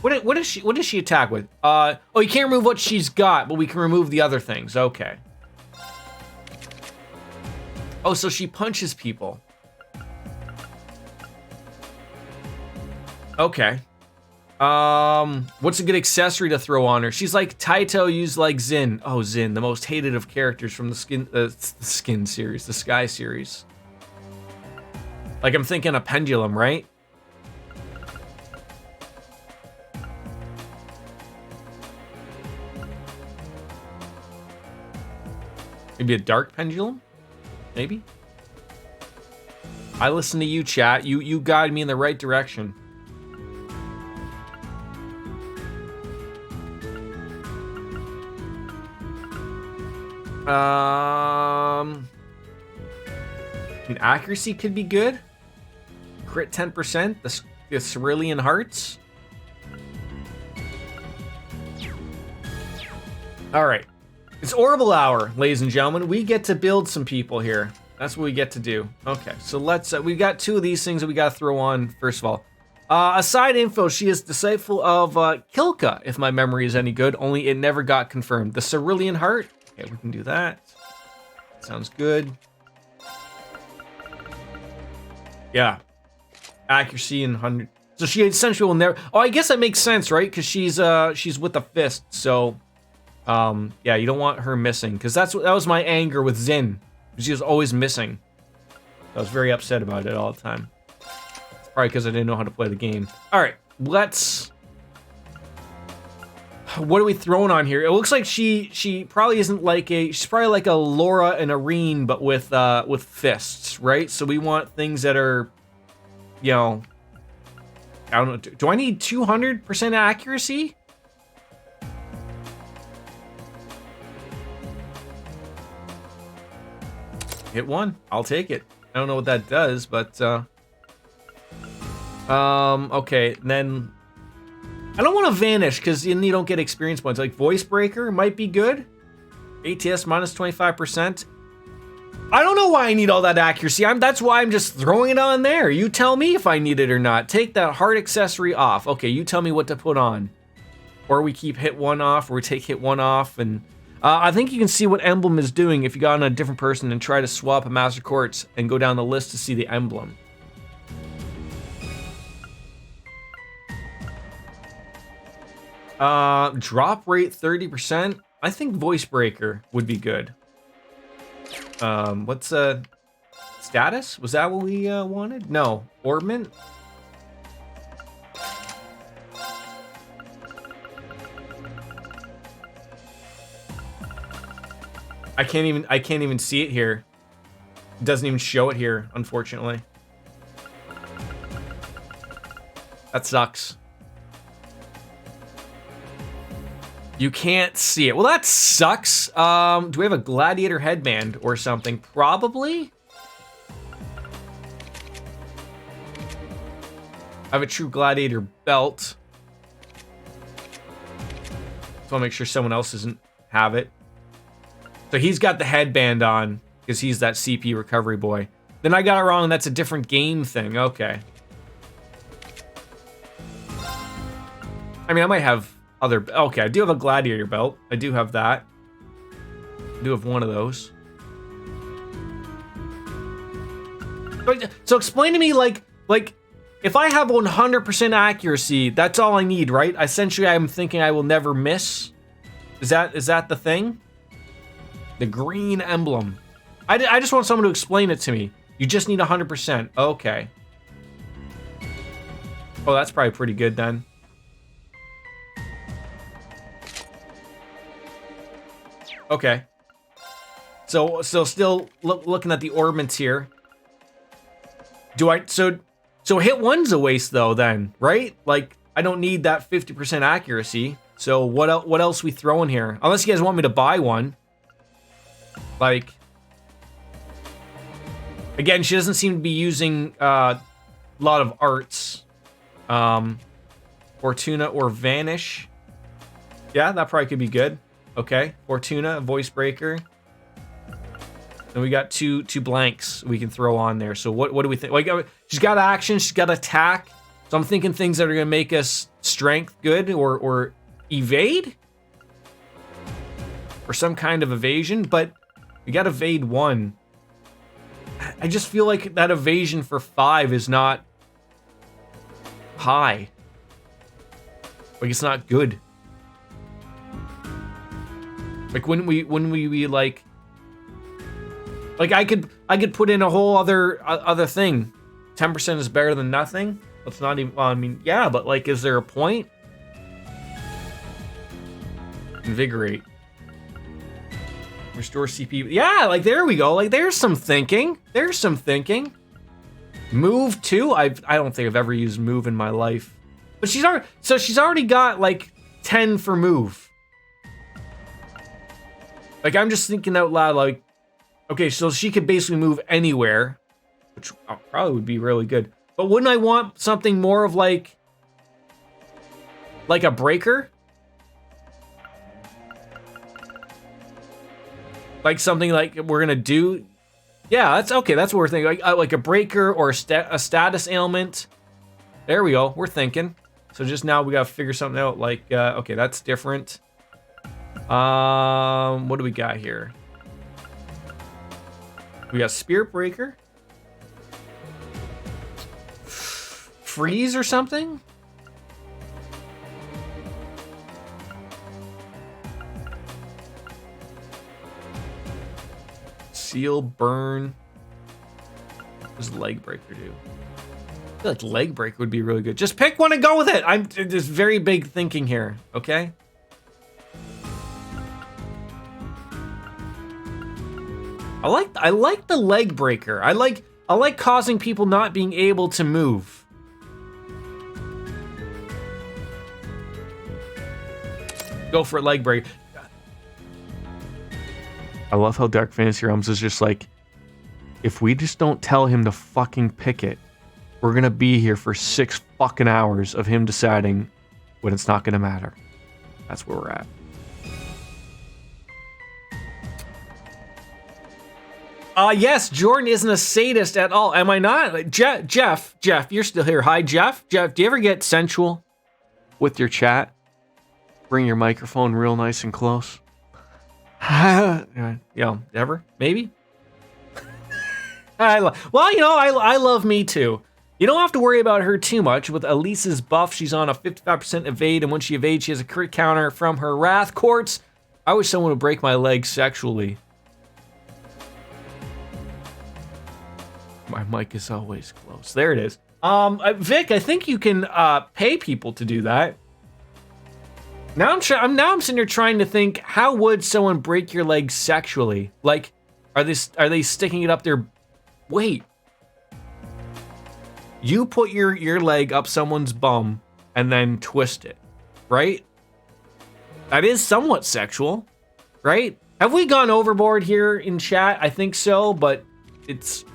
A: what does she attack with? Oh, you can't remove what she's got, but we can remove the other things. Okay. Oh, so she punches people. Okay. What's a good accessory to throw on her? She's like Taito used like Zin. Oh, Zin, the most hated of characters from the Sky series. Like, I'm thinking a pendulum, right? Maybe a dark pendulum? Maybe? I listen to you, chat. You guide me in the right direction. Accuracy could be good. Crit 10%. The Cerulean Hearts. All right. It's Orbital Hour, ladies and gentlemen. We get to build some people here. That's what we get to do. Okay, so let's... we got two of these things that we got to throw on, first of all. Aside info, she is disciple of Kilka, if my memory is any good, only it never got confirmed. The Cerulean Heart. Okay, we can do that. Sounds good. Yeah. Accuracy and 100. So she essentially will never... Oh, I guess that makes sense, right? Because she's with a fist, so... yeah, you don't want her missing, because that was my anger with Zin. She was always missing. I was very upset about it all the time. It's probably because I didn't know how to play the game. All right, let's... What are we throwing on here? It looks like she probably isn't like a... She's probably like a Laura and Irene, but with fists, right? So we want things that are, you know... I don't know. Do I need 200% accuracy? Hit one. I'll take it. I don't know what that does, but okay, then I don't want to vanish because then you don't get experience points. Like Voice Breaker might be good. ATS minus 25%. I don't know why I need all that accuracy. That's why I'm just throwing it on there. You tell me if I need it or not. Take that heart accessory off. Okay, you tell me what to put on. Or we keep hit 1 off, or we take hit 1 off, and I think you can see what emblem is doing if you got on a different person and try to swap a Master Quartz and go down the list to see the emblem. Drop rate 30%. I think Voice Breaker would be good. What's status? Was that what we wanted? No, Orbment. I can't even see it here. It doesn't even show it here, unfortunately. That sucks. You can't see it. Well, that sucks. Do we have a gladiator headband or something? Probably. I have a true gladiator belt. So I'll make sure someone else doesn't have it. So he's got the headband on because he's that CP recovery boy. Then I got it wrong. That's a different game thing. Okay. I mean, I might have other... Okay, I do have a gladiator belt. I do have that. I do have one of those. So explain to me, like if I have 100% accuracy, that's all I need, right? Essentially, I'm thinking I will never miss. Is that the thing? The green emblem. I just want someone to explain it to me. You just need 100%. Okay. Oh, that's probably pretty good then. Okay. So still looking at the orbments here. So hit 1's a waste though then, right? Like I don't need that 50% accuracy. So what else we throw in here? Unless you guys want me to buy one. Like again, she doesn't seem to be using a lot of arts. Fortuna or Vanish. Yeah, that probably could be good. Okay, Fortuna, Voice Breaker. And we got two blanks we can throw on there. So what do we think? Like, she's got action, she's got attack. So I'm thinking things that are gonna make us strength good or evade? Or some kind of evasion, but we got evade 1. I just feel like that evasion for 5 is not high. Like it's not good. Like when we like I could put in a whole other thing. 10% is better than nothing. That's not even, well, I mean, yeah, but like, is there a point? Invigorate. Restore CP. Yeah, like there we go. Like there's some thinking. There's some thinking. Move 2. I don't think I've ever used move in my life. But she's already got like 10 for move. Like I'm just thinking out loud, like, okay, so she could basically move anywhere, which probably would be really good. But wouldn't I want something more of like a breaker? Like something like we're gonna do. Yeah, that's okay. That's what we're thinking. Like a breaker or a status ailment. There we go. We're thinking. So just now we gotta figure something out. Like okay, that's different. What do we got here? We got Spirit Breaker. Freeze or something? Seal, burn. What does Leg Breaker do? I feel like Leg Breaker would be really good. Just pick one and go with it. There's very big thinking here, okay? I like the Leg Breaker. I like causing people not being able to move. Go for a Leg Breaker. I love how Dark Fantasy Realms is just like, if we just don't tell him to fucking pick it, we're gonna be here for 6 fucking hours of him deciding when it's not gonna matter. That's where we're at. Yes, Jordan isn't a sadist at all. Am I not? Jeff, you're still here. Hi, Jeff. Jeff, do you ever get sensual with your chat? Bring your microphone real nice and close. Ever? Maybe? I love me too. You don't have to worry about her too much. With Elise's buff, she's on a 55% evade, and when she evades, she has a crit counter from her Wrath Quartz. I wish someone would break my leg sexually. My mic is always close. There it is. Vic, I think you can pay people to do that. Now I'm sitting here trying to think, how would someone break your leg sexually? Like, are they sticking it up their... Wait. You put your leg up someone's bum and then twist it, right? That is somewhat sexual, right? Have we gone overboard here in chat? I think so, but it's...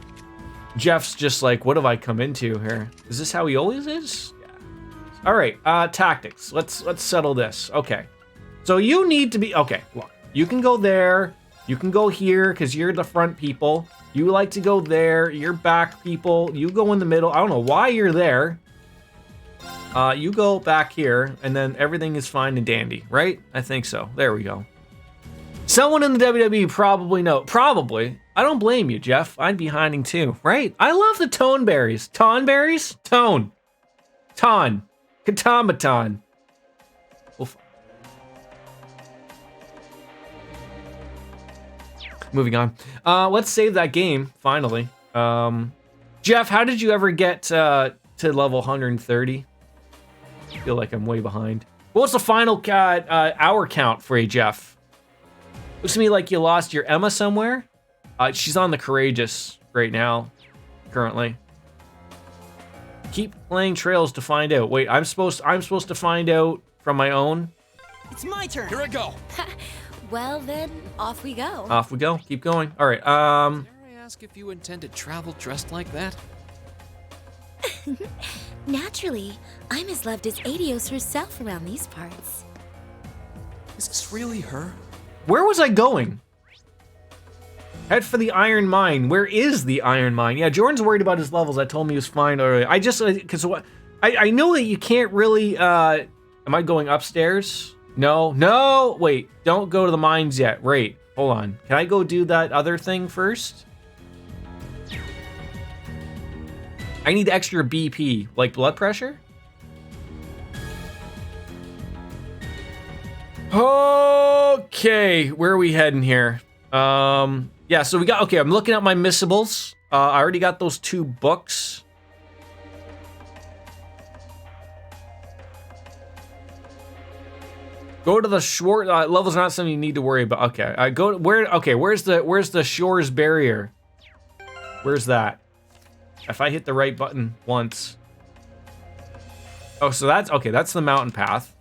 A: Jeff's just like, what have I come into here? Is this how he always is? Yeah. All right, tactics. Let's settle this. Okay. So you need to be... Okay, look. You can go there. You can go here because you're the front people. You like to go there. You're back people. You go in the middle. I don't know why you're there. You go back here, and then everything is fine and dandy, right? I think so. There we go. Someone in the WWE probably know. Probably. I don't blame you, Jeff. I'd be hiding too, right? I love the tone berries. Ton berries? Tone. Ton. Katamaton. Moving on. Let's save that game, finally. Jeff, how did you ever get to level 130? I feel like I'm way behind. What's the final hour count for you, Jeff? Looks to me like you lost your Emma somewhere. She's on the Courageous right now, currently. Keep playing Trails to find out. Wait, I'm supposed to find out from my own?
D: It's my turn.
K: Here I go.
M: Well then, off we go.
A: Off we go. Keep going. All right.
G: Dare I ask if you intend to travel dressed like that?
M: Naturally, I'm as loved as Adios herself around these parts.
G: Is this really her?
A: Where was I going? Head for the Iron Mine. Where is the Iron Mine? Yeah, Jordan's worried about his levels. I told him he was fine earlier. I just, because I know that you can't really, am I going upstairs? No, wait, don't go to the mines yet. Wait, hold on. Can I go do that other thing first? I need extra BP, like blood pressure? Okay, where are we heading here? Yeah, so we got, okay, I'm looking at my missables. I already got those 2 books. Go to the shore. Level's not something you need to worry about. Okay, I go where? Okay, where's the Shore's barrier? Where's that? If I hit the right button once. Oh, so that's okay. That's the mountain path.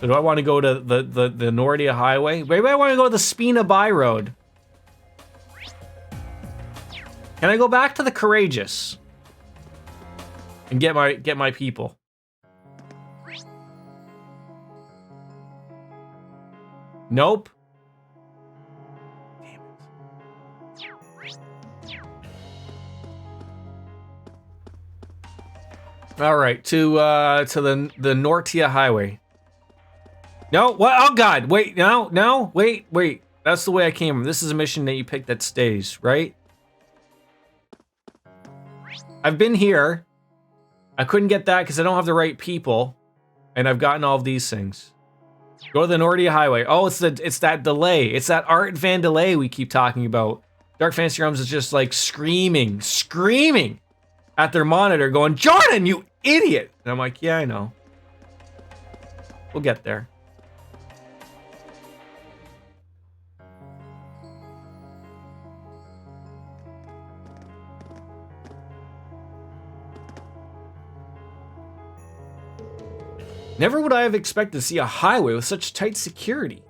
A: So do I want to go to the Nordia Highway? Maybe I want to go to the Spina By Road. Can I go back to the Courageous and get my people? Nope. Damn it. All right, to the Nortia Highway. No, what? Oh God! Wait, no, wait. That's the way I came from. This is a mission that you pick that stays, right? I've been here. I couldn't get that because I don't have the right people, and I've gotten all of these things. Go to the Nordia Highway. Oh, it's that delay. It's that Art Van delay we keep talking about. Dark Fantasy Realms is just like screaming at their monitor, going, "Jordan, you idiot!" And I'm like, "Yeah, I know. We'll get there." Never would I have expected to see a highway with such tight security.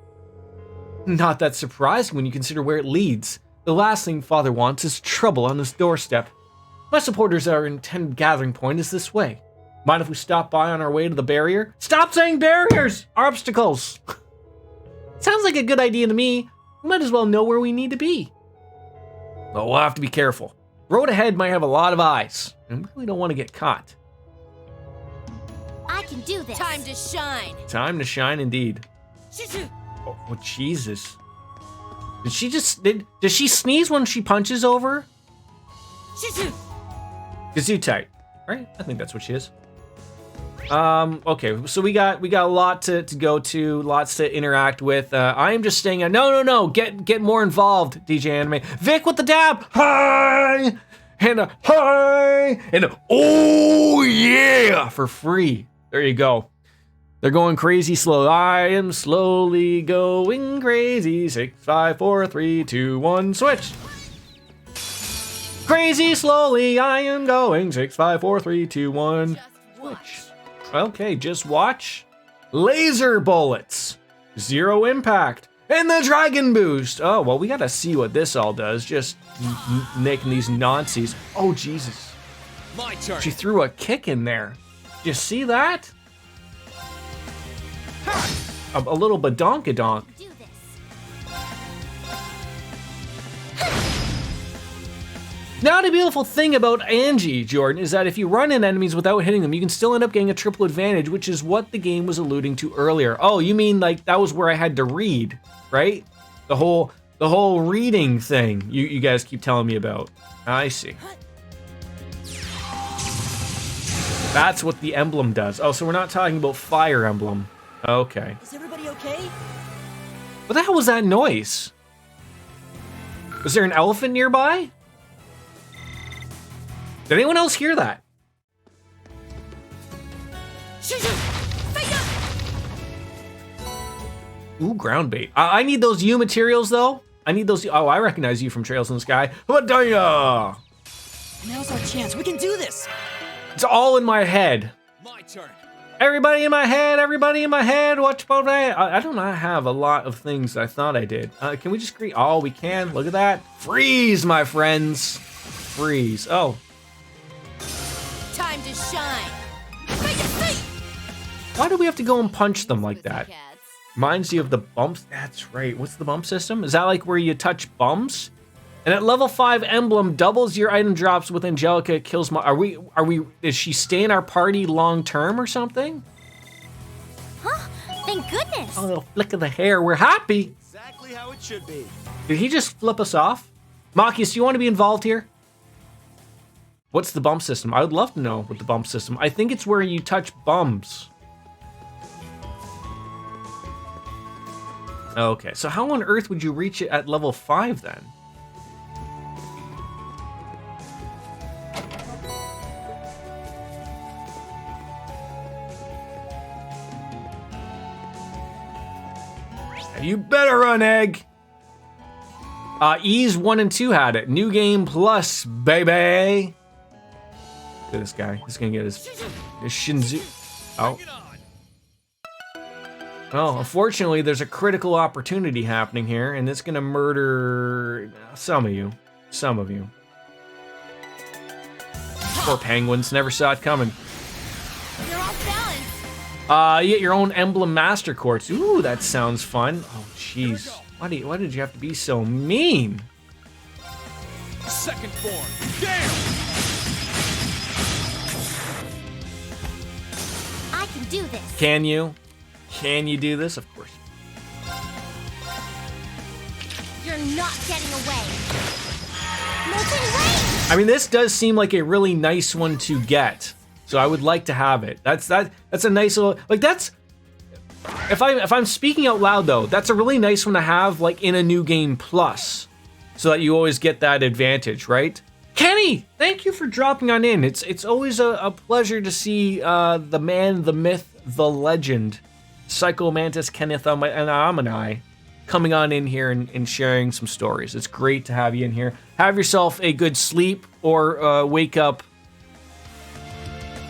A: Not that surprising when you consider where it leads. The last thing Father wants is trouble on his doorstep. My supporters' our intended gathering point is this way. Mind if we stop by on our way to the barrier? Stop saying barriers! Obstacles! Sounds like a good idea to me. We might as well know where we need to be. But we'll have to be careful. Road ahead might have a lot of eyes, and we really don't want to get caught.
I: I can do this.
M: Time to shine.
A: Time to shine indeed. Oh, Jesus. Did she just, does she sneeze when she punches over? Gesundheit, right? I think that's what she is. Okay, so we got a lot to go to, lots to interact with. I am just staying. No, get more involved, DJ Anime. Vic with the dab. Hi, and a hi, and a, oh yeah, for free. There you go. They're going crazy slow. I am slowly going crazy. 6, 5, 4, 3, 2, 1, switch. Crazy slowly, I am going. 6, 5, 4, 3, 2, 1, switch. Okay, just watch. Laser bullets. 0 impact. And the dragon boost. Oh, well, we gotta see what this all does. Just making these Nazis. Oh, Jesus.
E: My turn.
A: She threw a kick in there. You see that? A little badonkadonk. Now, the beautiful thing about Angie, Jordan, is that if you run in enemies without hitting them, you can still end up getting a triple advantage, which is what the game was alluding to earlier. Oh, you mean like that was where I had to read, right? The whole reading thing you guys keep telling me about. I see. That's what the emblem does. Oh, so we're not talking about Fire Emblem. Okay.
D: Is everybody okay?
A: What the hell was that noise? Was there an elephant nearby? Did anyone else hear that? Ooh, ground bait. I need those U materials though. I need those. Oh, I recognize you from Trails in the Sky. Hadaya!
D: Now's our chance. We can do this.
A: It's all in my head.
E: My turn.
A: Everybody in my head. Everybody in my head. Watch about that. I do not have a lot of things I thought I did. Can we just create? Oh, we can. Look at that. Freeze, my friends. Freeze. Oh.
M: Time to shine.
A: Why do we have to go and punch them like that? Reminds you of the bumps. That's right. What's the bump system? Is that like where you touch bumps? And at level 5 emblem doubles your item drops with Angelica kills my. Are we? Is she stay in our party long term or something?
I: Huh? Thank goodness.
A: Oh, little flick of the hair. We're happy.
N: Exactly how it should be.
A: Did he just flip us off? Machias, do you want to be involved here? What's the bump system? I would love to know what the bump system. I think it's where you touch bumps. Okay, so how on earth would you reach it at level 5 then? You better run, Egg! Ease 1 and 2 had it. New game plus, baby! Look at this guy. He's gonna get his Shinzu. Oh. Oh, unfortunately, there's a critical opportunity happening here, and it's gonna murder some of you. Some of you. Poor penguins, never saw it coming.
M: You're off balance.
A: You get your own emblem master quartz. Ooh, that sounds fun. Oh, jeez. Why did you have to be so mean?
E: Second form. Damn!
I: I can do this.
A: Can you? Can you do this? Of course.
I: You're not getting away. Moving away.
A: I mean, this does seem like a really nice one to get. So I would like to have it. That's a nice little, like that's, if I'm speaking out loud though, that's a really nice one to have like in a new game plus, so that you always get that advantage, right? Kenny, thank you for dropping on in. It's always a pleasure to see the man, the myth, the legend, Psycho Mantis Kenneth and I coming on in here and sharing some stories. It's great to have you in here. Have yourself a good sleep or wake up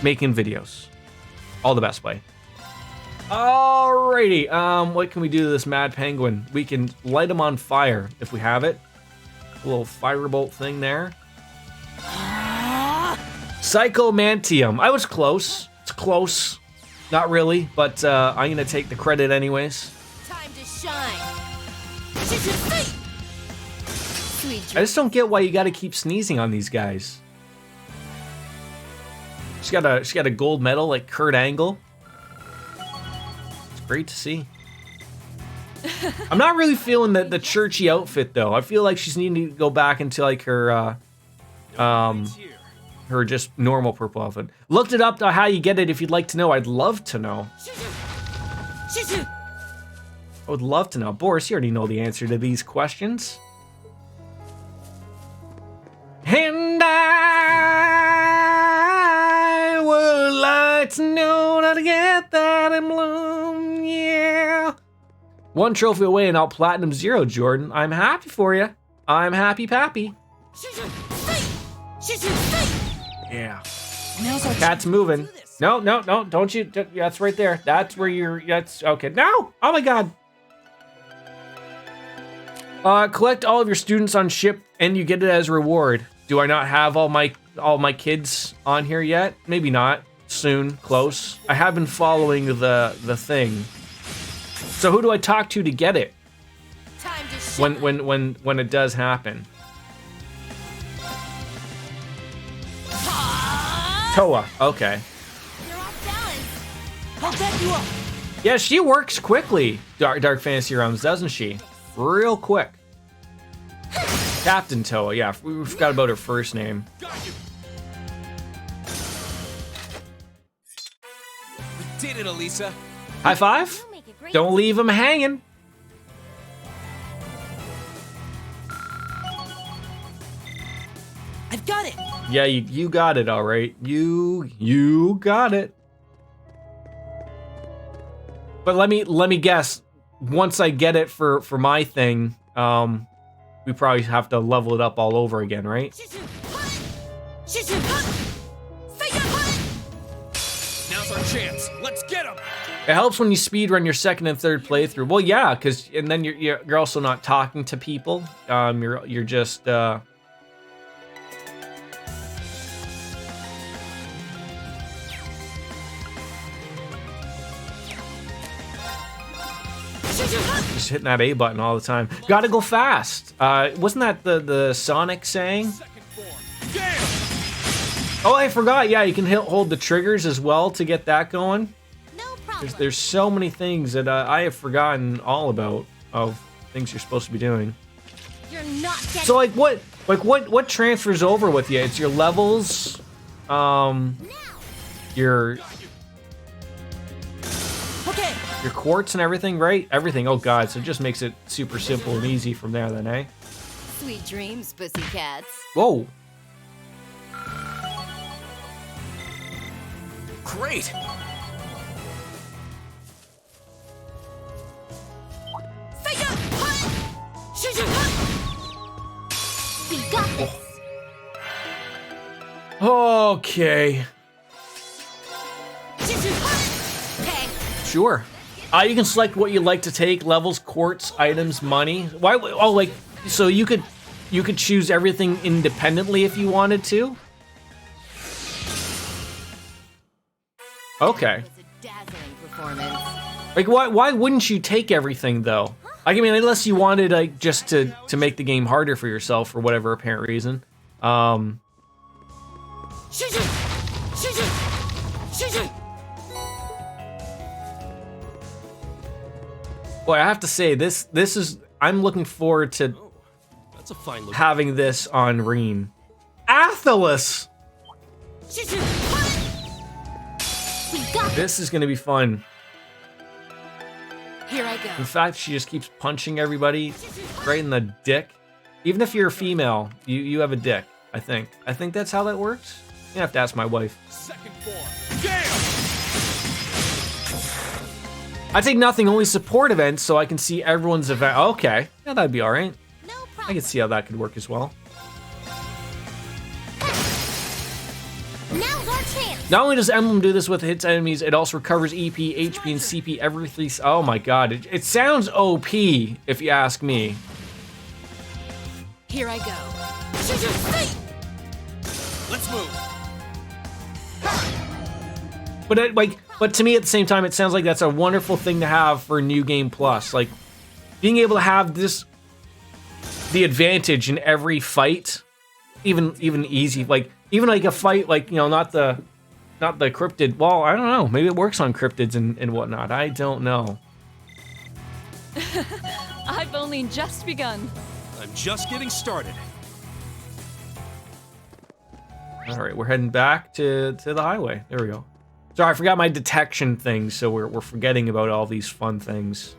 A: making videos. All the best, buddy. Alrighty, what can we do to this mad penguin? We can light him on fire if we have it. A little firebolt thing there. Psychomantium. I was close. It's close. Not really, but I'm gonna take the credit anyways.
M: Time to shine.
C: Sweet
A: I just don't get why you got to keep sneezing on these guys. She got a gold medal like Kurt Angle. It's great to see. I'm not really feeling the churchy outfit though. I feel like she's needing to go back into like her just normal purple outfit. Looked it up to how you get it if you'd like to know. I'd love to know. I would love to know. Boris, you already know the answer to these questions. And I would like to know how to get that in bloom, yeah. One trophy away and out Platinum 0, Jordan. I'm happy for you. I'm happy pappy. Yeah. Cat's moving. No, don't you. That's right there. That's where that's, okay. No! Oh my god. Collect all of your students on ship and you get it as a reward. Do I not have all my kids on here yet? Maybe not. Soon. Close. I have been following the thing. So who do I talk to get it? When it does happen? Toa. Okay. Yeah, she works quickly. Dark Fantasy Realms, doesn't she? Real quick. Captain Toa, yeah, we forgot about her first name.
E: We did it, Elisa.
A: High five? Don't leave him hanging.
D: I've got it.
A: Yeah, you got it, all right. You got it. But let me guess. Once I get it for my thing, we probably have to level it up all over again, right?
E: Now's our chance. Let's get him.
A: It helps when you speedrun your second and third playthrough. Well, yeah, and then you're also not talking to people. You're just just hitting that A button all the time. Gotta go fast. Wasn't that the Sonic saying? Oh, I forgot. Yeah, you can hold the triggers as well to get that going. There's so many things that I have forgotten all about of things you're supposed to be doing.
C: You're not getting
A: So what transfers over with you? It's your levels, your quartz and everything, right? Everything. Oh god, so it just makes it super simple and easy from there then, eh?
C: Sweet dreams, pussycats.
A: Whoa.
E: Great.
C: We got this.
A: Okay. Sure. You can select what you like to take: levels, quartz, items, money. Why? Oh, like so you could choose everything independently if you wanted to. Okay. Like why wouldn't you take everything though? I mean, unless you wanted like just to make the game harder for yourself for whatever apparent reason. Boy, I have to say this is I'm looking forward to
E: That's a fine look.
A: having this on Reen. Athelis! This is gonna be fun.
C: Here I go.
A: In fact, she just keeps punching everybody right in the dick. Even if you're a female, you have a dick, I think. I think that's how that works. You have to ask my wife.
E: Second form. Damn!
A: I take nothing, only support events, so I can see everyone's event. Okay, yeah, that'd be all right.
C: No problem.
A: I can see how that could work as well.
C: Now's our chance.
A: Not only does Emblem do this with its enemies, it also recovers EP, HP, and CP every 3. Oh my god, it sounds OP if you ask me.
C: Here I go.
E: Let's move.
A: But to me at the same time, it sounds like that's a wonderful thing to have for New Game Plus. Like being able to have this the advantage in every fight, even easy, like even like a fight, like, you know, not the cryptid. Well, I don't know. Maybe it works on cryptids and whatnot. I don't know.
H: I've only just begun.
E: I'm just getting started.
A: All right, we're heading back to the highway. There we go. Sorry, I forgot my detection thing, so we're forgetting about all these fun things.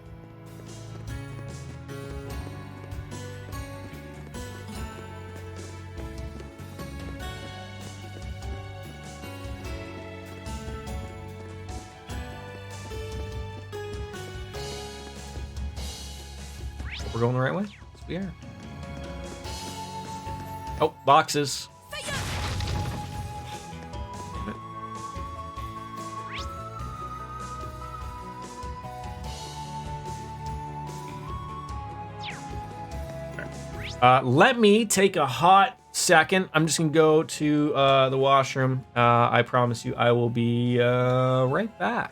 A: We're going the right way? Yes, we are. Oh, boxes. Let me take a hot second. I'm just gonna go to the washroom. I promise you I will be right back.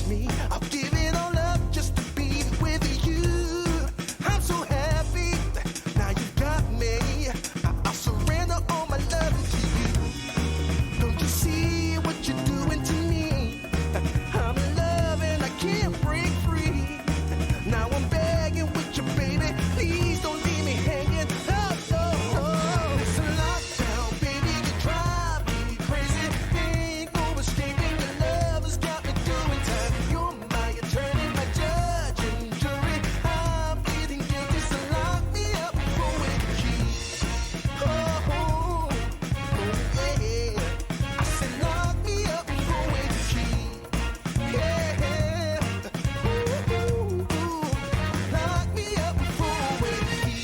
P: touch me. I'll give it all up just to be with you. I'm so happy, now you've got me. I'll surrender all my love to you. Don't you see what you're doing to me? I'm in love and I can't break free. Now I'm begging with you, baby. Please don't leave me hanging. Oh, oh, oh. It's a lockdown, baby. You drive me crazy. Ain't no escaping. Your love has got me doing time. You're my attorney, my judge and jury. I'm pleading guilty, so lock me up with the key. Oh, oh, oh, yeah. I said lock me up with the key. Yeah. Ooh, ooh, ooh. Lock me up with the key.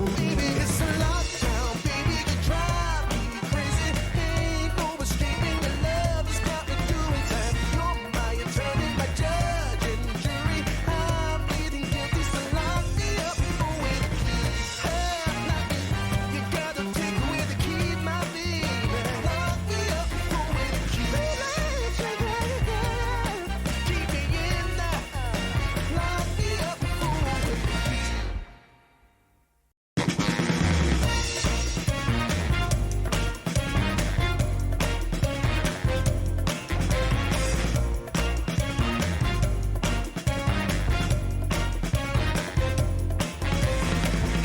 P: Baby, it's a lockdown, baby. You drive me crazy. Ain't no escaping. Your love has got me doing time. You're my attorney, my judge and jury. I'm pleading guilty, so lock me up with the key. You gotta take away the key, my baby. Lock me up with the key. Keep me in there. Lock me up with the key.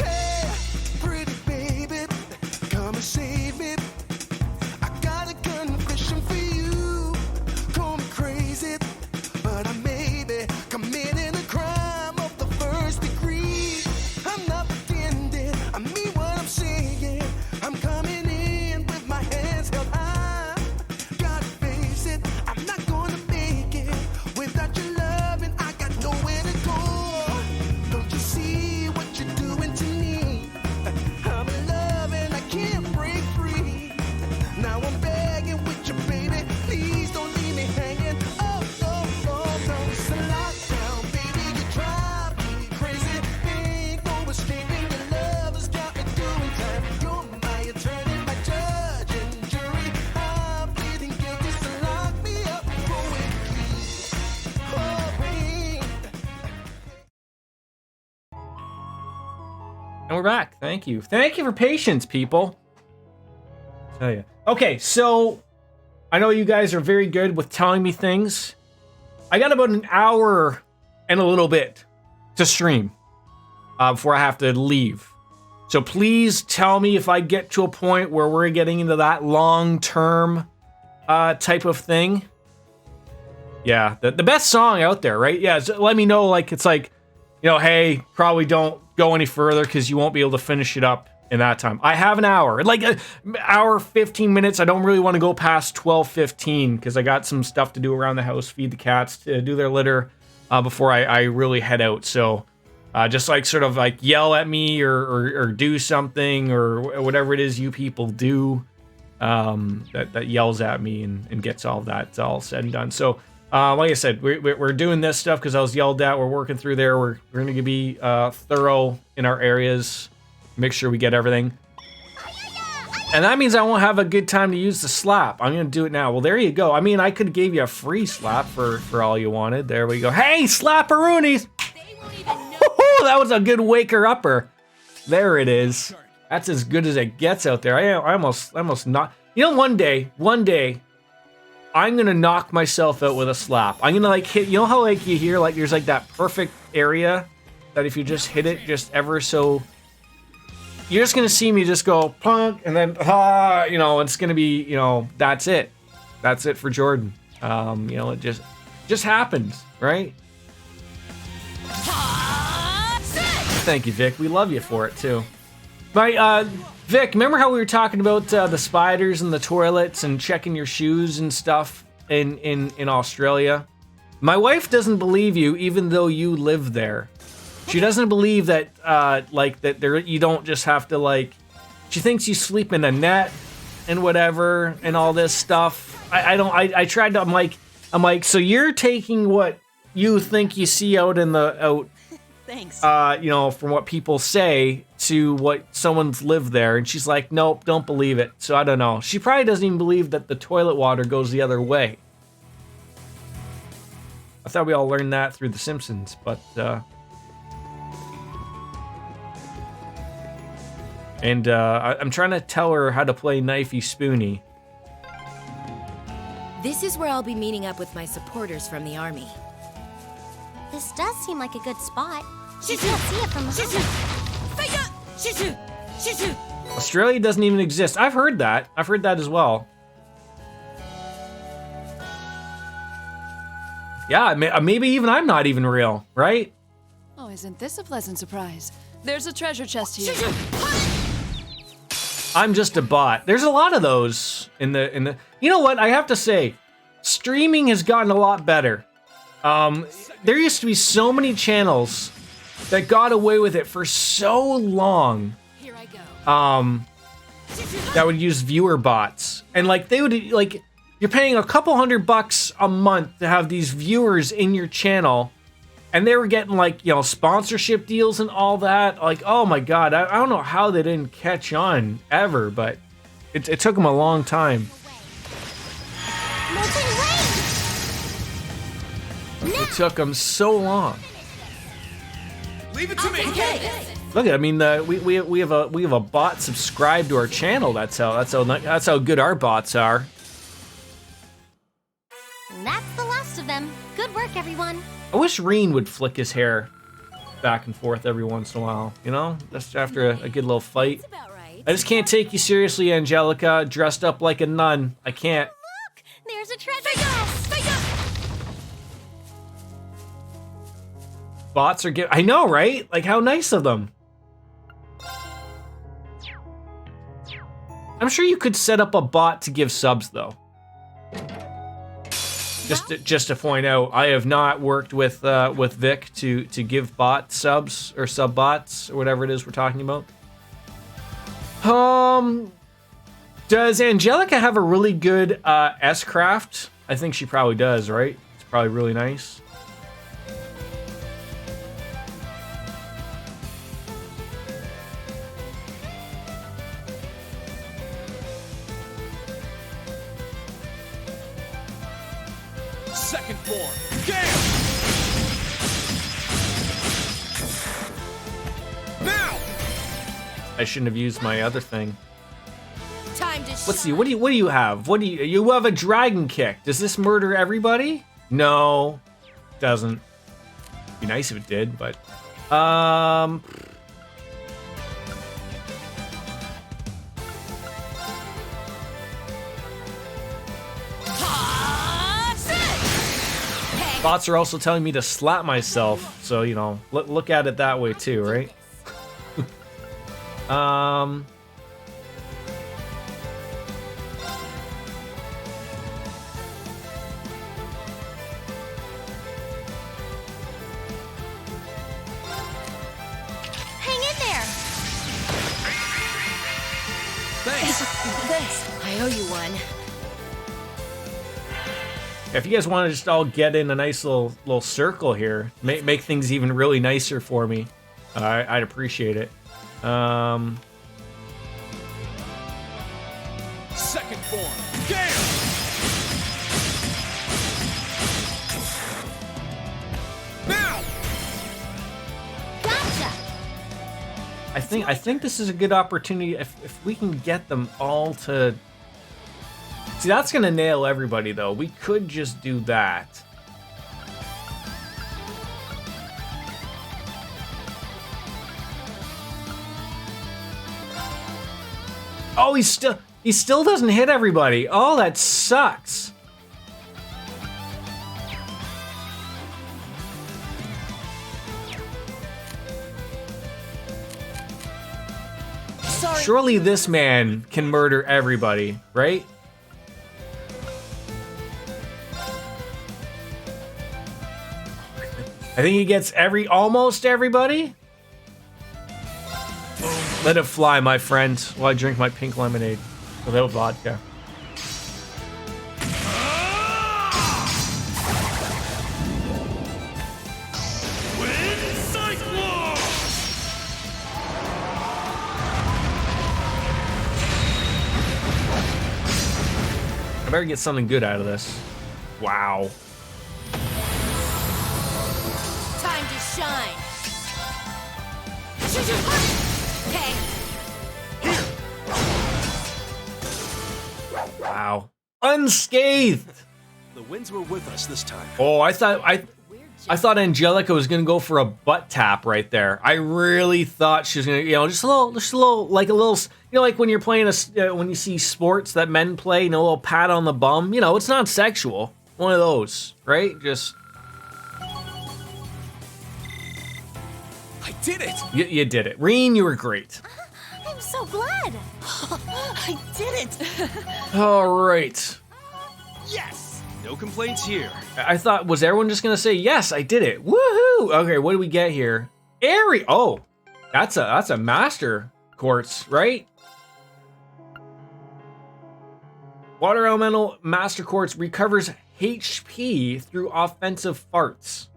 P: Hey, pretty baby, come and save me. I got a confession for you. Call me crazy, but I may be committing a crime of the first degree. I'm not pretending, I mean what I'm saying. I'm coming in with my hands held high. Gotta face it, I'm not gonna make it without your love, and I got nowhere to go. Don't you see what you're doing to me? I'm in love and I can't break free. Now I'm begging with you, baby. Please don't leave me hanging. Oh, oh, oh, no. It's a lockdown, baby. You drive me crazy. Ain't no escaping. Your love has got me doing time. You're my attorney, my judge and jury. I'm pleading guilty, so lock me up with the key. Oh, babe.
A: And we're back. Thank you. Thank you for patience, people. Tell you. Okay, so I know you guys are very good with telling me things. I got about an hour and a little bit to stream before I have to leave. So please tell me if I get to a point where we're getting into that long-term type of thing. Yeah, the best song out there, right? Yeah, so let me know, like, it's like, you know, hey, probably don't go any further because you won't be able to finish it up in that time. I have an hour, like an hour, 15 minutes. I don't really want to go past 12:15 because I got some stuff to do around the house, feed the cats, do their litter before I really head out. So just like sort of like yell at me or do something or whatever it is you people do that yells at me and gets all that. It's all said and done. So like I said, we're doing this stuff because I was yelled at. We're working through there. We're going to be thorough in our areas. Make sure we get everything. And that means I won't have a good time to use the slap. I'm going to do it now. Well, there you go. I mean, I could have gave you a free slap for all you wanted. There we go. Hey, slapperoonies! That was a good waker-upper. There it is. That's as good as it gets out there. I almost not... You know, one day, I'm going to knock myself out with a slap. I'm going to, like, hit... You know how, like, you hear, like, there's, like, that perfect area that if you just hit it just ever so... You're just going to see me just go, punk, and then, you know, it's going to be, you know, that's it. That's it for Jordan. You know, it just happens, right? Thank you, Vic. We love you for it, too. But, Vic, remember how we were talking about the spiders and the toilets and checking your shoes and stuff in Australia? My wife doesn't believe you, even though you live there. She doesn't believe that, like, that there you don't just have to, like... She thinks you sleep in a net and whatever and all this stuff. I tried to... I'm like, so you're taking what you think you see out
D: Thanks.
A: you know, from what people say to what someone's lived there. And she's like, nope, don't believe it. So I don't know. She probably doesn't even believe that the toilet water goes the other way. I thought we all learned that through The Simpsons, but, and, I'm trying to tell her how to play Knifey Spoony.
M: This is where I'll be meeting up with my supporters from the army.
C: This does seem like a good spot. You can't see it from the
A: Australia doesn't even exist. I've heard that. I've heard that as well. Yeah, maybe even I'm not even real, right?
H: Oh, isn't this a pleasant surprise? There's a treasure chest here.
A: I'm just a bot. There's a lot of those in the. You know what? I have to say, streaming has gotten a lot better. There used to be so many channels that got away with it for so long.
M: Here I go.
A: That would use viewer bots, and like they would like. You're paying a couple $100 a month to have these viewers in your channel, and they were getting like, you know, sponsorship deals and all that. Like, oh my God, I don't know how they didn't catch on ever, but it took them a long time. It took them so long.
K: Leave it to me.
A: Look at, I mean, we have a bot subscribed to our channel. That's how good our bots are.
C: And that's the last of them. Good work, everyone.
A: I wish Reen would flick his hair back and forth every once in a while, you know? Just after a good little fight. I just can't take you seriously, Angelica, dressed up like a nun. I can't.
C: Look, there's a treasure chest.
A: Bots are I know, right? Like, how nice of them. I'm sure you could set up a bot to give subs, though. Just to point out, I have not worked with Vic to give bot subs or sub bots or whatever it is we're talking about. Does Angelica have a really good S-craft? I think she probably does, right? It's probably really nice.
K: Second form. Gale! Now!
A: I shouldn't have used my other thing.
M: Time to
A: Let's see. What do you have? You have a dragon kick? Does this murder everybody? No, doesn't. Be nice if it did, but bots are also telling me to slap myself, so you know, look at it that way too, right?
C: Hang in there.
M: Thanks. I owe you one.
A: If you guys want to just all get in a nice little circle here, make things even really nicer for me, I'd appreciate it.
K: Second form. Gale! Now!
C: Gotcha.
A: I think this is a good opportunity if we can get them all to. See, that's gonna nail everybody though. We could just do that. Oh, he still doesn't hit everybody. Oh, that sucks.
M: Sorry.
A: Surely this man can murder everybody, right? I think he gets almost everybody. Let it fly, my friend, while I drink my pink lemonade without vodka.
P: Wind cyclone!
A: better get something good out of this. Wow.
I: Time to shine. Okay.
A: Wow. Unscathed.
N: The winds were with us this time.
A: Oh, I thought Angelica was gonna go for a butt tap right there. I really thought she was gonna, just a little, like when you're playing when you see sports that men play, a little pat on the bum. It's not sexual. One of those, right? Just.
G: I did it.
A: You did it, Reen. You were great.
I: I'm so glad. I did it.
A: All right.
N: Yes. No complaints here.
A: I thought, was everyone just gonna say yes? I did it. Woohoo! Okay, what do we get here? Airy. Oh, that's a master quartz, right? Water elemental master quartz recovers HP through offensive farts.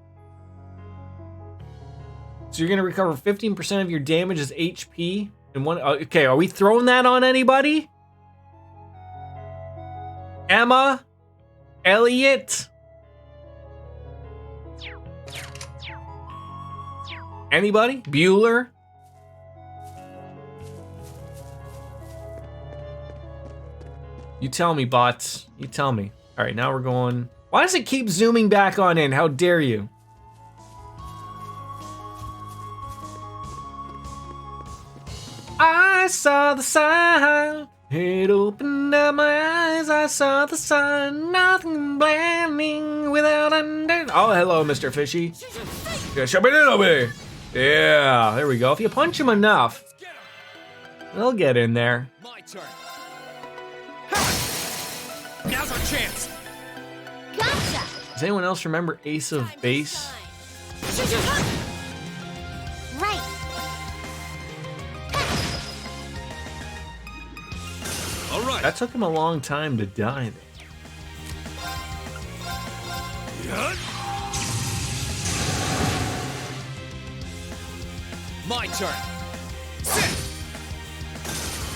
A: So you're gonna recover 15% of your damage as HP in one. Okay, are we throwing that on anybody? Emma, Elliot, anybody? Bueller. You tell me, bots. You tell me. All right, now we're going. Why does it keep zooming back on in? How dare you? I saw the sign. It opened up my eyes. I saw the sign. Nothing blending without under. Oh, hello, Mr. Fishy. Yeah, there we go. If you punch him enough, they'll get in there.
G: My turn. Now's our chance.
I: Gotcha.
A: Does anyone else remember Ace of Base?
I: Right.
G: All right.
A: That took him a long time to die.
G: My turn. Sit.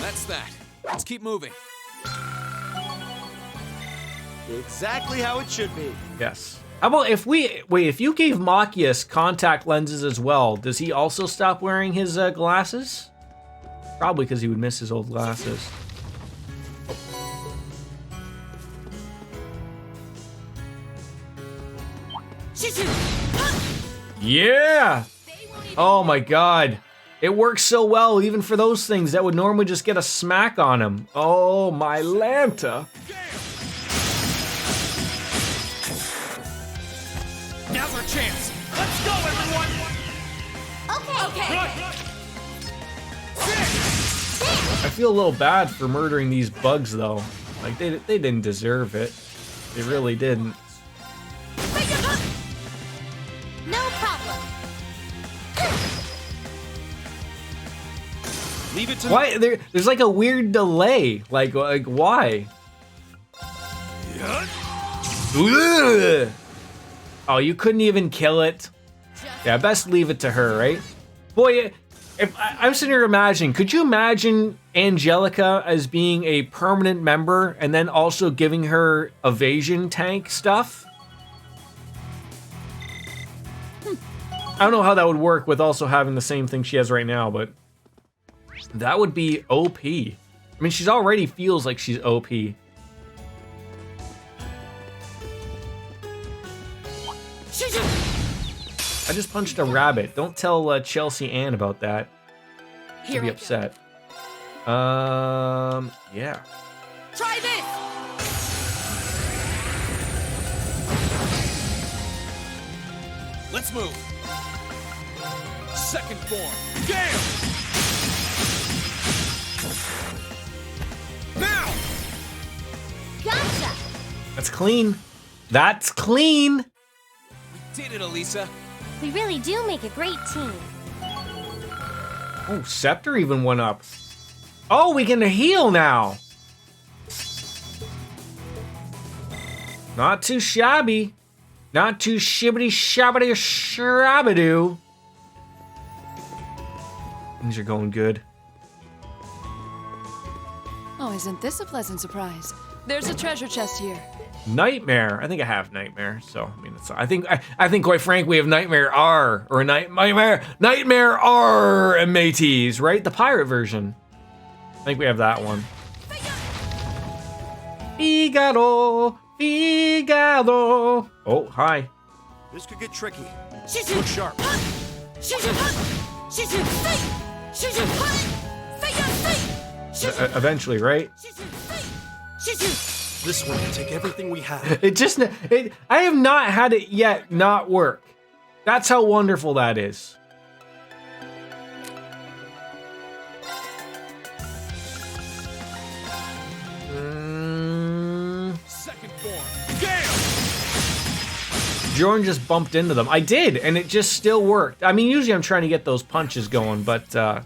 G: That's that. Let's keep moving.
N: Exactly how it should be.
A: Yes. How about if if you gave Machias contact lenses as well, does he also stop wearing his glasses? Probably because he would miss his old glasses. Yeah! Oh my god. It works so well even for those things that would normally just get a smack on him. Oh my Lanta.
G: Now's our chance. Let's go, everyone.
I: Okay.
A: I feel a little bad for murdering these bugs though. Like they didn't deserve it. They really didn't.
I: No problem.
N: Leave it to
A: Why? There's like a weird delay. Like why? Ugh. Oh, you couldn't even kill it? Yeah, best leave it to her, right? Boy, if I'm sitting here imagining, could you imagine Angelica as being a permanent member and then also giving her evasion tank stuff? I don't know how that would work with also having the same thing she has right now, but that would be OP. I mean, she's already feels like she's OP. I just punched a rabbit. Don't tell Chelsea Ann about that. She'll be upset. Yeah.
I: Try this.
G: Let's move. Second form. Gale! Now!
I: Gotcha.
A: That's clean. That's clean.
G: We did it, Elisa.
C: We really do make a great team.
A: Oh, Scepter even went up. Oh, we can heal now. Not too shabby. Not too shibbity shabbity shrabadoo. Things are going good.
H: Oh, isn't this a pleasant surprise? There's a treasure chest here.
A: Nightmare. I think I have Nightmare. So I mean, I think quite frankly, we have Nightmare R or Nightmare R and Mateys, right? The pirate version. I think we have that one. Figaro, Figaro. Oh, hi.
N: This could get tricky. Look sharp.
A: Eventually, right?
N: This one can take everything we have.
A: I have not had it yet not work. That's how wonderful that is.
N: Second form. Gale!
A: Jordan just bumped into them. I did, and it just still worked. I mean, usually I'm trying to get those punches going, but I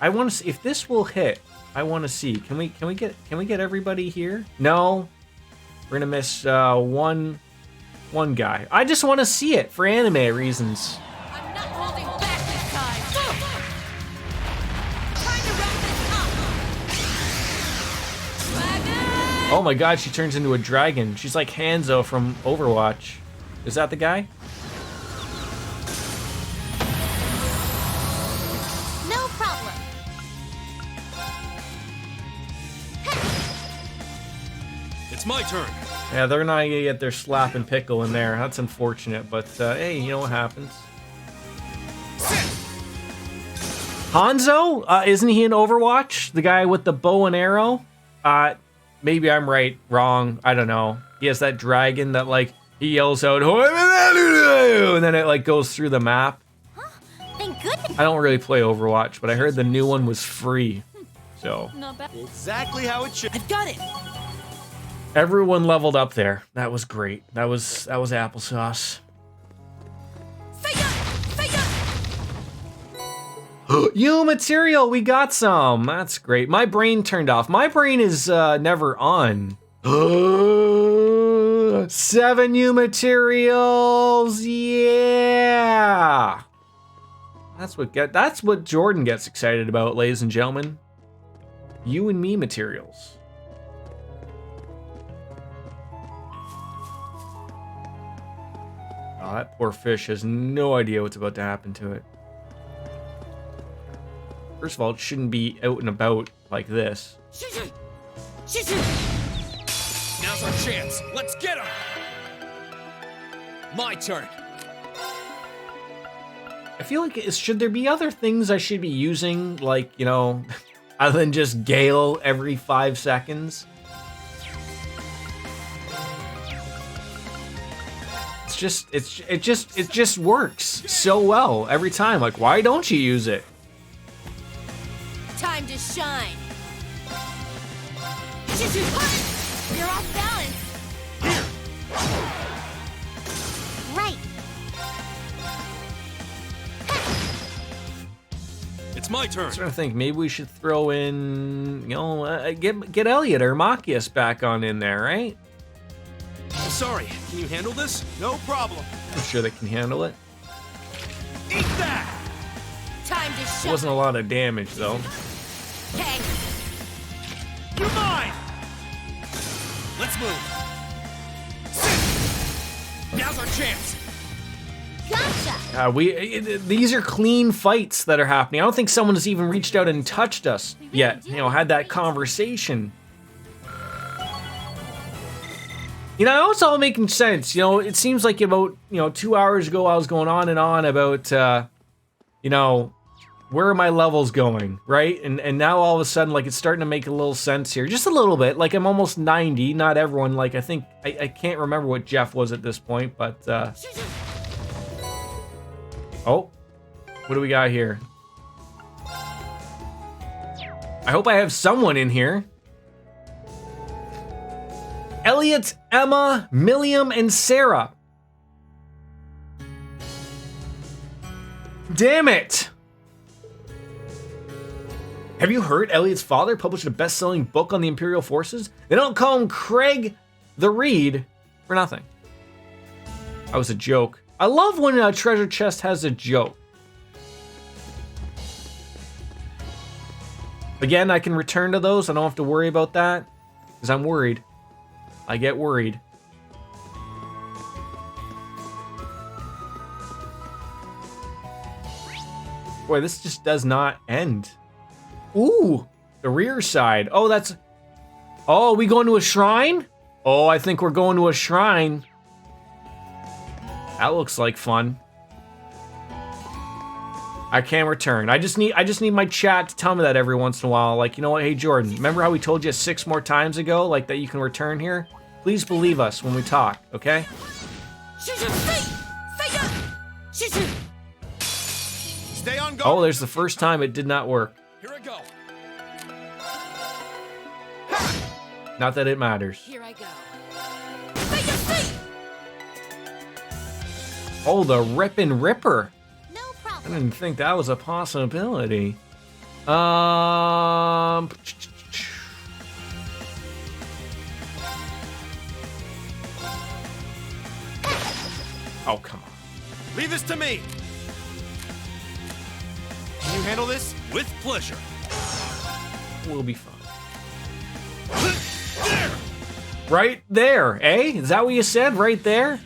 A: want to see if this will hit. I want to see. Can we get everybody here? No, we're gonna miss one guy. I just want to see it for anime reasons.
F: I'm not holding back this time. Time to wrap this up.
A: Oh my god, she turns into a dragon. She's like Hanzo from Overwatch. Is that the guy?
J: No problem.
N: It's my turn.
A: Yeah, they're not gonna get their slap and pickle in there. That's unfortunate, but hey, you know what happens. Hanzo? Isn't he in Overwatch? The guy with the bow and arrow? Maybe I'm right, wrong, I don't know. He has that dragon that, like, he yells out, and then it, like, goes through the map.
J: Thank goodness.
A: I don't really play Overwatch, but I heard the new one was free, so.
H: Not bad.
N: Exactly how it should.
D: I've got it.
A: Everyone leveled up there. That was great. That was applesauce. You material, we got some. That's great. My brain turned off. My brain is never on. 7 new materials. Yeah. That's what Jordan gets excited about, ladies and gentlemen. You and me materials. Oh, that poor fish has no idea what's about to happen to it. First of all, it shouldn't be out and about like this.
G: Now's our chance. Let's get him. My turn.
A: I feel like, should there be other things I should be using, like, you know, other than just Gale every 5 seconds? It just works so well every time. Like, why don't you use it?
M: Time to shine. You're off balance.
J: Right.
N: It's my turn.
A: I'm trying to think. Maybe we should throw in, you know, get Elliot or Machias back on in there, right?
N: Sorry, can you handle this? No problem.
A: I'm sure they can handle it.
N: Eat that!
M: Time to
A: It
M: shine.
A: wasn't a lot of damage though.
M: Okay.
N: You're mine! Let's move. Now's our chance.
J: Gotcha.
A: These are clean fights that are happening. I don't think someone has even reached out and touched us yet. You know, had that conversation. You know, it's all making sense. You know, it seems like about, 2 hours ago I was going on and on about, where are my levels going, right? And now all of a sudden, like, it's starting to make a little sense here. Just a little bit. Like, I'm almost 90. Not everyone. Like, I think, I can't remember what Jeff was at this point, but, oh, what do we got here? I hope I have someone in here. Elliot, Emma, Milliam, and Sarah. Damn it! Have you heard Elliot's father published a best-selling book on the Imperial forces? They don't call him Craig the Reed for nothing. That was a joke. I love when a treasure chest has a joke. Again, I can return to those. I don't have to worry about that. Because I'm worried. I get worried. Boy, this just does not end. Ooh, the rear side. Oh, that's... Oh, are we going to a shrine? Oh, I think we're going to a shrine. That looks like fun. I can't return. I just need my chat to tell me that every once in a while. Like, you know what? Hey, Jordan, remember how we told you 6 more times ago, like, that you can return here? Please believe us when we talk, okay?
N: Stay on guard.
A: Oh, there's the first time it did not work.
N: Here I go.
A: Not that it matters.
M: Here I go.
A: Oh, the Rippin' Ripper. I didn't think that was a possibility. Oh, come on.
N: Leave this to me. Can you handle this? With pleasure.
A: We'll be fine. Right there, eh? Is that what you said? Right there?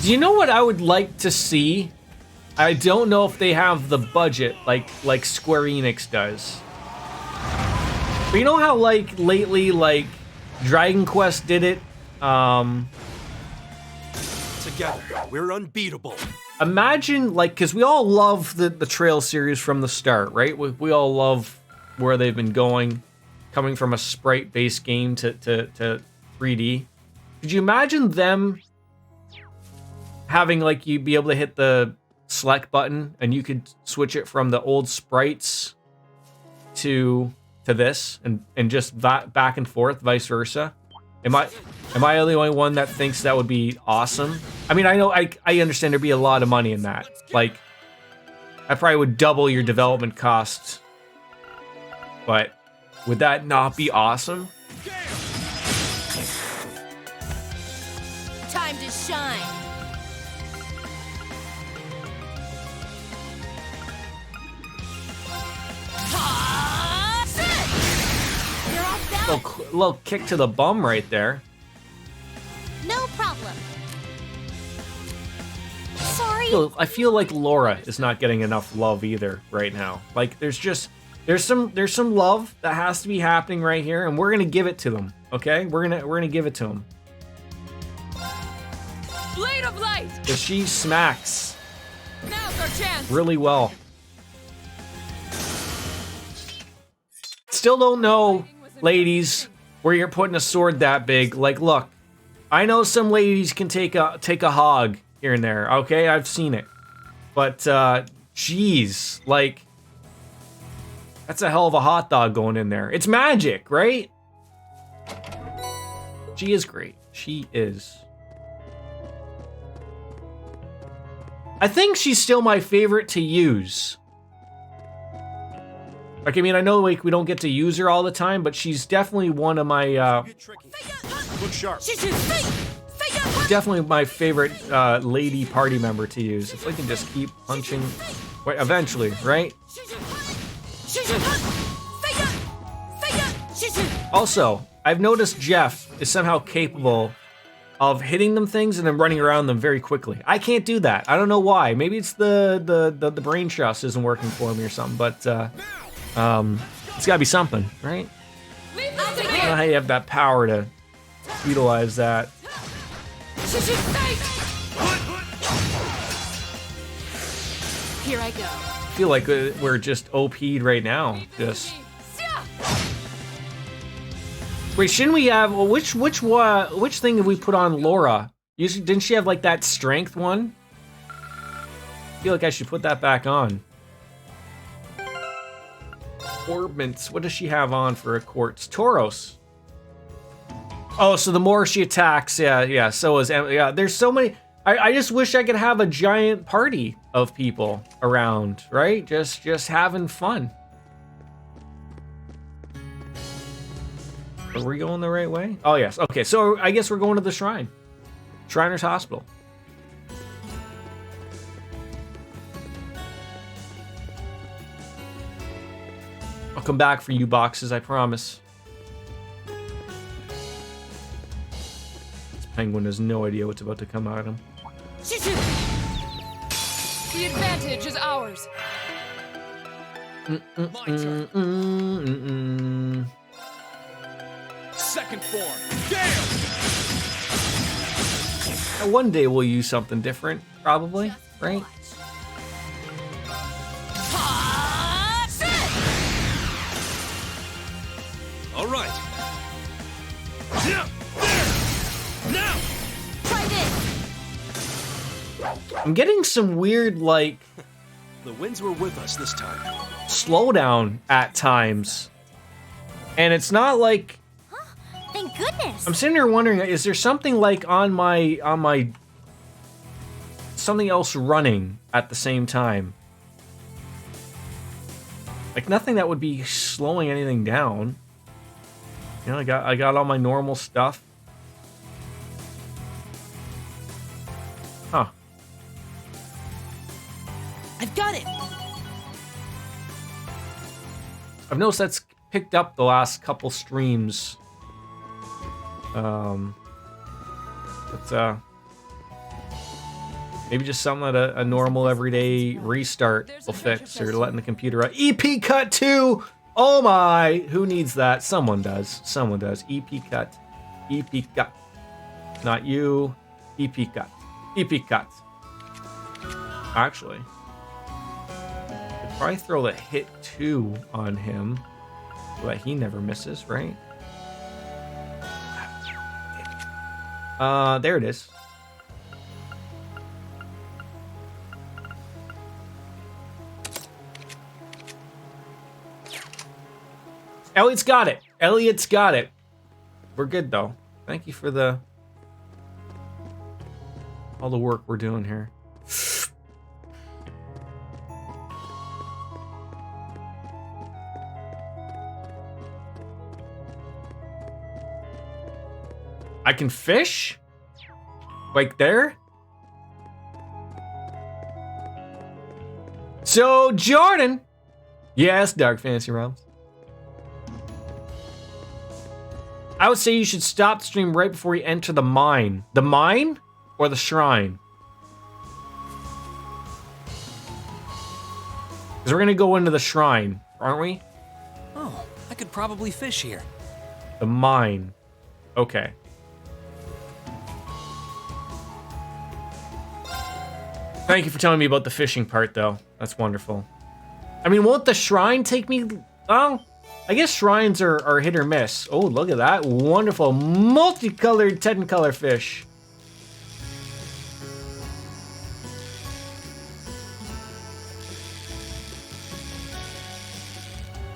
A: Do you know what I would like to see? I don't know if they have the budget like Square Enix does. But you know how like lately like Dragon Quest did it?
N: Together, we're unbeatable.
A: Imagine like, cause we all love the Trail series from the start, right? We all love where they've been going, coming from a sprite-based game to 3D. Could you imagine them having like you be able to hit the select button and you could switch it from the old sprites to this and just back and forth, vice versa? Am I the only one that thinks that would be awesome? I mean, I know I understand there'd be a lot of money in that. Like, I probably would double your development costs. But would that not be awesome?
M: Time to shine.
A: Little kick to the bum right there.
C: No problem. Sorry.
A: I feel like Laura is not getting enough love either right now. Like there's some love that has to be happening right here, and we're gonna give it to them. Okay, we're gonna give it to them.
F: Blade of light.
A: Cause she smacks
F: Now's our chance.
A: really well. Still don't know, ladies, where you're putting a sword that big. Like, look, I know some ladies can take a hog here and there. Okay, I've seen it, but geez, like that's a hell of a hot dog going in there. It's magic, right? She is great. She is. I think she's still my favorite to use. Like, I mean, I know like we don't get to use her all the time, but she's definitely one of my
N: Look sharp.
A: definitely my favorite lady party member to use. If I can just keep punching, wait, eventually, right? Also, I've noticed Jeff is somehow capable of hitting them things and then running around them very quickly. I can't do that. I don't know why. Maybe it's the brain trust isn't working for me or something, but it's gotta be something, right? I don't know how you have that power to utilize that.
M: Here I go.
A: I feel like we're just OP'd right now. Just. Wait, shouldn't we have? Well, which thing did we put on Laura? Usually, didn't she have like that strength one? I feel like I should put that back on. Orbments. What does she have on for a quartz? Tauros. Oh, so the more she attacks, yeah. So is yeah. There's so many. I just wish I could have a giant party of people around, right? Just having fun. Are we going the right way? Oh, yes. Okay, so I guess we're going to the shrine. Shriners Hospital. I'll come back for you boxes, I promise. This penguin has no idea what's about to come at him.
H: The advantage is ours.
N: Second form. Gale!
A: One day we'll use something different, probably, right?
N: All right. Now! Now!
I: Try this!
A: I'm getting some weird, like...
N: The winds were with us this time.
A: Slowdown at times. And it's not like...
I: Thank goodness!
A: I'm sitting here wondering, is there something like on my... something else running at the same time? Like nothing that would be slowing anything down. You know, I got all my normal stuff. Huh.
D: I've got it!
A: I've noticed that's picked up the last couple streams. Maybe just something that a normal everyday restart will fix, or letting the computer run. EP cut 2! Oh my! Who needs that? Someone does. Someone does. EP cut. EP cut. Not you. EP cut. EP cut. Actually, I'd probably throw the hit 2 on him so that he never misses, right? There it is. Elliot's got it. Elliot's got it. We're good though. Thank you for all the work we're doing here. I can fish? Like there? So, Jordan. Yes, Dark Fantasy Realms. I would say you should stop the stream right before you enter the mine. The mine or the shrine? Because we're going to go into the shrine, aren't we?
G: Oh, I could probably fish here.
A: The mine. Okay. Thank you for telling me about the fishing part, though. That's wonderful. I mean, won't the shrine take me... Oh, I guess shrines are hit or miss. Oh, look at that. Wonderful multicolored 10-color fish.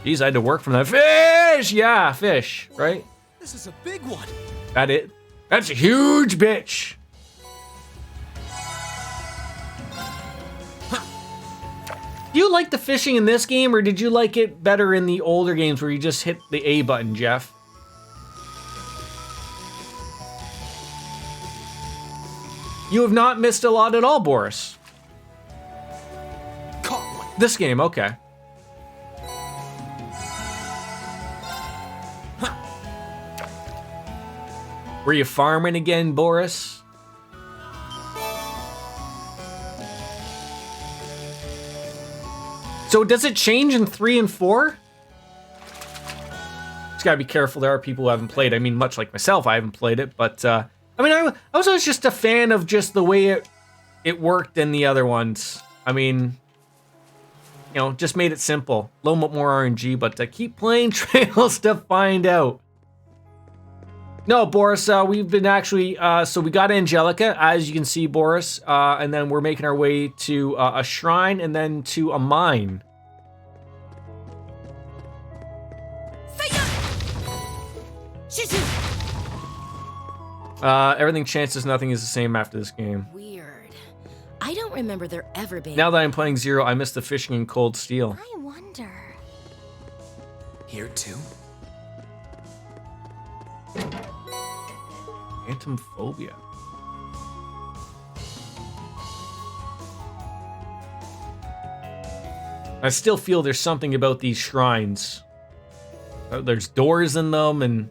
A: Jeez, I had to work from that. Fish! Yeah, fish, right?
N: This is a big one.
A: That's a huge bitch. Do you like the fishing in this game, or did you like it better in the older games where you just hit the A button, Jeff? You have not missed a lot at all, Boris. This game, okay. Were you farming again, Boris? So does it change in 3 and 4? Just gotta be careful. There are people who haven't played. I mean, much like myself, I haven't played it. But I mean, I was always just a fan of just the way it worked in the other ones. I mean, you know, just made it simple. A little bit more RNG, but keep playing Trails to find out. No, Boris, we've been actually, so we got Angelica, as you can see, Boris, and then we're making our way to a shrine and then to a mine. Everything chances nothing is the same after this game.
M: Weird. I don't remember there ever being...
A: Now that I'm playing Zero, I miss the fishing in Cold Steel.
I: I wonder...
G: Here too?
A: Phantom phobia. I still feel there's something about these shrines There's doors in them, and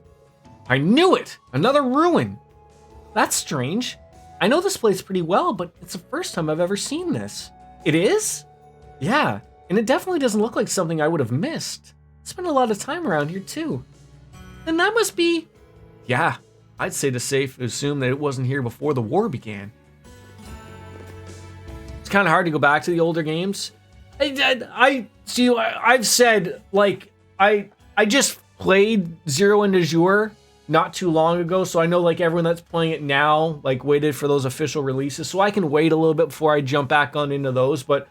A: I knew it! Another ruin! That's strange. I know this place pretty well, but it's the first time I've ever seen this. It is? Yeah, and it definitely doesn't look like something I would have missed. Spent a lot of time around here too. And that must be... Yeah, I'd say to safe assume that it wasn't here before the war began. It's kind of hard to go back to the older games. I've said, like, I just played Zero and Azure not too long ago, so I know, like, everyone that's playing it now, like, waited for those official releases, so I can wait a little bit before I jump back on into those, but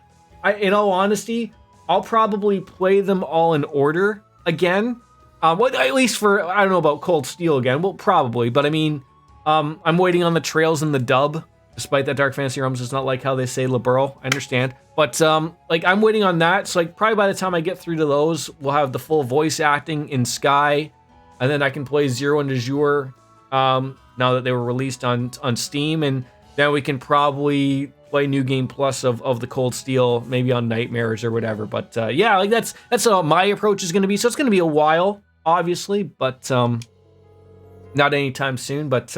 A: in all honesty, I'll probably play them all in order again. Well, at least for, I don't know about Cold Steel again, well, probably, but I mean, I'm waiting on the trails in the dub, despite that Dark Fantasy Realms is not like how they say liberal, I understand, but, like, I'm waiting on that, so, like, probably by the time I get through to those, we'll have the full voice acting in Sky, and then I can play Zero and Azure, now that they were released on Steam, and then we can probably play New Game Plus of the Cold Steel, maybe on Nightmares or whatever. But yeah, like that's how my approach is going to be. So it's going to be a while, obviously, but not anytime soon. But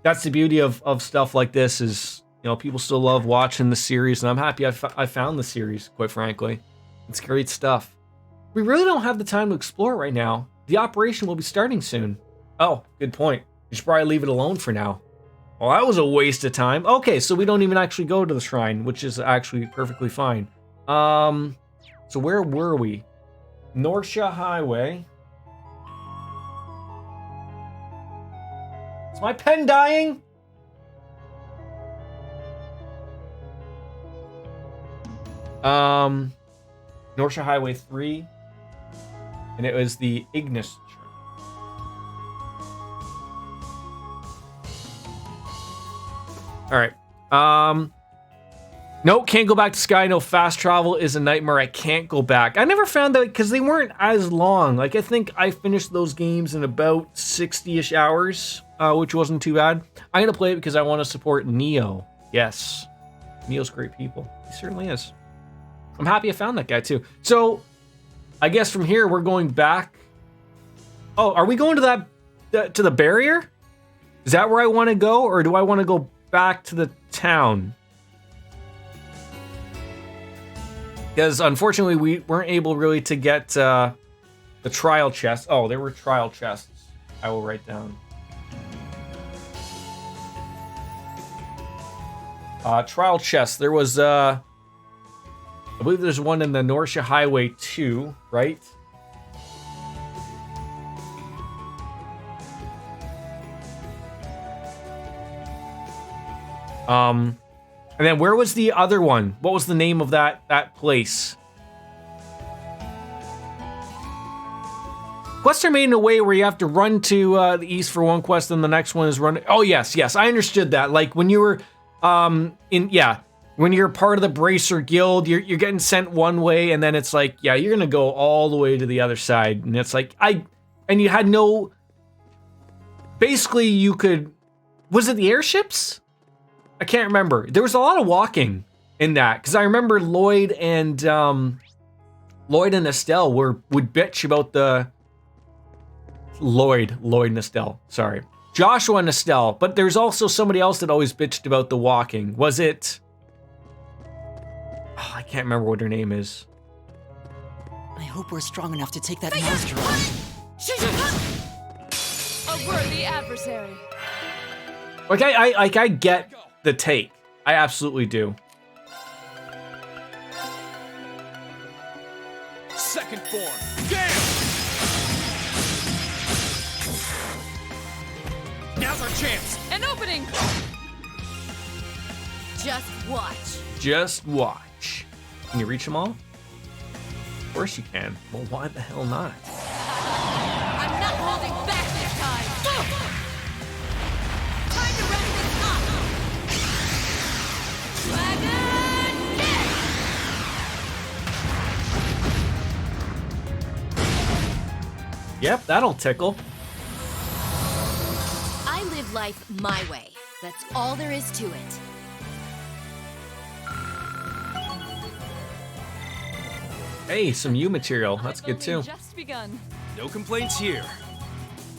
A: that's the beauty of stuff like this is, you know, people still love watching the series, and I'm happy I found the series, quite frankly. It's great stuff. We really don't have the time to explore it right now. The operation will be starting soon. Oh, good point. You should probably leave it alone for now. Well, that was a waste of time. Okay, so we don't even actually go to the shrine, which is actually perfectly fine. So where were we? Norsha Highway. Is my pen dying? Norsha Highway 3. And it was the Ignis shrine. All right. Nope, can't go back to Sky. No, fast travel is a nightmare. I can't go back. I never found that because they weren't as long. Like, I think I finished those games in about 60-ish hours, which wasn't too bad. I'm going to play it because I want to support Neo. Yes. Neo's great people. He certainly is. I'm happy I found that guy, too. So, I guess from here, we're going back. Oh, are we going to to the barrier? Is that where I want to go? Or do I want to go back to the town? Because unfortunately we weren't able really to get the trial chest. Oh, there were trial chests. I will write down. Trial chests. There was I believe there's one in the Norsha Highway 2, right? And then where was the other one? What was the name of that place? Quests are made in a way where you have to run to the east for one quest, and the next one is run. Oh yes, I understood that. Like when you were when you're part of the Bracer Guild, you're getting sent one way, and then it's like, yeah, you're gonna go all the way to the other side, and it's like and you had no. Basically, you could. Was it the airships? I can't remember. There was a lot of walking in that because I remember Lloyd and Estelle would bitch about the Lloyd and Estelle. Sorry, Joshua and Estelle. But there's also somebody else that always bitched about the walking. Was it? Oh, I can't remember what her name is.
D: I hope we're strong enough to take that monster on.
H: A worthy adversary.
A: Like I get the take. I absolutely do.
N: Second form. Damn! Now's our chance.
H: An opening.
I: Just watch.
A: Just watch. Can you reach them all? Of course you can. Well, why the hell not?
I: I'm not holding back this time. Time to wrap this up. Dragon kick!
A: Yep, that'll tickle.
I: I live life my way. That's all there is to it.
A: Hey, some U material. That's good too.
H: Just begun.
N: No complaints here.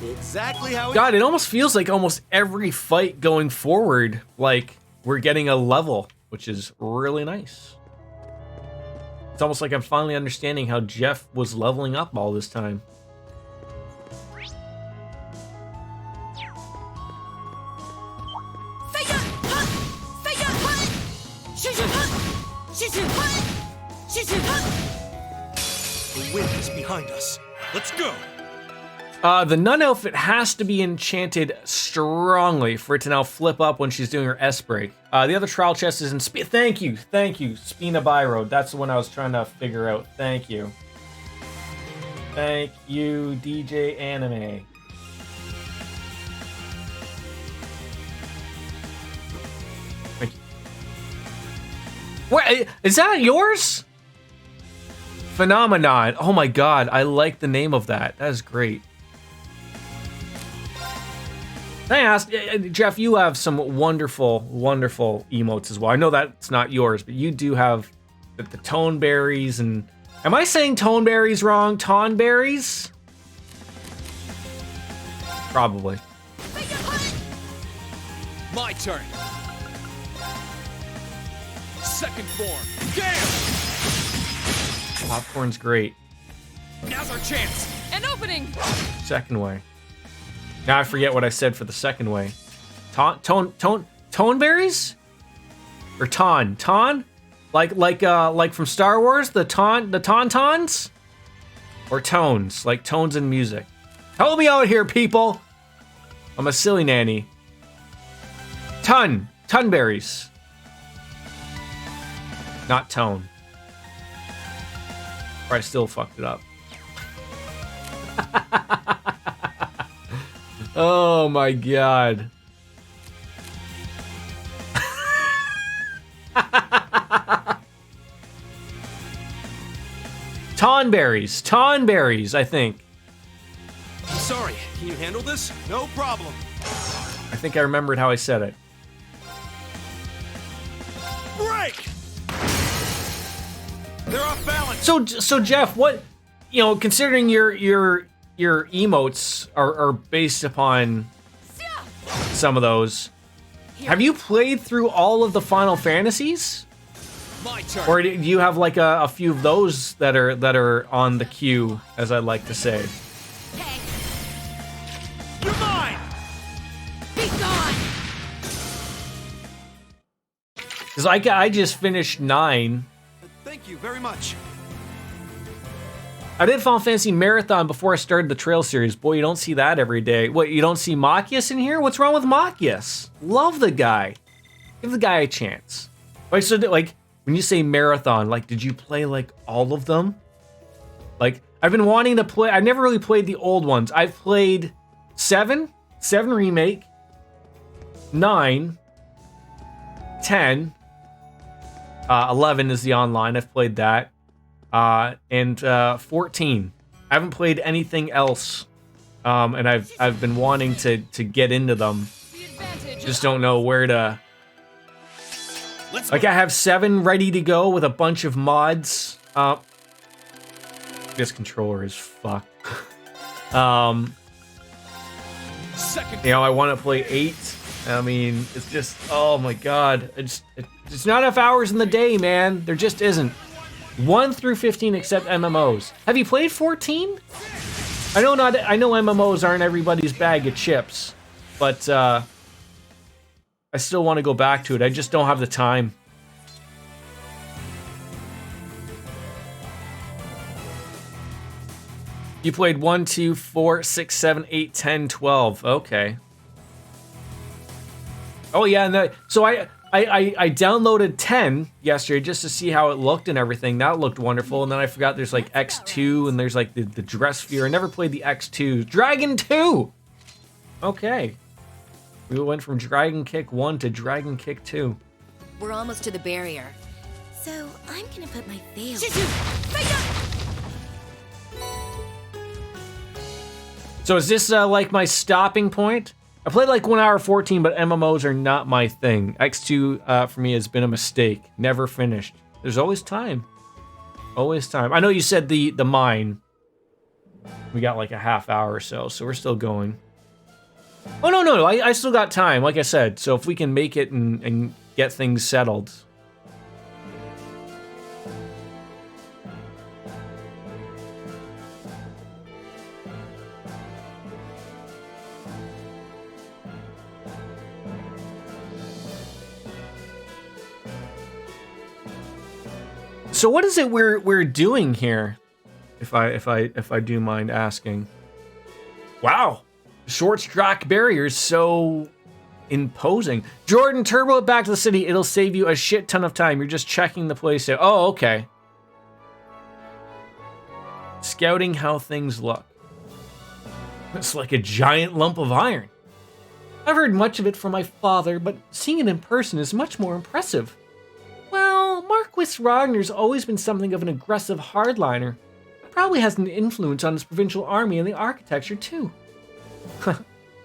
A: Exactly how God, it almost feels like almost every fight going forward, like we're getting a level, which is really nice. It's almost like I'm finally understanding how Jeff was leveling up all this time.
N: The wind is behind us. Let's go.
A: The nun outfit has to be enchanted strongly for it to now flip up when she's doing her S break. The other trial chest is in Thank you, Spina Byro. That's the one I was trying to figure out. Thank you, DJ Anime. Thank you. Wait, is that yours? Phenomenon. Oh my god, I like the name of that. That is great. Can I ask, Jeff, you have some wonderful, wonderful emotes as well. I know that's not yours, but you do have the tone berries and... Am I saying tone berries wrong? Ton berries? Probably.
G: My turn. Second form. Damn!
A: Popcorn's great.
G: Now's our chance.
H: An opening!
A: Second way. Now I forget what I said for the second way. Tone berries? Or ton? Like from Star Wars, the tauntauns? Or tones, like tones in music. Help me out here, people. I'm a silly nanny. Ton berries. Not tone. Or I still fucked it up. Oh my god. Tonberries, I think.
N: Sorry, can you handle this? No problem.
A: I think I remembered how I said it.
N: Break! They're off balance.
A: So Jeff, what, you know, considering your emotes are based upon some of those, have you played through all of the Final Fantasies?
G: My turn.
A: Or do you have like a few of those that are on the queue, as I like to say?
N: You're mine!
I: Be gone!
A: Because I just finished 9.
N: Thank you very much.
A: I did Final Fantasy Marathon before I started the Trail series. Boy, you don't see that every day. What, you don't see Machias in here? What's wrong with Machias? Love the guy. Give the guy a chance. Like, so, like, when you say Marathon, like, did you play, like, all of them? Like, I've been wanting to play... I've never really played the old ones. I've played 7 Remake, 9, 10, 11 is the online. I've played that. And 14. I haven't played anything else, and I've been wanting to get into them. Just don't know where to. Like I have 7 ready to go with a bunch of mods. This controller is fucked. You know, I want to play 8. I mean, it's just, oh my god, it's not enough hours in the day, man. There just isn't. 1 through 15 except MMOs. Have you played 14? I know MMOs aren't everybody's bag of chips, but I still want to go back to it. I just don't have the time. You played 1, 2, 4, 6, 7, 8, 10, 12. Okay. Oh yeah, and so I downloaded 10 yesterday just to see how it looked and everything. That looked wonderful. And then I forgot there's like X2 and there's like the dress sphere. I never played the X2. Dragon 2! Okay. We went from Dragon Kick 1 to Dragon Kick 2.
M: We're almost to the barrier. So I'm gonna put my veil.
A: So is this like my stopping point? I played like 1 hour 14, but MMOs are not my thing. X2 for me has been a mistake. Never finished. There's always time. Always time. I know you said the mine. We got like a half hour or so we're still going. Oh, no, I still got time, like I said. So if we can make it and get things settled. So what is it we're doing here? If I do mind asking. Wow. Short track barriers so imposing. Jordan, turbo it back to the city. It'll save you a shit ton of time. You're just checking the place out. Oh, okay. Scouting how things look. It's like a giant lump of iron. I've heard much of it from my father, but seeing it in person is much more impressive. Well, Marquis Ragner's always been something of an aggressive hardliner. Probably has an influence on his provincial army and the architecture, too.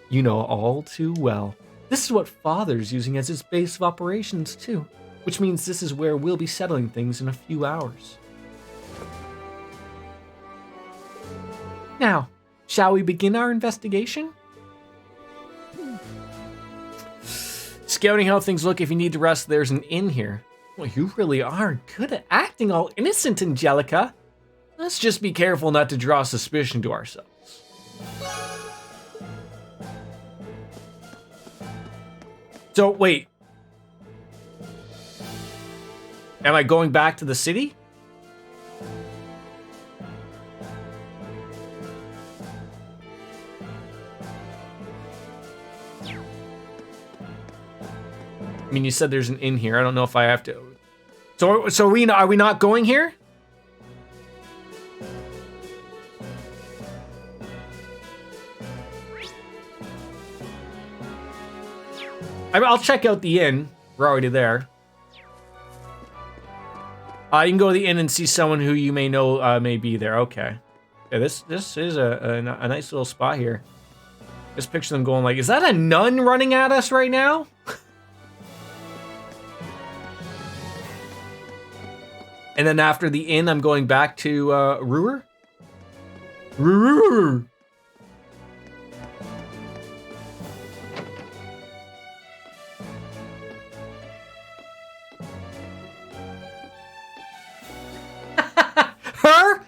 A: You know all too well. This is what Father's using as his base of operations, too. Which means this is where we'll be settling things in a few hours. Now, shall we begin our investigation? Scouting how things look. If you need to rest, there's an inn here. Well, you really are good at acting all innocent, Angelica. Let's just be careful not to draw suspicion to ourselves. So, wait. Am I going back to the city? I mean, you said there's an inn here. I don't know if I have to. So are we not going here? I'll check out the inn. We're already there. You can go to the inn and see someone who you may know may be there. Okay. Yeah, this is a nice little spot here. Just picture them going like, is that a nun running at us right now? And then after the inn, I'm going back to Ruhr. Ruhr. Her?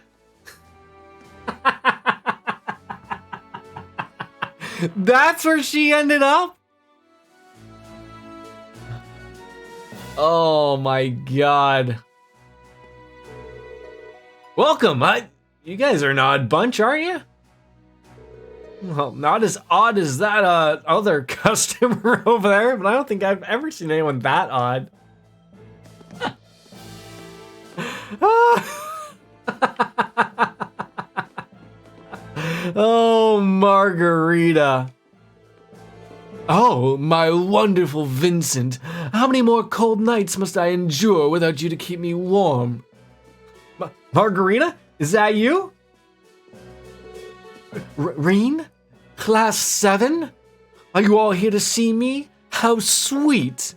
A: That's where she ended up? Oh my god. Welcome. You guys are an odd bunch, aren't you? Well, not as odd as that other customer over there, but I don't think I've ever seen anyone that odd. Oh, Margarita. Oh, my wonderful Vincent. How many more cold nights must I endure without you to keep me warm? Margarita? Is that you? Reen? Class 7? Are you all here to see me? How sweet!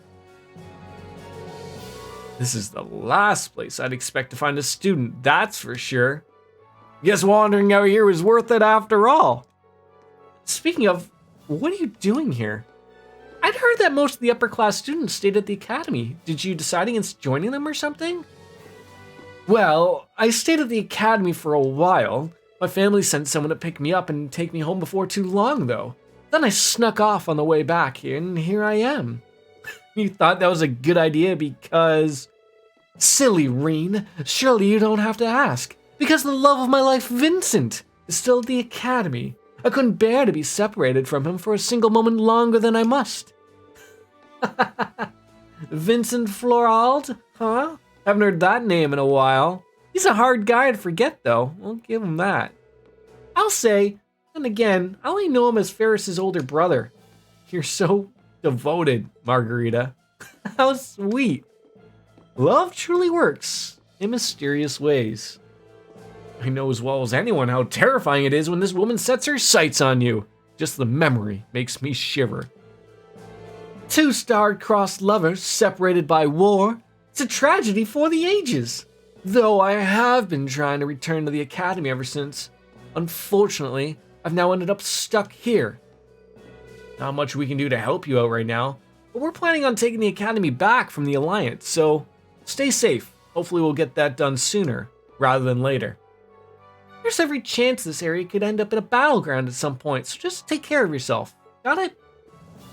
A: This is the last place I'd expect to find a student, that's for sure. Guess wandering out here was worth it after all. Speaking of, what are you doing here? I'd heard that most of the upper class students stayed at the academy. Did you decide against joining them or something? Well, I stayed at the academy for a while. My family sent someone to pick me up and take me home before too long, though. Then I snuck off on the way back here, and here I am. You thought that was a good idea because... Silly Reen, surely you don't have to ask. Because the love of my life, Vincent, is still at the academy. I couldn't bear to be separated from him for a single moment longer than I must. Vincent Florald, huh? Haven't heard that name in a while. He's a hard guy to forget, though. I'll give him that. I'll say, and again, I only know him as Ferris's older brother. You're so devoted, Margarita. How sweet. Love truly works in mysterious ways. I know as well as anyone how terrifying it is when this woman sets her sights on you. Just the memory makes me shiver. Two star-crossed lovers separated by war. It's a tragedy for the ages. Though I have been trying to return to the academy ever since. Unfortunately, I've now ended up stuck here. Not much we can do to help you out right now, but we're planning on taking the Academy back from the Alliance, so stay safe. Hopefully we'll get that done sooner, rather than later. There's every chance this area could end up in a battleground at some point, so just take care of yourself. Got it?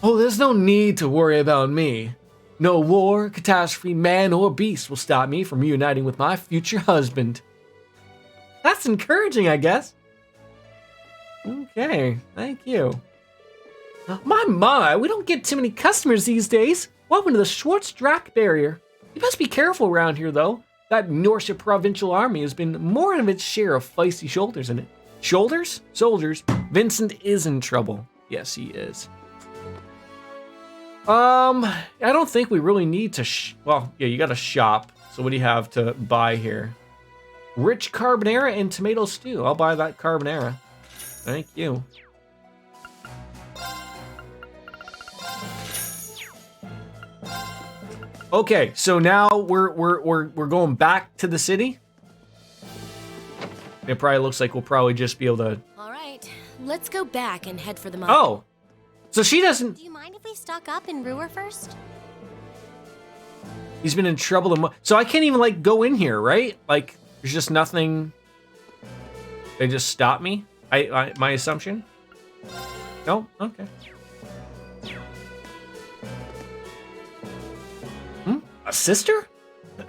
A: Oh, there's no need to worry about me. No war, catastrophe, man, or beast will stop me from reuniting with my future husband. That's encouraging, I guess. Okay, thank you. My, we don't get too many customers these days. Welcome to the Schwartz-Drac barrier. You best be careful around here, though. That Norse provincial army has been more than its share of feisty shoulders in it. Shoulders? Soldiers. Vincent is in trouble. Yes, he is. I don't think we really need to well, yeah, you got a shop. So what do you have to buy here? Rich carbonara and tomato stew. I'll buy that carbonara. Thank you. Okay, so now we're going back to the city. It probably looks like we'll probably just be able to.
M: All right, let's go back and head for the mine.
A: Oh, so she doesn't.
C: Do you mind if we stock up in Ruhr first?
A: He's been in trouble. So I can't even like go in here, right? Like, there's just nothing. They just stop me. My assumption. No, okay. A sister?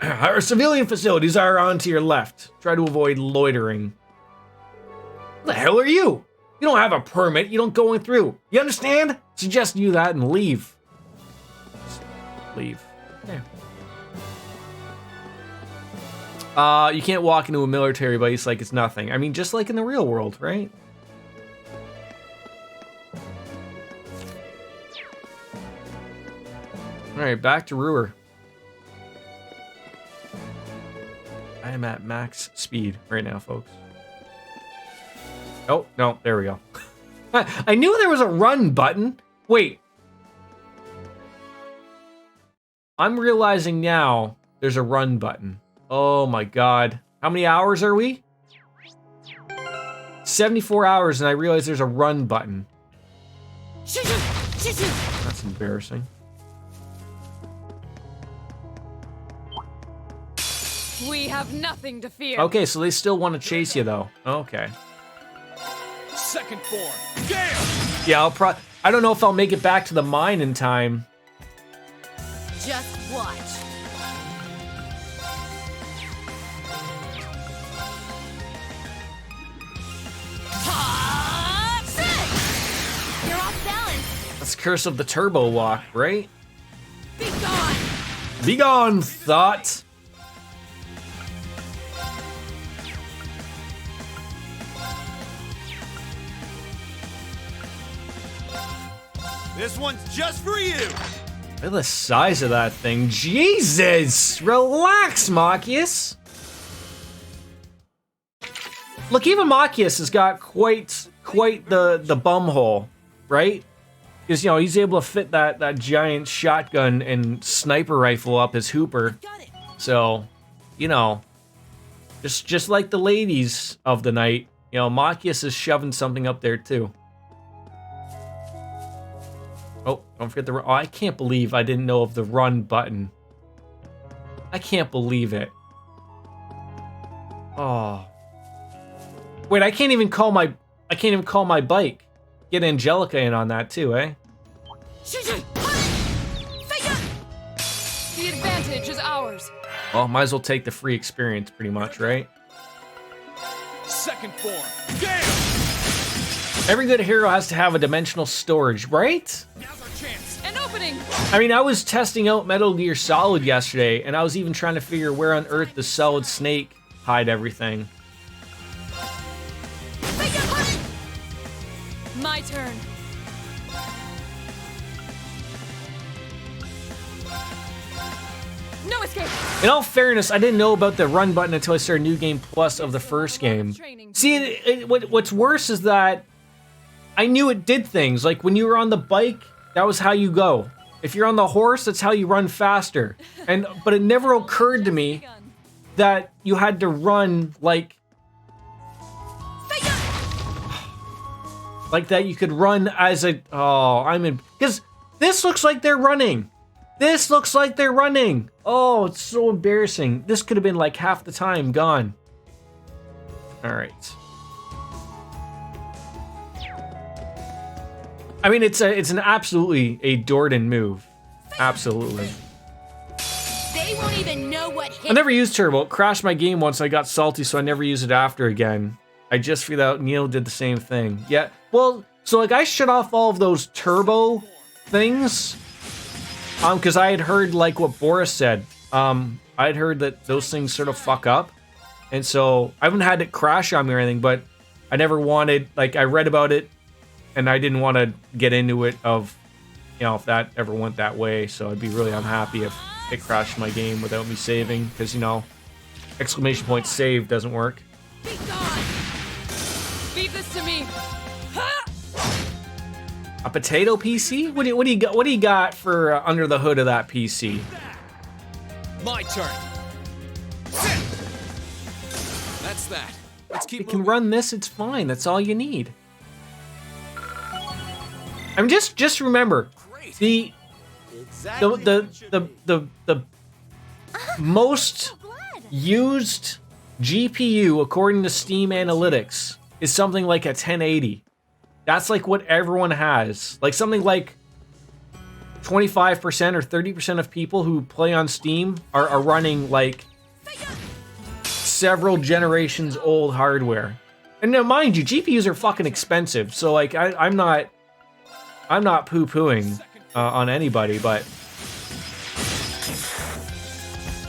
A: Our civilian facilities are on to your left. Try to avoid loitering. What the hell are you? You don't have a permit. You don't go in through. You understand? Suggest you that and leave. Just leave. Okay. You can't walk into a military base like it's nothing. I mean, just like in the real world, right? All right, back to Ruhr. I am at max speed right now, folks. Oh, no, there we go. I knew there was a run button. Wait. I'm realizing now there's a run button. Oh my god. How many hours are we? 74 hours, and I realize there's a run button. That's embarrassing.
H: We have nothing to fear.
A: Okay, so they still want to chase you, though. Okay.
N: Second form. Damn!
A: Yeah, I don't know if I'll make it back to the mine in time.
I: Just watch. You're off balance.
A: That's Curse of the Turbo Walk, right?
I: Be gone.
A: Be gone, thought.
N: This one's just for you.
A: Look at the size of that thing. Jesus! Relax, Machias. Look, even Machias has got quite the bum hole, right? Because, you know, he's able to fit that giant shotgun and sniper rifle up his hooper. So, you know, just like the ladies of the night, you know, Machias is shoving something up there too. Oh, don't forget the run. Oh, I can't believe I didn't know of the run button. I can't believe it. Oh. Wait, I can't even call my bike. Get Angelica in on that too, eh?
H: The advantage is ours.
A: Well, might as well take the free experience pretty much, right?
N: Second form. Damn!
A: Every good hero has to have a dimensional storage, right?
N: Now's our chance.
H: An opening.
A: I mean, I was testing out Metal Gear Solid yesterday, and I was even trying to figure where on earth the Solid Snake hide everything.
H: My turn. No escape.
A: In all fairness, I didn't know about the run button until I started New Game Plus of the first game. See, what's worse is that I knew it did things. Like when you were on the bike, that was how you go. If you're on the horse, that's how you run faster. But it never occurred to me that you had to run like Like that you could run as a... Oh, I'm in... Because this looks like they're running. This looks like they're running. Oh, it's so embarrassing. This could have been like half the time gone. All right. I mean, it's an absolutely a Jordan move. Absolutely.
M: They won't even know what hit.
A: I never used turbo. It crashed my game once. I got salty, so I never used it after again. I just figured out Neil did the same thing. Yeah. Well, so like I shut off all of those turbo things. Because I had heard like what Boris said. I had heard that those things sort of fuck up. And so I haven't had it crash on me or anything, but I never wanted, like I read about it and I didn't want to get into it of, you know, if that ever went that way. So I'd be really unhappy if it crashed my game without me saving, because, you know, exclamation point save doesn't work.
H: Be gone! Leave this to me!
A: A potato PC? What do you got for under the hood of that PC?
G: My turn. That's that. Let's keep
A: It can run this, it's fine. That's all you need. I mean, just remember the most used GPU according to Steam Analytics is something like a 1080. That's like what everyone has. Like something like 25% or 30% of people who play on Steam are running like several generations old hardware. And now, mind you, GPUs are fucking expensive. So like I'm not poo-pooing on anybody, but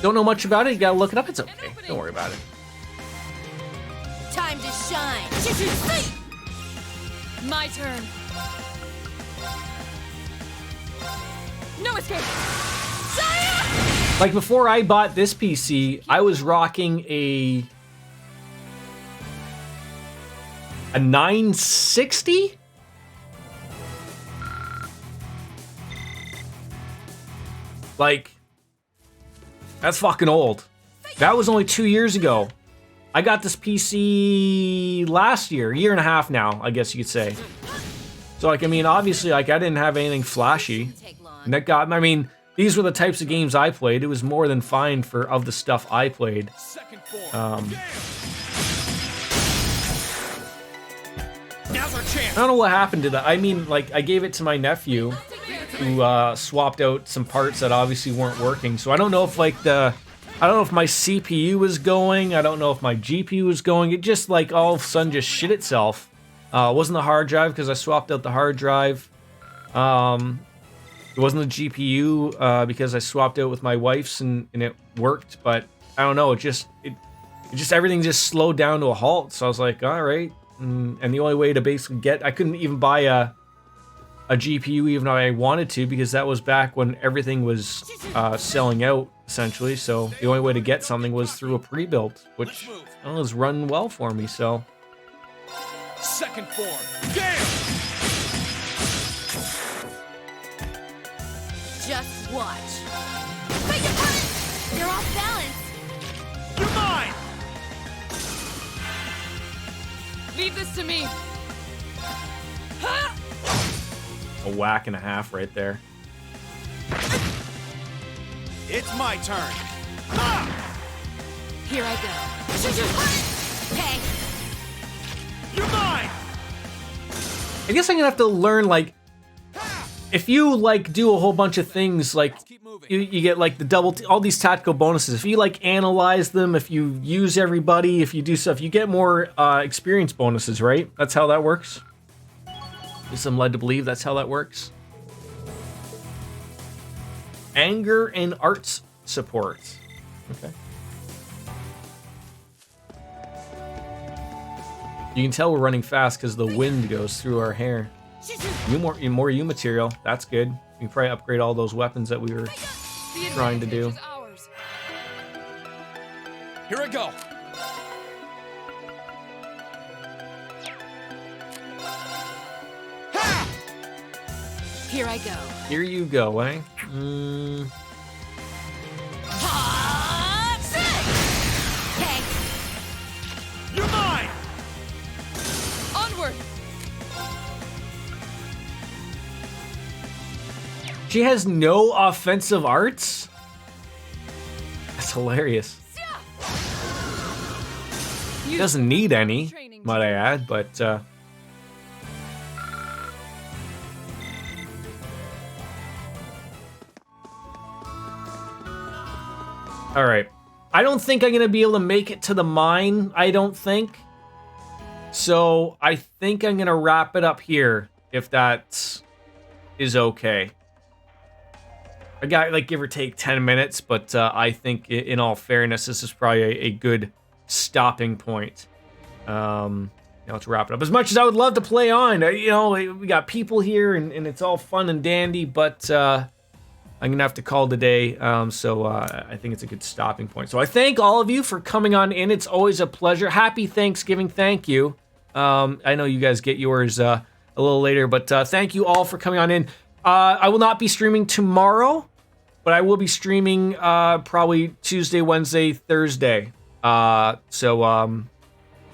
A: don't know much about it. You gotta look it up. It's okay. Don't worry about it.
M: Time to shine.
H: My turn. No escape.
A: Like before I bought this PC, I was rocking a 960. Like, that's fucking old. That was only 2 years ago. I got this PC last year, a year and a half now, I guess you could say. So, like, I mean, obviously, like, I didn't have anything flashy. And that got, I mean, these were the types of games I played. It was more than fine of the stuff I played.
N: Now's our chance.
A: I don't know what happened to that. I mean, like, I gave it to my nephew, who swapped out some parts that obviously weren't working. So I don't know if, like, I don't know if my CPU was going. I don't know if my GPU was going. It just, like, all of a sudden just shit itself. It wasn't the hard drive because I swapped out the hard drive. It wasn't the GPU because I swapped out with my wife's and it worked. But I don't know. It just everything just slowed down to a halt. So I was like, all right. And the only way to basically I couldn't even buy a GPU even though I wanted to, because that was back when everything was selling out, essentially. So the only way to get something was through a pre-built, which I don't know, has run well for me, so.
N: Second form. Damn!
M: Just watch. You're off balance.
N: You're mine!
H: Leave this to me.
A: A whack and a half right there.
N: It's my turn.
M: Here I go. Hey.
N: You're mine!
A: I guess I'm gonna have to learn, like, if you, like, do a whole bunch of things, like, you get, like, the all these tactical bonuses. If you, like, analyze them, if you use everybody, if you do stuff, you get more experience bonuses, right? That's how that works? At least I'm led to believe that's how that works. Anger and arts support. Okay. You can tell we're running fast because the wind goes through our hair. More U material. That's good. We can probably upgrade all those weapons that we were trying to do.
N: Here I go.
M: Here I go.
A: Here you go, eh?
M: Hey.
N: You're mine!
H: Onward!
A: She has no offensive arts? That's hilarious. She doesn't need any, might I add, but all right. I don't think I'm going to be able to make it to the mine, I don't think. So I think I'm going to wrap it up here, if that is okay. I got, like, give or take 10 minutes, but I think, in all fairness, this is probably a good stopping point. Let's wrap it up. As much as I would love to play on, we got people here, and it's all fun and dandy, but I'm going to have to call today, so I think it's a good stopping point. So I thank all of you for coming on in. It's always a pleasure. Happy Thanksgiving. Thank you. I know you guys get yours a little later, but thank you all for coming on in. I will not be streaming tomorrow, but I will be streaming probably Tuesday, Wednesday, Thursday. So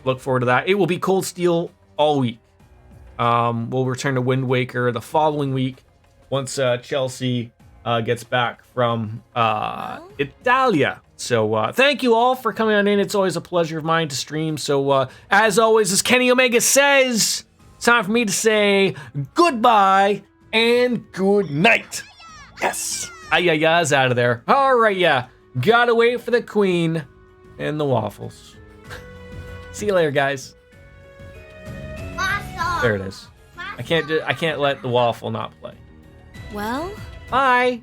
A: look forward to that. It will be Cold Steel all week. We'll return to Wind Waker the following week once Chelsea gets back from Italia. So thank you all for coming on in. It's always a pleasure of mine to stream. So as always, as Kenny Omega says, it's time for me to say goodbye and good night. Yes. Ayaya's out of there. All right, yeah. Gotta wait for the queen and the waffles. See you later, guys. There it is. I can't let the waffle not play.
M: Well,
A: bye.